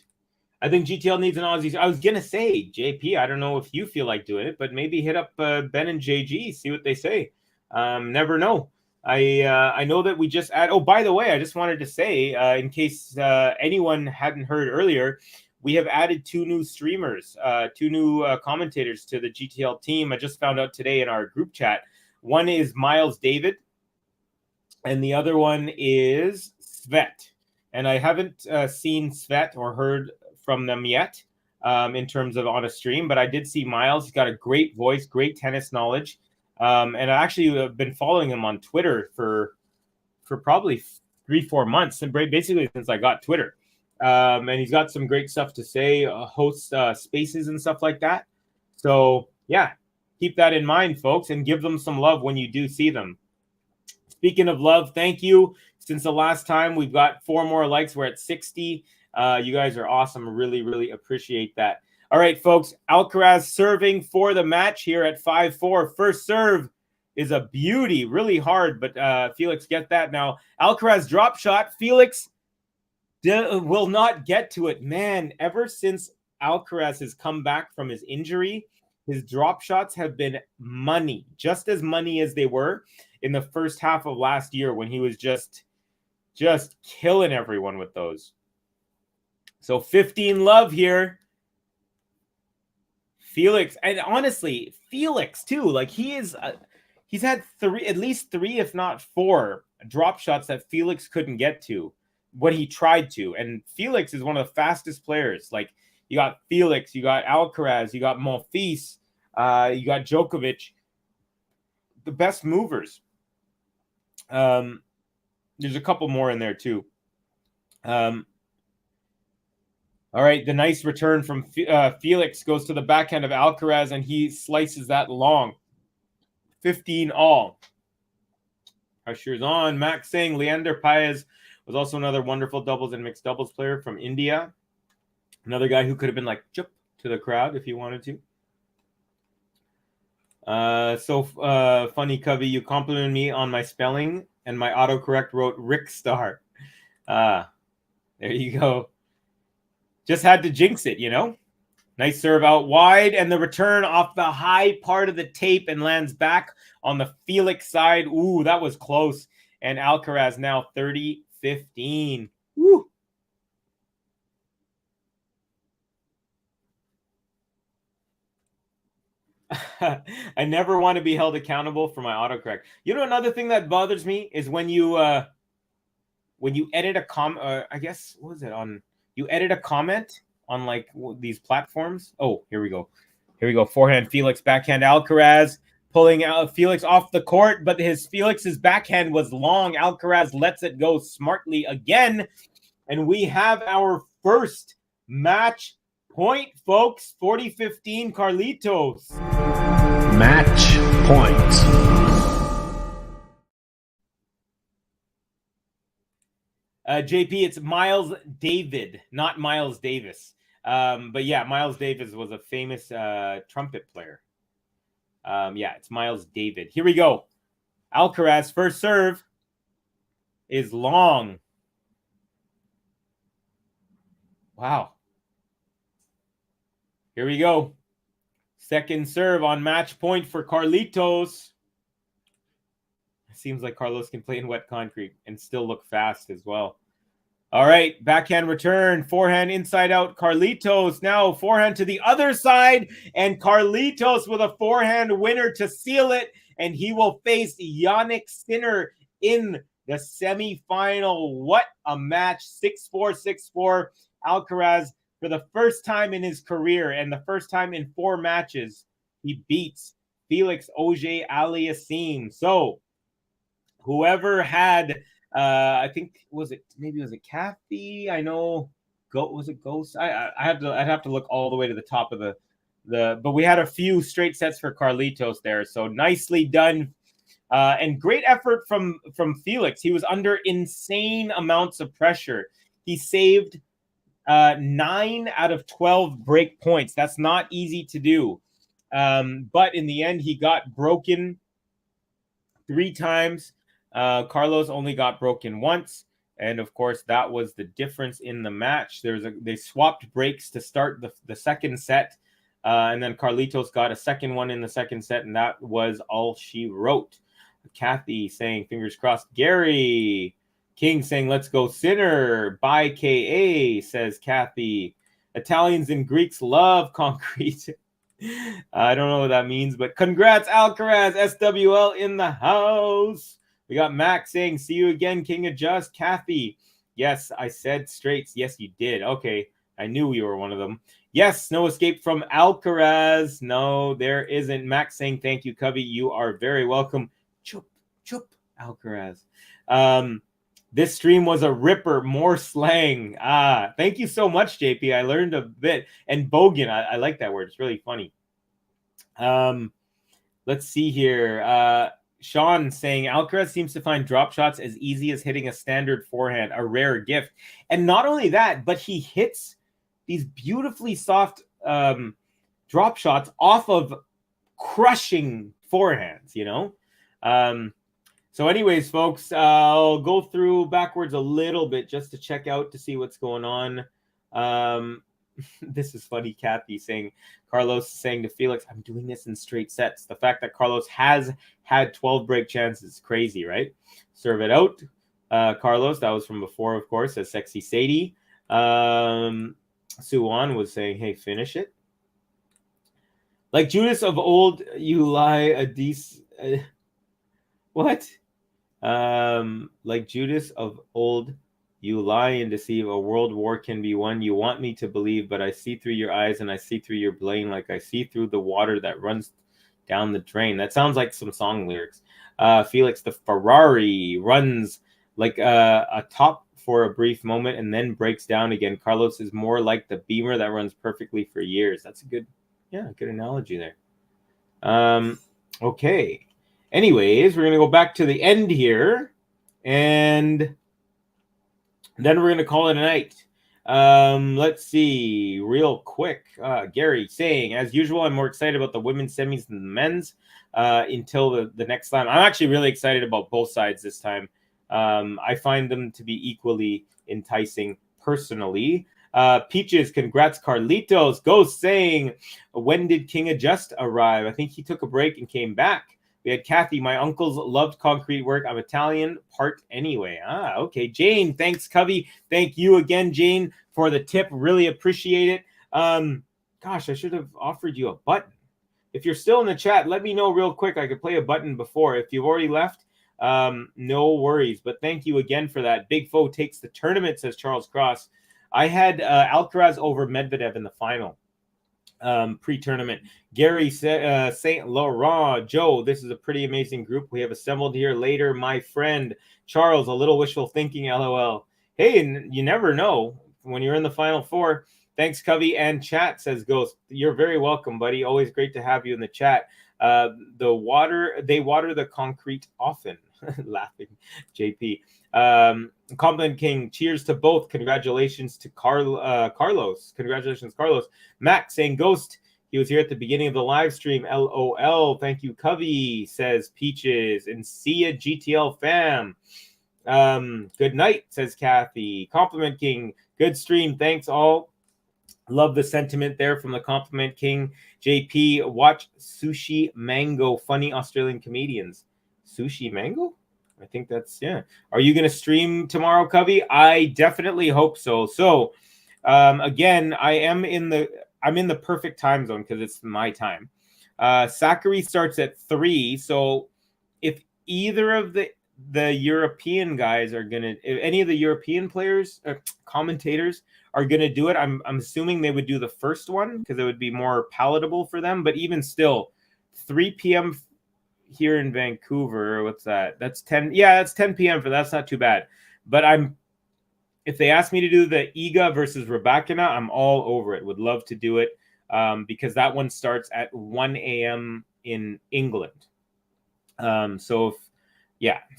I think GTL needs an Aussie. I was gonna say, JP, I don't know if you feel like doing it, but maybe hit up Ben and JG, see what they say. Never know. I know that we just add. Oh, by the way, I just wanted to say, in case anyone hadn't heard earlier, we have added 2 new streamers, 2 new commentators to the GTL team. I just found out today in our group chat. One is Miles David, and the other one is Svet. And I haven't seen Svet or heard from them yet in terms of on a stream, but I did see Miles. He's got a great voice, great tennis knowledge. And I actually have been following him on Twitter for probably 3-4 months, and basically since I got Twitter. And he's got some great stuff to say, hosts spaces and stuff like that. So, yeah, keep that in mind, folks, and give them some love when you do see them. Speaking of love, thank you. Since the last time, we've got 4 more likes. We're at 60. You guys are awesome. Really, really appreciate that. All right, folks. Alcaraz serving for the match here at 5-4. First serve is a beauty. Really hard, but Felix get that now. Alcaraz drop shot. Felix will not get to it. Man, ever since Alcaraz has come back from his injury, his drop shots have been money. Just as money as they were in the first half of last year when he was just killing everyone with those. So 15 love here. Felix, and honestly, Felix too. Like he's had at least three, if not four, drop shots that Felix couldn't get to when he tried to. And Felix is one of the fastest players. Like you got Felix, you got Alcaraz, you got Monfils, you got Djokovic, the best movers. There's a couple more in there too. All right, the nice return from Felix goes to the backhand of Alcaraz, and he slices that long. 15 all. Pressure's on. Max saying Leander Paez was also another wonderful doubles and mixed doubles player from India. Another guy who could have been like chup to the crowd if he wanted to. Funny, Covey, you complimented me on my spelling, and my autocorrect wrote Rick Star. There you go. Just had to jinx it, you know. Nice serve out wide, and the return off the high part of the tape and lands back on the Felix side. Ooh, that was close. And Alcaraz now 30-15. Woo. I never want to be held accountable for my autocorrect. You know, another thing that bothers me is when you edit a I guess, what was it on? You edit a comment on like these platforms. Oh, here we go. Here we go. Forehand Felix, backhand Alcaraz, pulling out Felix off the court, but Felix's backhand was long. Alcaraz lets it go smartly again, and we have our first match point, folks. 40-15 Carlitos. Match point. JP, it's Miles David, not Miles Davis. But yeah, Miles Davis was a famous trumpet player. Yeah, it's Miles David. Here we go. Alcaraz, first serve is long. Wow. Here we go. Second serve on match point for Carlitos. Seems like Carlos can play in wet concrete and still look fast as well. All right, backhand return, forehand inside out. Carlitos now forehand to the other side, and Carlitos with a forehand winner to seal it, and he will face Yannick Sinner in the semifinal. What a match! 6-4, 6-4. Alcaraz, for the first time in his career and the first time in 4 matches, he beats Felix Auger-Aliassime. So whoever had, I think, was it Kathy? I know, was it Ghost? I'd have to look all the way to the top of but we had a few straight sets for Carlitos there. So nicely done, and great effort from Felix. He was under insane amounts of pressure. He saved 9 out of 12 break points. That's not easy to do, but in the end, he got broken 3 times. Carlos only got broken once, and of course that was the difference in the match. They swapped breaks to start the second set, and then Carlitos got a second one in the second set, and that was all she wrote. Kathy saying fingers crossed. Gary King saying let's go Sinner. By KA, says Kathy. Italians and Greeks love concrete. I don't know what that means, but congrats Alcaraz. SWL in the house. We got Max saying, see you again, King of Just. Kathy, yes, I said straights. Yes, you did. Okay, I knew you were one of them. Yes, no escape from Alcaraz. No, there isn't. Max saying, thank you, Covey. You are very welcome. Chup, chup, Alcaraz. This stream was a ripper. More slang. Thank you so much, JP. I learned a bit. And bogan, I like that word. It's really funny. Let's see here. Sean saying Alcaraz seems to find drop shots as easy as hitting a standard forehand, a rare gift. And not only that, but he hits these beautifully soft drop shots off of crushing forehands, you know? So anyways, folks, I'll go through backwards a little bit just to check out to see what's going on. This is funny. Kathy saying, Carlos saying to Felix, I'm doing this in straight sets. The fact that Carlos has had 12 break chances is crazy, right? Serve it out. Carlos, that was from before, of course, as Sexy Sadie. Suwon was saying, hey, finish it. Like Judas of old, you lie a decent... what? Like Judas of old, you lie and deceive. A world war can be won. You want me to believe, but I see through your eyes and I see through your blame, like I see through the water that runs down the drain. That sounds like some song lyrics. Felix, the Ferrari runs like a top for a brief moment and then breaks down again. Carlos is more like the Beamer that runs perfectly for years. That's a good analogy there. Okay. Anyways, we're going to go back to the end here, and then we're going to call it a night. Let's see real quick. Gary saying, as usual, I'm more excited about the women's semis than the men's until the next time. I'm actually really excited about both sides this time. I find them to be equally enticing personally. Peaches, congrats, Carlitos. Ghost saying, when did King Adjust arrive? I think he took a break and came back. We had Kathy, my uncles loved concrete work. I'm Italian, part anyway. Okay. Jane, thanks, Covey. Thank you again, Jane, for the tip. Really appreciate it. Gosh, I should have offered you a button. If you're still in the chat, let me know real quick. I could play a button before. If you've already left, no worries. But thank you again for that. Big Foe takes the tournament, says Charles Cross. I had Alcaraz over Medvedev in the final. Pre-tournament. Gary Saint Laurent, Joe, this is a pretty amazing group we have assembled here. Later, my friend Charles, a little wishful thinking, LOL. Hey, and you never know when you're in the final four. Thanks, Covey and chat, says Ghost. You're very welcome, buddy. Always great to have you in the chat. They water the concrete often. Laughing, JP. Compliment King, cheers to both. Congratulations to Carlos. Congratulations, Carlos. Max saying, Ghost, he was here at the beginning of the live stream. LOL. Thank you, Covey, says Peaches. And see ya, GTL fam. Good night, says Kathy. Compliment King, good stream. Thanks all. Love the sentiment there from the Compliment King. JP, watch Sushi Mango, funny Australian comedians. Sushi Mango? I think that's, yeah. Are you going to stream tomorrow, Covey? I definitely hope so. So, again, I'm in the perfect time zone because it's my time. Sakari starts at 3. So if either of the European guys are going to, if any of the European players, commentators are going to do it, I'm assuming they would do the first one because it would be more palatable for them. But even still, 3 p.m. here in Vancouver, what's that? That's 10. Yeah, that's 10 p.m. for that's not too bad. But if they ask me to do the Iga versus Rybakina, I'm all over it. Would love to do it because that one starts at 1 a.m. in England. So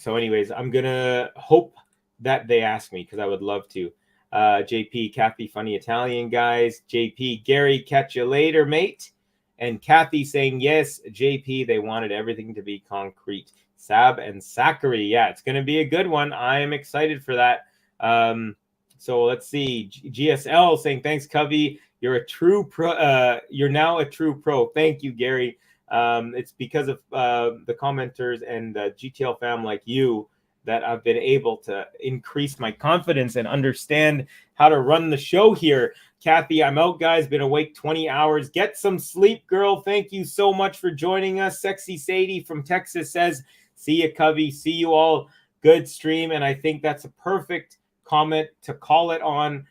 anyways, I'm gonna hope that they ask me because I would love to. JP, Kathy, funny Italian guys. JP, Gary, catch you later, mate. And Kathy saying, yes, JP, they wanted everything to be concrete. Sab and Sakari. Yeah, it's going to be a good one. I am excited for that. So let's see. GSL saying, thanks, Covey. You're a true pro. You're now a true pro. Thank you, Gary. It's because of the commenters and the GTL fam like you that I've been able to increase my confidence and understand how to run the show here. Kathy, I'm out, guys. Been awake 20 hours. Get some sleep, girl. Thank you so much for joining us. Sexy Sadie from Texas says, see ya, Covey. See you all. Good stream. And I think that's a perfect comment to call it on.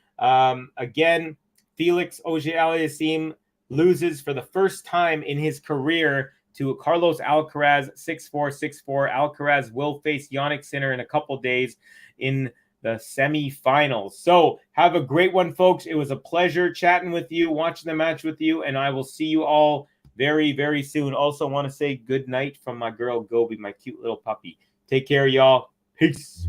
Again, Felix AUGER-ALIASSIME loses for the first time in his career to Carlos Alcaraz, 6-4, 6-4. Alcaraz will face Jannik Sinner in a couple days in the semifinals. So have a great one, folks. It was a pleasure chatting with you, watching the match with you, and I will see you all very, very soon. Also want to say good night from my girl Gobi, my cute little puppy. Take care, y'all. Peace.